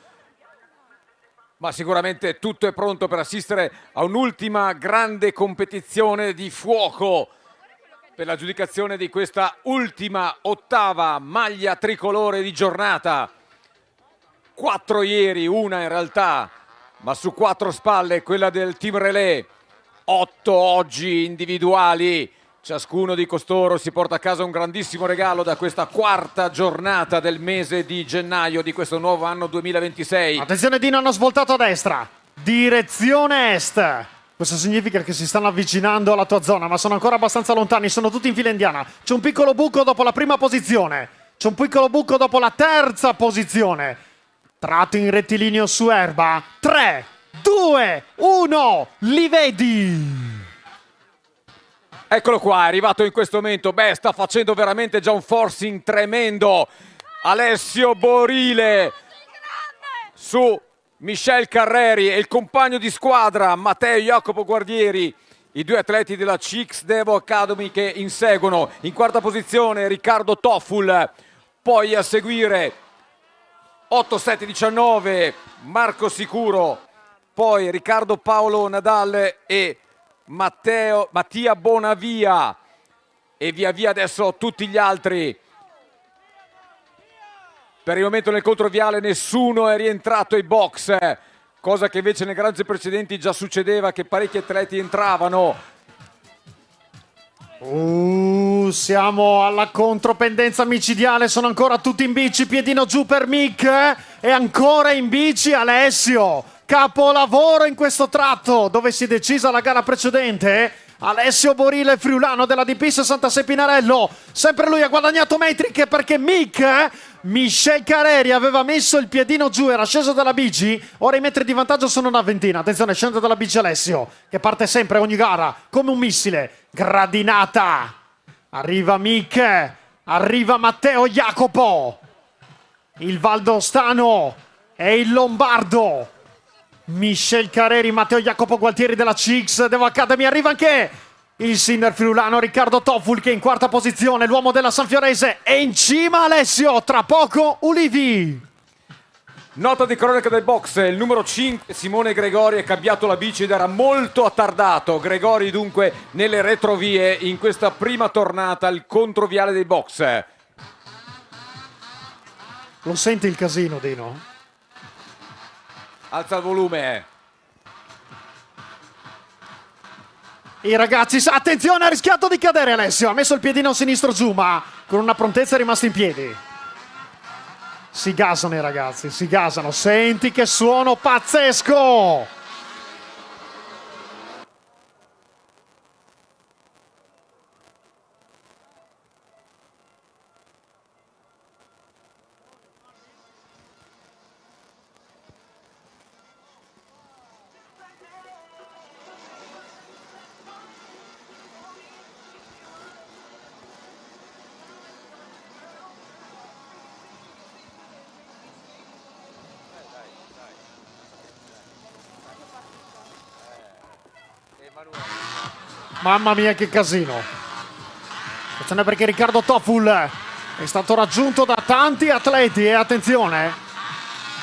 ma sicuramente tutto è pronto per assistere a un'ultima grande competizione di fuoco per l'aggiudicazione di questa ultima ottava maglia tricolore di giornata. 4 ieri, una in realtà, ma su 4 spalle quella del team relay. 8 oggi individuali. Ciascuno di costoro si porta a casa un grandissimo regalo da questa quarta giornata del mese di gennaio di questo nuovo anno 2026. Attenzione, Dino, hanno svoltato a destra, direzione est. Questo significa che si stanno avvicinando alla tua zona, ma sono ancora abbastanza lontani, sono tutti in fila indiana. C'è un piccolo buco dopo la prima posizione, c'è un piccolo buco dopo la terza posizione. Tratto in rettilineo su erba. 3, 2, 1, li vedi! Eccolo qua, è arrivato in questo momento. Beh, sta facendo veramente già un forcing tremendo Alessio Borile su Michel Carreri e il compagno di squadra Matteo Jacopo Guardieri, i due atleti della CX Devo Academy che inseguono. In quarta posizione Riccardo Tofful, poi a seguire 8-7-19 Marco Sicuro, poi Riccardo Paolo Nadal e Mattia Bonavia e via via adesso tutti gli altri. Per il momento nel controviale nessuno è rientrato ai box, cosa che invece nelle gare precedenti già succedeva, che parecchi atleti entravano. Siamo alla contropendenza micidiale, sono ancora tutti in bici, piedino giù per Mick e ancora in bici Alessio. Capolavoro in questo tratto dove si è decisa la gara precedente. Alessio Borile, friulano della DP 66 Pinarello, sempre lui ha guadagnato metriche perché Michel Carreri aveva messo il piedino giù, era sceso dalla bici, ora i metri di vantaggio sono una ventina. Attenzione, scende dalla bici Alessio che parte sempre ogni gara come un missile, gradinata, arriva Mick, arriva Matteo Jacopo, il valdostano e il lombardo Michel Carreri, Matteo Jacopo Gualtieri della CX Devo Academy, arriva anche il sinner friulano Riccardo Tofful che è in quarta posizione, l'uomo della Sanfiorese, e in cima Alessio, tra poco Ulivi. Nota di cronaca del box, il numero 5 Simone Gregori è cambiato la bici ed era molto attardato. Gregori dunque nelle retrovie in questa prima tornata al controviale dei box. Lo senti il casino, Dino? Alza il volume. I ragazzi, attenzione, ha rischiato di cadere Alessio, ha messo il piedino sinistro giù, ma con una prontezza è rimasto in piedi. Si gasano i ragazzi, si gasano, senti che suono pazzesco! Mamma mia che casino. Attenzione perché Riccardo Tofful è stato raggiunto da tanti atleti e attenzione,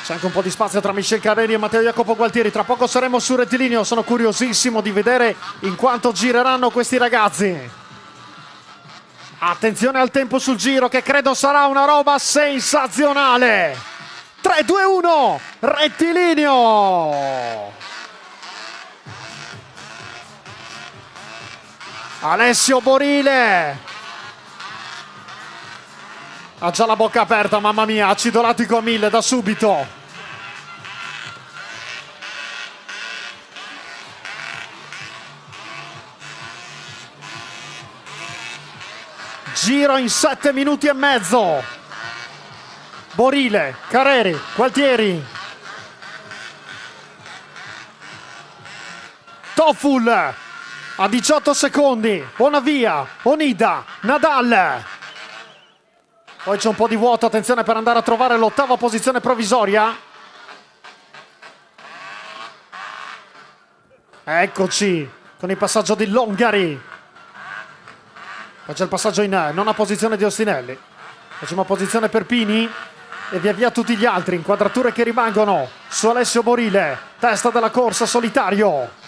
c'è anche un po' di spazio tra Michel Carreri e Matteo Jacopo Gualtieri. Tra poco saremo sul rettilineo, sono curiosissimo di vedere in quanto gireranno questi ragazzi. Attenzione al tempo sul giro che credo sarà una roba sensazionale. 3, 2, 1, rettilineo. Alessio Borile ha già la bocca aperta, mamma mia, acido lattico a 1000 da subito. Giro in 7 minuti e mezzo. Borile, Carreri, Gualtieri, Tofful a 18 secondi, Bonavia, Onida, Nadal. Poi c'è un po' di vuoto, attenzione per andare a trovare l'ottava posizione provvisoria. Eccoci, con il passaggio di Longari. Poi c'è il passaggio in nona posizione di Ostinelli. Decima posizione per Pini. E via via tutti gli altri, inquadrature che rimangono su Alessio Borile, testa della corsa solitario.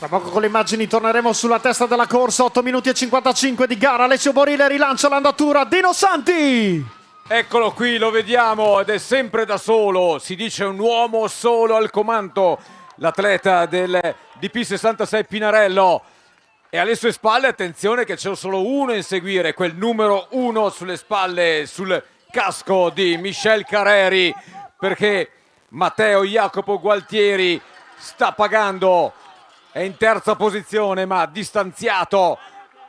Tra poco con le immagini torneremo sulla testa della corsa, 8 minuti e 55 di gara, Alessio Borile rilancia l'andatura, Dino Santi! Eccolo qui, lo vediamo ed è sempre da solo, si dice un uomo solo al comando, l'atleta del DP66 Pinarello. E alle sue spalle, attenzione che c'è solo uno a inseguire, quel numero 1 sulle spalle, sul casco di Michel Carreri, perché Matteo Jacopo Gualtieri sta pagando. È in terza posizione ma distanziato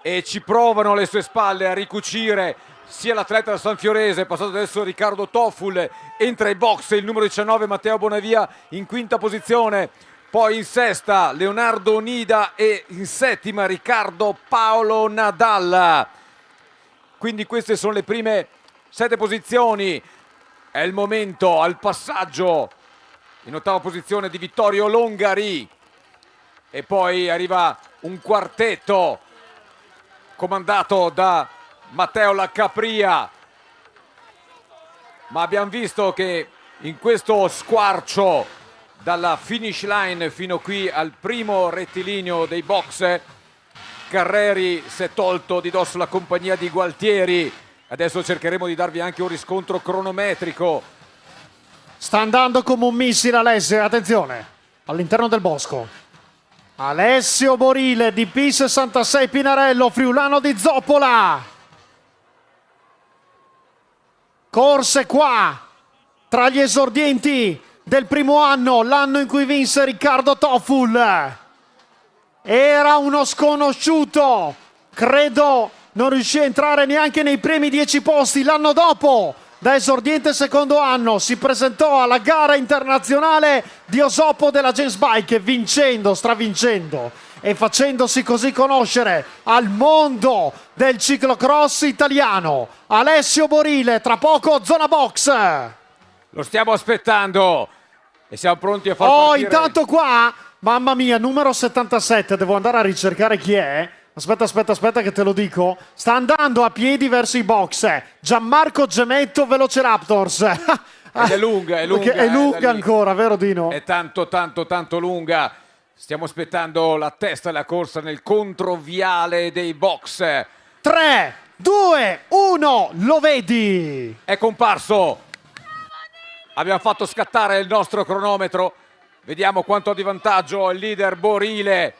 e ci provano alle sue spalle a ricucire sia l'atleta del Sanfiorese, passato adesso Riccardo Tofful, entra ai box il numero 19 Matteo Bonavia in quinta posizione, poi in sesta Leonardo Onida e in settima Riccardo Paolo Nadal. Quindi queste sono le prime 7 posizioni, è il momento al passaggio in ottava posizione di Vittorio Longari. E poi arriva un quartetto comandato da Matteo Laccapria. Ma abbiamo visto che in questo squarcio dalla finish line fino qui al primo rettilineo dei box, Carreri si è tolto di dosso la compagnia di Gualtieri. Adesso cercheremo di darvi anche un riscontro cronometrico. Sta andando come un missile Alessio, attenzione, all'interno del bosco. Alessio Borile, DP66 Pinarello, friulano di Zoppola. Corse qua, tra gli esordienti del primo anno, l'anno in cui vinse Riccardo Tofful. Era uno sconosciuto, credo non riuscì a entrare neanche nei primi 10 posti. L'anno dopo da esordiente secondo anno, si presentò alla gara internazionale di Osopo della Gens Bike, vincendo, stravincendo e facendosi così conoscere al mondo del ciclocross italiano. Alessio Borile, tra poco zona box. Lo stiamo aspettando e siamo pronti a far partire. Intanto qua, mamma mia, numero 77, devo andare a ricercare chi è. Aspetta che te lo dico. Sta andando a piedi verso i box. Gianmarco Gemetto, Velociraptors. Ed è lunga, È lunga ancora, vero Dino? È tanto lunga. Stiamo aspettando la testa della corsa nel controviale dei box. 3, 2, 1, lo vedi? È comparso. Abbiamo fatto scattare il nostro cronometro. Vediamo quanto ha di vantaggio il leader Borile.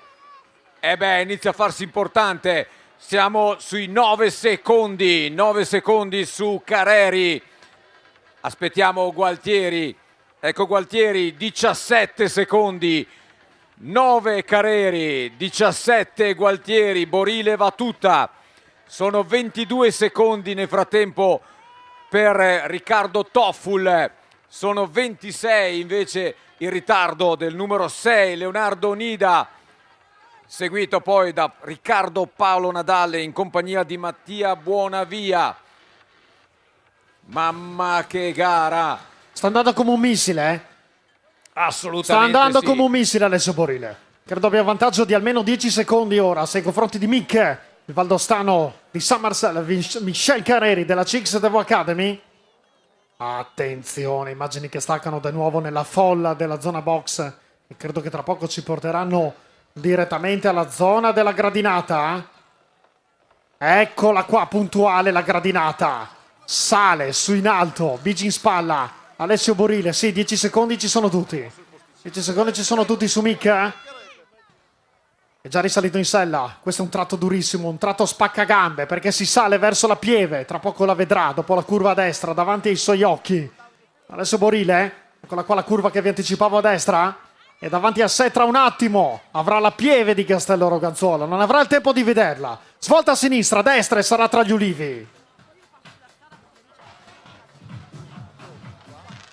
Inizia a farsi importante. Siamo sui 9 secondi. 9 secondi su Careri. Aspettiamo Gualtieri. Ecco Gualtieri, 17 secondi. 9 Careri, 17 Gualtieri. Borile va tutta. Sono 22 secondi nel frattempo per Riccardo Tofful. Sono 26 invece il ritardo del numero 6 Leonardo Nida, seguito poi da Riccardo Paolo Nadalle in compagnia di Mattia Buonavia. Mamma che gara! Sta andando come un missile, eh? Assolutamente sta andando sì. come un missile Alessio Borile. Credo abbia vantaggio di almeno 10 secondi ora nei confronti di Mick, il valdostano di Summersell, Michel Careri della CXDV Academy. Attenzione, immagini che staccano di nuovo nella folla della zona box e credo che tra poco ci porteranno direttamente alla zona della gradinata. Eccola qua, puntuale la gradinata. Sale su in alto, bici in spalla. Alessio Borile, sì, 10 secondi ci sono tutti. 10 secondi ci sono tutti su Mick. È già risalito in sella. Questo è un tratto durissimo, un tratto spaccagambe perché si sale verso la Pieve. Tra poco la vedrà dopo la curva a destra davanti ai suoi occhi. Alessio Borile, eccola qua la curva che vi anticipavo a destra. E davanti a sé tra un attimo avrà la Pieve di Castello Roganzuolo. Non avrà il tempo di vederla. Svolta a sinistra, a destra e sarà tra gli ulivi.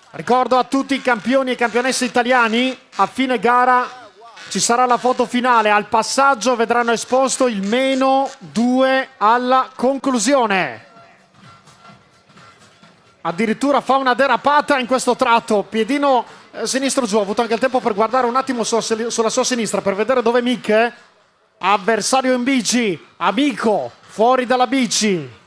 Ricordo a tutti i campioni e campionesse italiani, a fine gara ci sarà la foto finale. Al passaggio vedranno esposto il -2 alla conclusione. Addirittura fa una derapata in questo tratto. Piedino sinistro giù. Ha avuto anche il tempo per guardare un attimo sulla sua sinistra per vedere dove Mick è. Avversario in bici. Amico fuori dalla bici.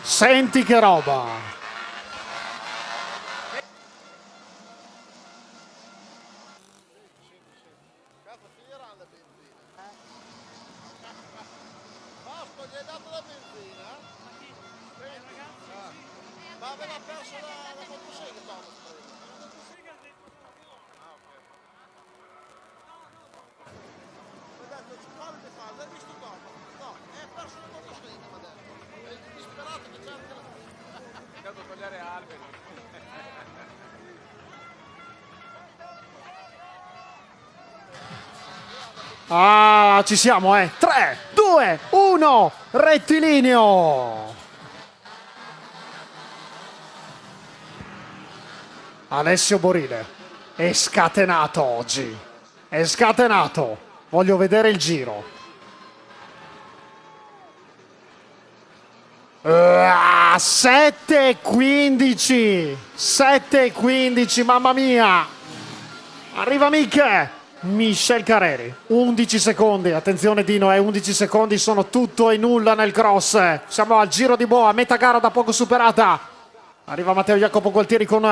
Senti che roba! Ah, ci siamo, 3, 2, 1, rettilineo. Alessio Borile è scatenato oggi. È scatenato. Voglio vedere il giro. 7:15. 7:15, mamma mia. Arriva Mick. Michel Careri, 11 secondi, attenzione Dino, 11 secondi sono tutto e nulla nel cross. Siamo al giro di boa, metà gara da poco superata. Arriva Matteo Jacopo Gualtieri con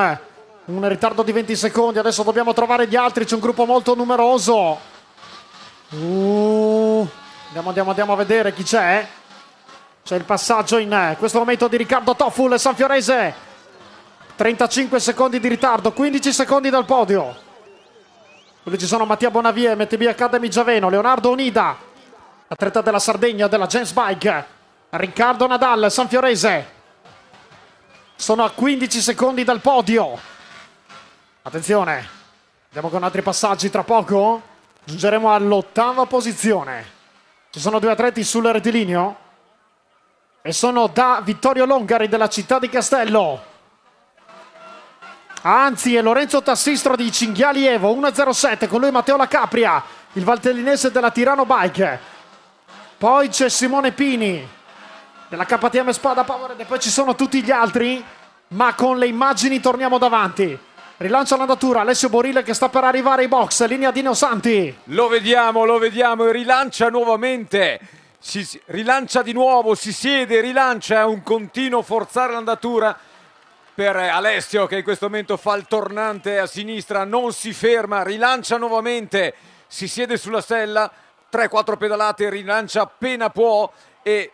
un ritardo di 20 secondi, adesso dobbiamo trovare gli altri, c'è un gruppo molto numeroso. Andiamo a vedere chi c'è. C'è il passaggio in questo momento di Riccardo Tofful, Sanfiorese. 35 secondi di ritardo, 15 secondi dal podio. Qui ci sono Mattia Bonavie, MTB Academy Giaveno, Leonardo Onida, atleta della Sardegna, della Gens Bike, Riccardo Nadal, Sanfiorese. Sono a 15 secondi dal podio. Attenzione, andiamo con altri passaggi tra poco. Giungeremo all'8ª posizione. Ci sono 2 atleti sul rettilineo e sono da Vittorio Longari della città di Castello. Anzi, è Lorenzo Tassistro di Cinghiali Evo, 1.07, con lui Matteo Lacapria, il valtellinese della Tirano Bike. Poi c'è Simone Pini della KTM Spada Powered e poi ci sono tutti gli altri, ma con le immagini torniamo davanti. Rilancia l'andatura Alessio Borile che sta per arrivare ai box, linea Dino Santi. Lo vediamo e rilancia nuovamente. Rilancia di nuovo, si siede, rilancia, è un continuo forzare l'andatura per Alessio che in questo momento fa il tornante a sinistra, non si ferma, rilancia nuovamente, si siede sulla sella, 3-4 pedalate, rilancia appena può e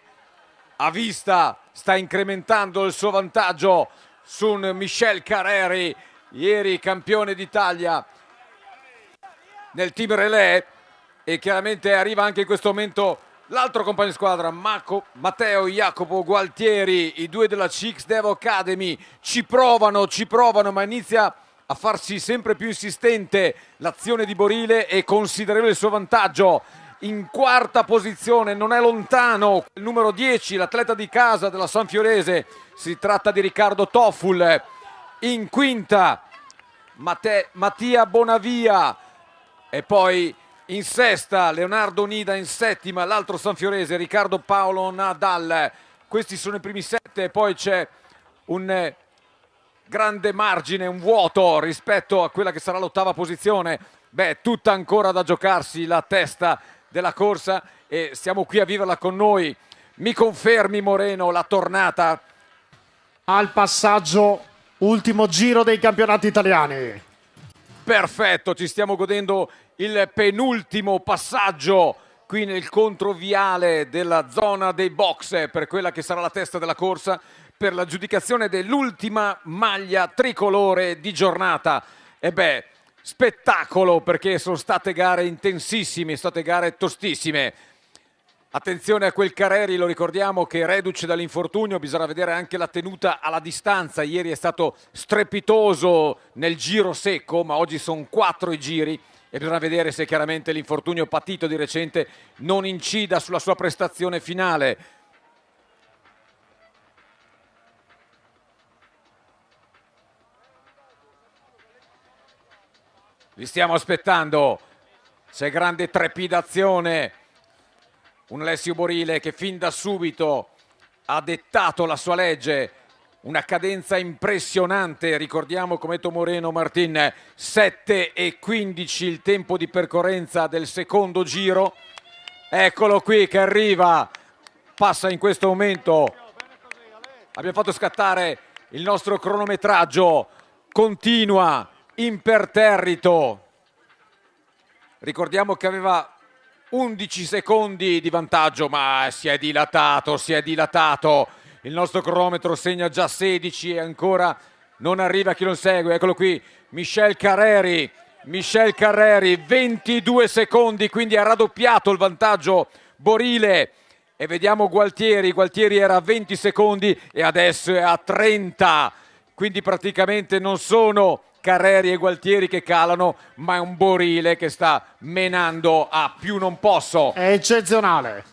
a vista sta incrementando il suo vantaggio su Michel Carreri, ieri campione d'Italia nel team relay, e chiaramente arriva anche in questo momento l'altro compagno di squadra, Matteo Jacopo Gualtieri, i 2 della CX Devo Academy, ci provano, ma inizia a farsi sempre più insistente l'azione di Borile e considerevole il suo vantaggio. In 4ª posizione, non è lontano, il numero 10, l'atleta di casa della Sanfiorese, si tratta di Riccardo Tofful. In 5ª, Mattia Bonavia, e poi in 6ª Leonardo Nida, in 7ª l'altro sanfiorese Riccardo Paolo Nadal. Questi sono i primi 7 e poi c'è un grande margine, un vuoto rispetto a quella che sarà l'8ª posizione. Tutta ancora da giocarsi la testa della corsa e siamo qui a viverla con noi. Mi confermi, Moreno, la tornata al passaggio ultimo giro dei campionati italiani? Perfetto, ci stiamo godendo il penultimo passaggio qui nel controviale della zona dei box per quella che sarà la testa della corsa per l'aggiudicazione dell'ultima maglia tricolore di giornata. Spettacolo, perché sono state gare intensissime, sono state gare tostissime. Attenzione a quel Carreri, lo ricordiamo che reduce dall'infortunio, bisogna vedere anche la tenuta alla distanza. Ieri è stato strepitoso nel giro secco, ma oggi sono 4 i giri e bisogna vedere se chiaramente l'infortunio patito di recente non incida sulla sua prestazione finale. Li stiamo aspettando, c'è grande trepidazione. Un Alessio Borile che fin da subito ha dettato la sua legge, una cadenza impressionante, ricordiamo come detto Moreno Martin, 7:15 il tempo di percorrenza del secondo giro. Eccolo qui che arriva, passa in questo momento, abbiamo fatto scattare il nostro cronometraggio, continua imperterrito, ricordiamo che aveva 11 secondi di vantaggio, ma si è dilatato, il nostro cronometro segna già 16 e ancora non arriva chi lo segue. Eccolo qui, Michel Carreri, 22 secondi, quindi ha raddoppiato il vantaggio Borile. E vediamo Gualtieri era a 20 secondi e adesso è a 30, quindi praticamente non sono Carreri e Gualtieri che calano, ma è un Borile che sta menando a più non posso. È eccezionale.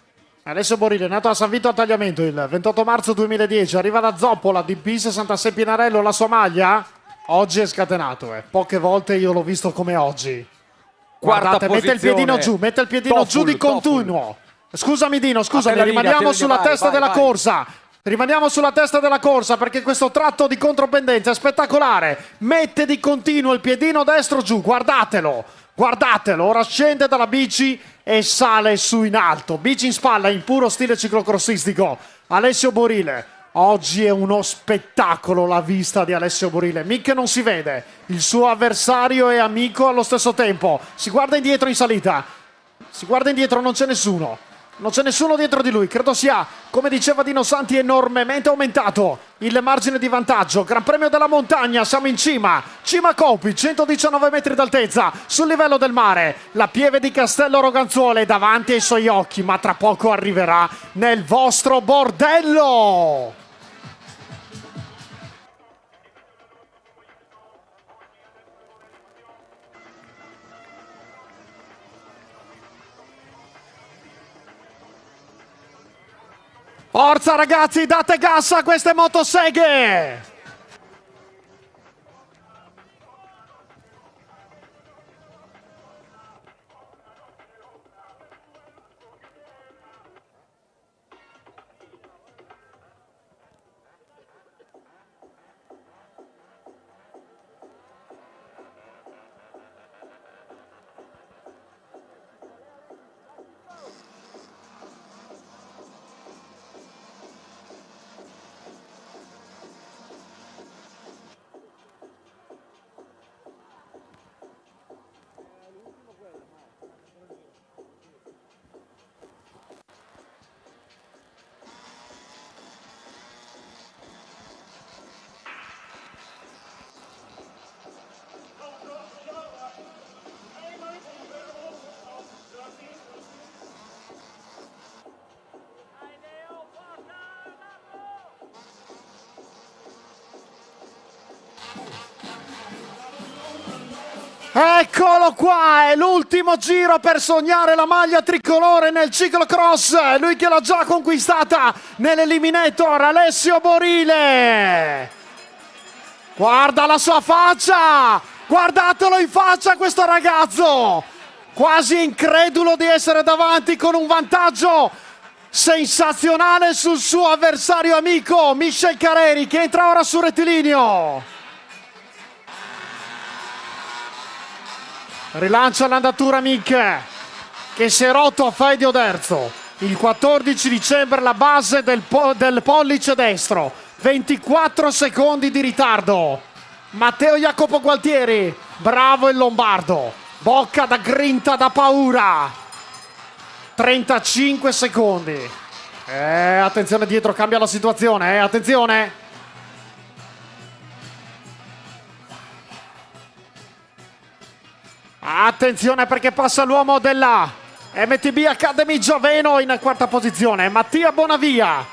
Alessio Borile, nato a San Vito al Tagliamento il 28 marzo 2010, arriva da Zoppola, DP66 Pinarello, la sua maglia oggi è scatenato. Poche volte io l'ho visto come oggi. Guardate, mette il piedino giù, giù di continuo. Scusami Dino, rimaniamo sulla testa della corsa. Rimaniamo sulla testa della corsa perché questo tratto di contropendenza è spettacolare. Mette di continuo il piedino destro giù, guardatelo, ora scende dalla bici e sale su in alto. Bici in spalla in puro stile ciclocrossistico. Alessio Borile, oggi è uno spettacolo la vista di Alessio Borile. Mica non si vede, il suo avversario è amico allo stesso tempo. Si guarda indietro in salita, non c'è nessuno. Non c'è nessuno dietro di lui, credo sia, come diceva Dino Santi, enormemente aumentato il margine di vantaggio. Gran Premio della Montagna, siamo in cima Copi, 119 metri d'altezza sul livello del mare. La pieve di Castello Roganzuole davanti ai suoi occhi, ma tra poco arriverà nel vostro bordello. Forza ragazzi, date gas a queste motoseghe! Eccolo qua, è l'ultimo giro per sognare la maglia tricolore nel ciclocross. Lui che l'ha già conquistata nell'eliminator, Alessio Borile. Guarda la sua faccia, guardatelo in faccia questo ragazzo. Quasi incredulo di essere davanti con un vantaggio sensazionale sul suo avversario amico Michel Careri, che entra ora sul rettilineo. Rilancia l'andatura Mick, che si è rotto a Fede Oderzo il 14 dicembre la base del pollice destro. 24 secondi di ritardo. Matteo Jacopo Gualtieri, bravo il lombardo, bocca da grinta, da paura. 35 secondi. Attenzione dietro, cambia la situazione, attenzione. Attenzione perché passa l'uomo della MTB Academy Gioveno in quarta posizione, Mattia Bonavia.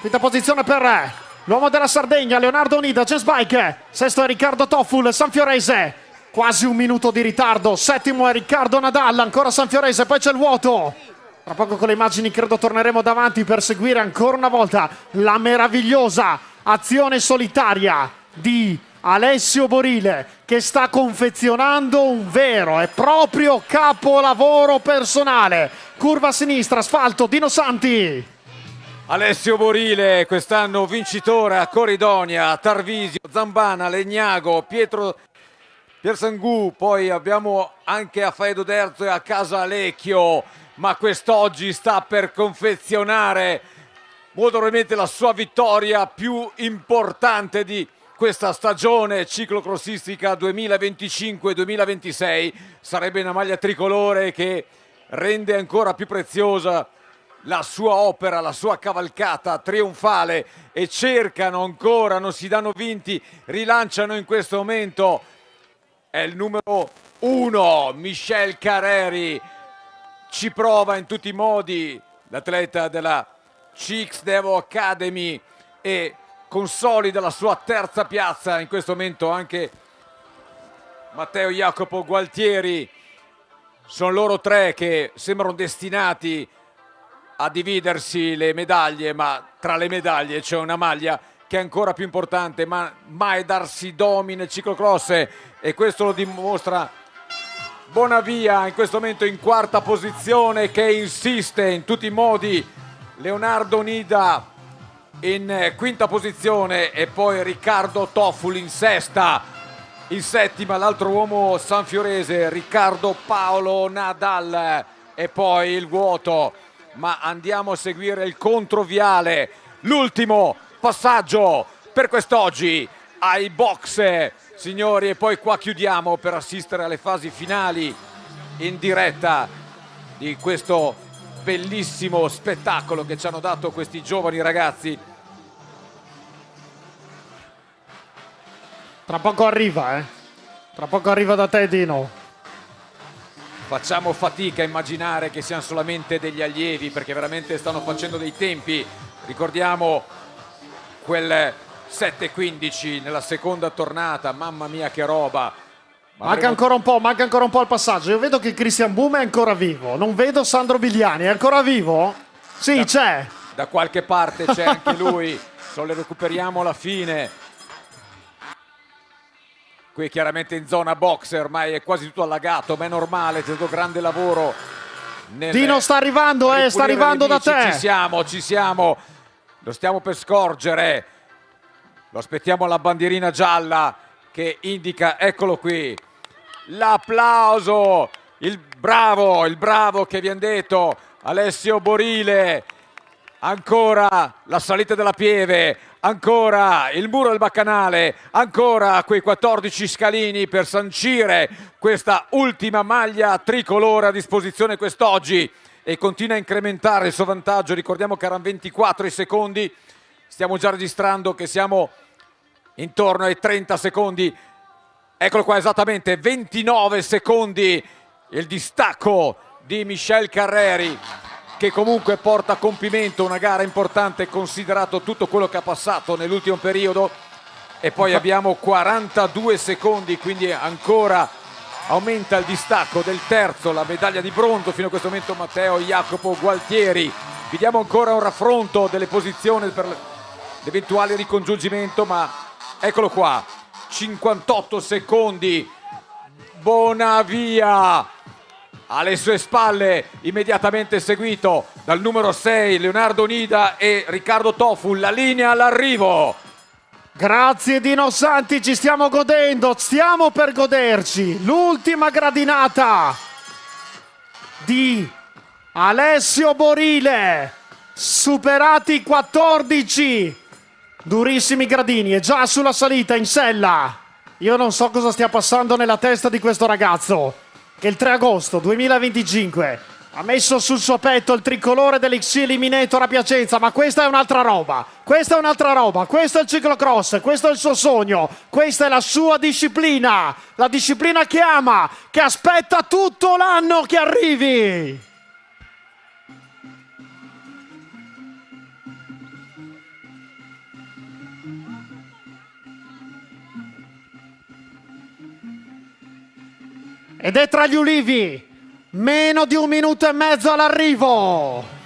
Quinta posizione per l'uomo della Sardegna, Leonardo Onida, James Bike. Sesto è Riccardo Tofful, Sanfiorese. Quasi un minuto di ritardo. Settimo è Riccardo Nadal, ancora Sanfiorese, poi c'è il vuoto. Tra poco con le immagini credo torneremo davanti per seguire ancora una volta la meravigliosa azione solitaria di Alessio Borile, che sta confezionando un vero e proprio capolavoro personale. Curva a sinistra, asfalto, Dino Santi. Alessio Borile, quest'anno vincitore a Corridonia, Tarvisio, Zambana, Legnago, Piersangù, poi abbiamo anche a Faedo Derzo e a Casalecchio, ma quest'oggi sta per confezionare molto probabilmente la sua vittoria più importante di questa stagione ciclocrossistica 2025-2026. Sarebbe una maglia tricolore che rende ancora più preziosa la sua opera, la sua cavalcata trionfale, e cercano ancora, non si danno vinti, rilanciano in questo momento. È il numero 1, Michel Careri, ci prova in tutti i modi l'atleta della CX Devo Academy e consolida la sua terza piazza in questo momento anche Matteo Jacopo Gualtieri. Sono loro tre che sembrano destinati a dividersi le medaglie, ma tra le medaglie c'è una maglia che è ancora più importante, ma mai darsi domi nel ciclocross, e questo lo dimostra Bonavia in questo momento in quarta posizione, che insiste in tutti i modi. Leonardo Onida in quinta posizione e poi Riccardo Tofful in sesta. In settima l'altro uomo sanfiorese, Riccardo Paolo Nadal, e poi il vuoto. Ma andiamo a seguire il controviale, l'ultimo passaggio per quest'oggi ai box, signori, e poi qua chiudiamo per assistere alle fasi finali in diretta di questo bellissimo spettacolo che ci hanno dato questi giovani ragazzi. Tra poco arriva, tra poco arriva da te, Dino. Facciamo fatica a immaginare che siano solamente degli allievi, perché veramente stanno facendo dei tempi. Ricordiamo quel 7:15 nella seconda tornata, mamma mia che roba. Manca ancora un po' il passaggio. Io vedo che Christian Boom è ancora vivo, non vedo Sandro Bigliani, è ancora vivo? Sì, c'è. Da qualche parte c'è anche lui, lo recuperiamo alla fine. Qui chiaramente in zona boxer, ormai è quasi tutto allagato, ma è normale, c'è stato grande lavoro. Dino sta arrivando, sta arrivando da te. Ci siamo, lo stiamo per scorgere. Lo aspettiamo alla bandierina gialla che indica, eccolo qui, l'applauso, il bravo che vi hanno detto, Alessio Borile. Ancora la salita della Pieve, ancora il muro del Baccanale, ancora quei 14 scalini per sancire questa ultima maglia tricolore a disposizione quest'oggi, e continua a incrementare il suo vantaggio. Ricordiamo che erano 24 i secondi, stiamo già registrando che siamo intorno ai 30 secondi. Eccolo qua, esattamente 29 secondi il distacco di Michel Carreri, che comunque porta a compimento una gara importante considerato tutto quello che ha passato nell'ultimo periodo. E poi abbiamo 42 secondi, quindi ancora aumenta il distacco del terzo, la medaglia di bronzo fino a questo momento, Matteo Jacopo Gualtieri. Vediamo ancora un raffronto delle posizioni per l'eventuale ricongiungimento, ma eccolo qua, 58 secondi, Bonavia alle sue spalle, immediatamente seguito dal numero 6 Leonardo Onida e Riccardo Tofu. La linea all'arrivo. Grazie Dino Santi, ci stiamo godendo, stiamo per goderci l'ultima gradinata di Alessio Borile, superati 14 durissimi gradini, è già sulla salita in sella. Io non so cosa stia passando nella testa di questo ragazzo che il 3 agosto 2025 ha messo sul suo petto il tricolore dell'X Eliminator a Piacenza, ma questa è un'altra roba, questo è il ciclocross, questo è il suo sogno, questa è la sua disciplina, la disciplina che ama, che aspetta tutto l'anno che arrivi. Ed è tra gli ulivi, meno di 1 minuto e mezzo all'arrivo.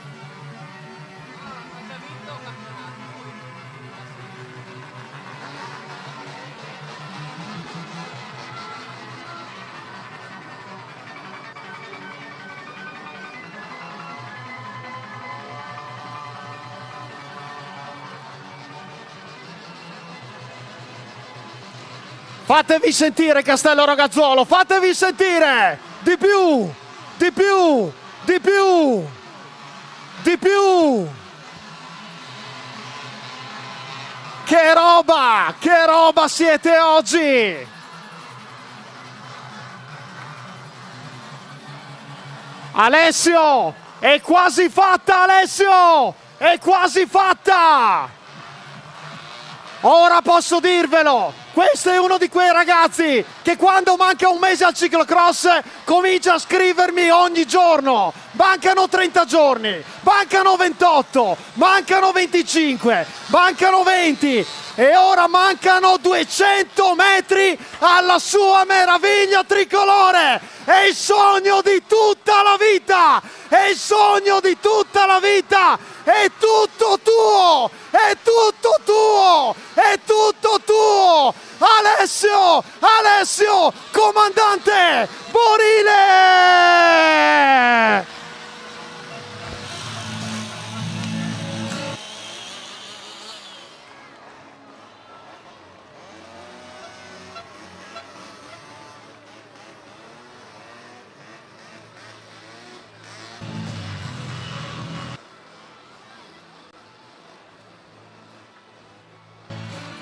Fatevi sentire Castello Ragazzuolo, fatevi sentire! Di più! Di più! Di più! Di più! Che roba! Che roba siete oggi! Alessio! È quasi fatta, Alessio! È quasi fatta! Ora posso dirvelo! Questo è uno di quei ragazzi che quando manca un mese al ciclocross comincia a scrivermi ogni giorno. Mancano 30 giorni, mancano 28, mancano 25, mancano 20 e ora mancano 200 metri alla sua meraviglia tricolore. È il sogno di tutta la vita, è il sogno di tutta la vita, è tutto tuo, è tutto tuo, è tutto tuo. Alessio, Alessio, comandante Borile!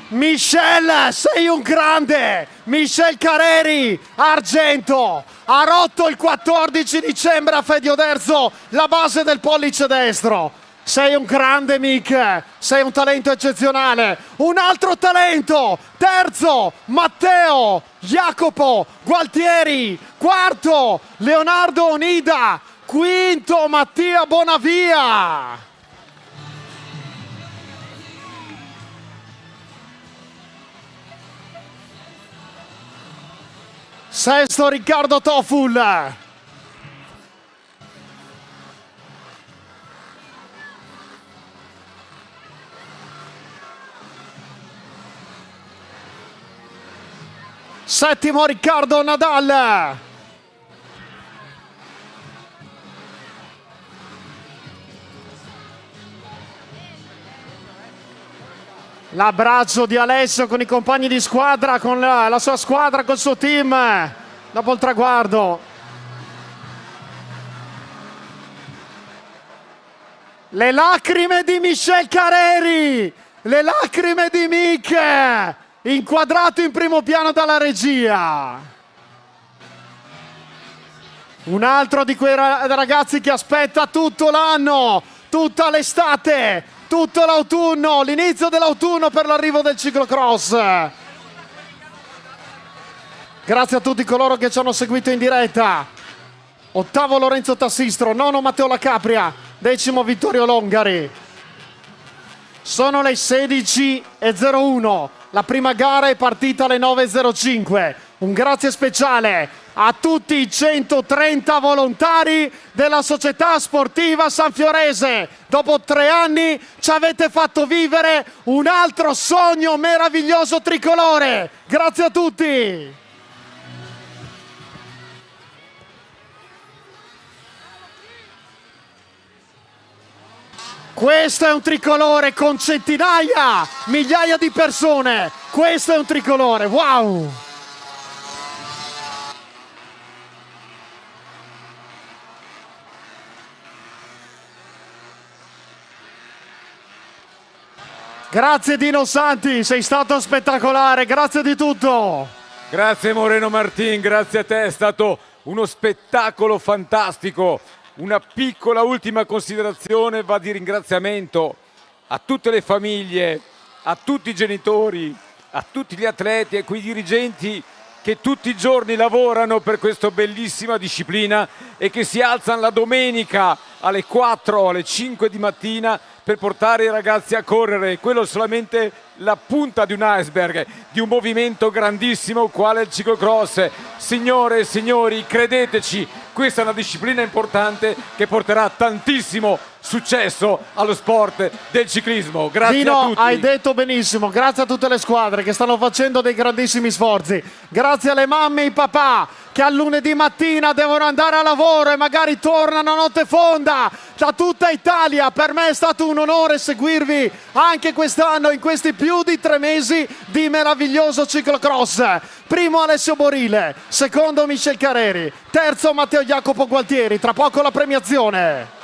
Michel, sei un grande! Michel Carreri, argento, ha rotto il 14 dicembre a Fedioderzo la base del pollice destro. Sei un grande, Mick, sei un talento eccezionale. Un altro talento, terzo, Matteo Jacopo Gualtieri, quarto, Leonardo Onida, quinto, Mattia Bonavia. Sesto Riccardo Toful. settimo Riccardo Nadal. L'abbraccio di Alessio con i compagni di squadra, con la sua squadra, col suo team, dopo il traguardo. Le lacrime di Michel Careri, le lacrime di Mick, inquadrato in primo piano dalla regia. Un altro di quei ragazzi che aspetta tutto l'anno, tutta l'estate, tutto l'autunno, l'inizio dell'autunno per l'arrivo del ciclocross. Grazie a tutti coloro che ci hanno seguito in diretta. Ottavo Lorenzo Tassistro, nono Matteo Lacapria, decimo Vittorio Longari. Sono le 16:01, la prima gara è partita alle 9:05. Un grazie speciale a tutti i 130 volontari della Società Sportiva Sanfiorese. Dopo 3 anni ci avete fatto vivere un altro sogno meraviglioso tricolore. Grazie a tutti. Questo è un tricolore con centinaia, migliaia di persone. Questo è un tricolore, wow! Grazie Dino Santi, sei stato spettacolare, grazie di tutto. Grazie Moreno Martin, grazie a te, è stato uno spettacolo fantastico. Una piccola ultima considerazione va di ringraziamento a tutte le famiglie, a tutti i genitori, a tutti gli atleti e quei dirigenti che tutti i giorni lavorano per questa bellissima disciplina e che si alzano la domenica alle 4, alle 5 di mattina per portare i ragazzi a correre. Quello è solamente la punta di un iceberg, di un movimento grandissimo quale il ciclocross. Signore e signori, credeteci, questa è una disciplina importante che porterà tantissimo successo allo sport del ciclismo. Grazie Dino, a tutti. hai detto benissimo, grazie a tutte le squadre che stanno facendo dei grandissimi sforzi, grazie alle mamme e ai papà che al lunedì mattina devono andare a lavoro e magari tornano a notte fonda da tutta Italia. Per me è stato un onore seguirvi anche quest'anno in questi più di 3 mesi di meraviglioso ciclocross. Primo Alessio Borile, secondo Michel Careri, terzo Matteo Jacopo Gualtieri, tra poco la premiazione.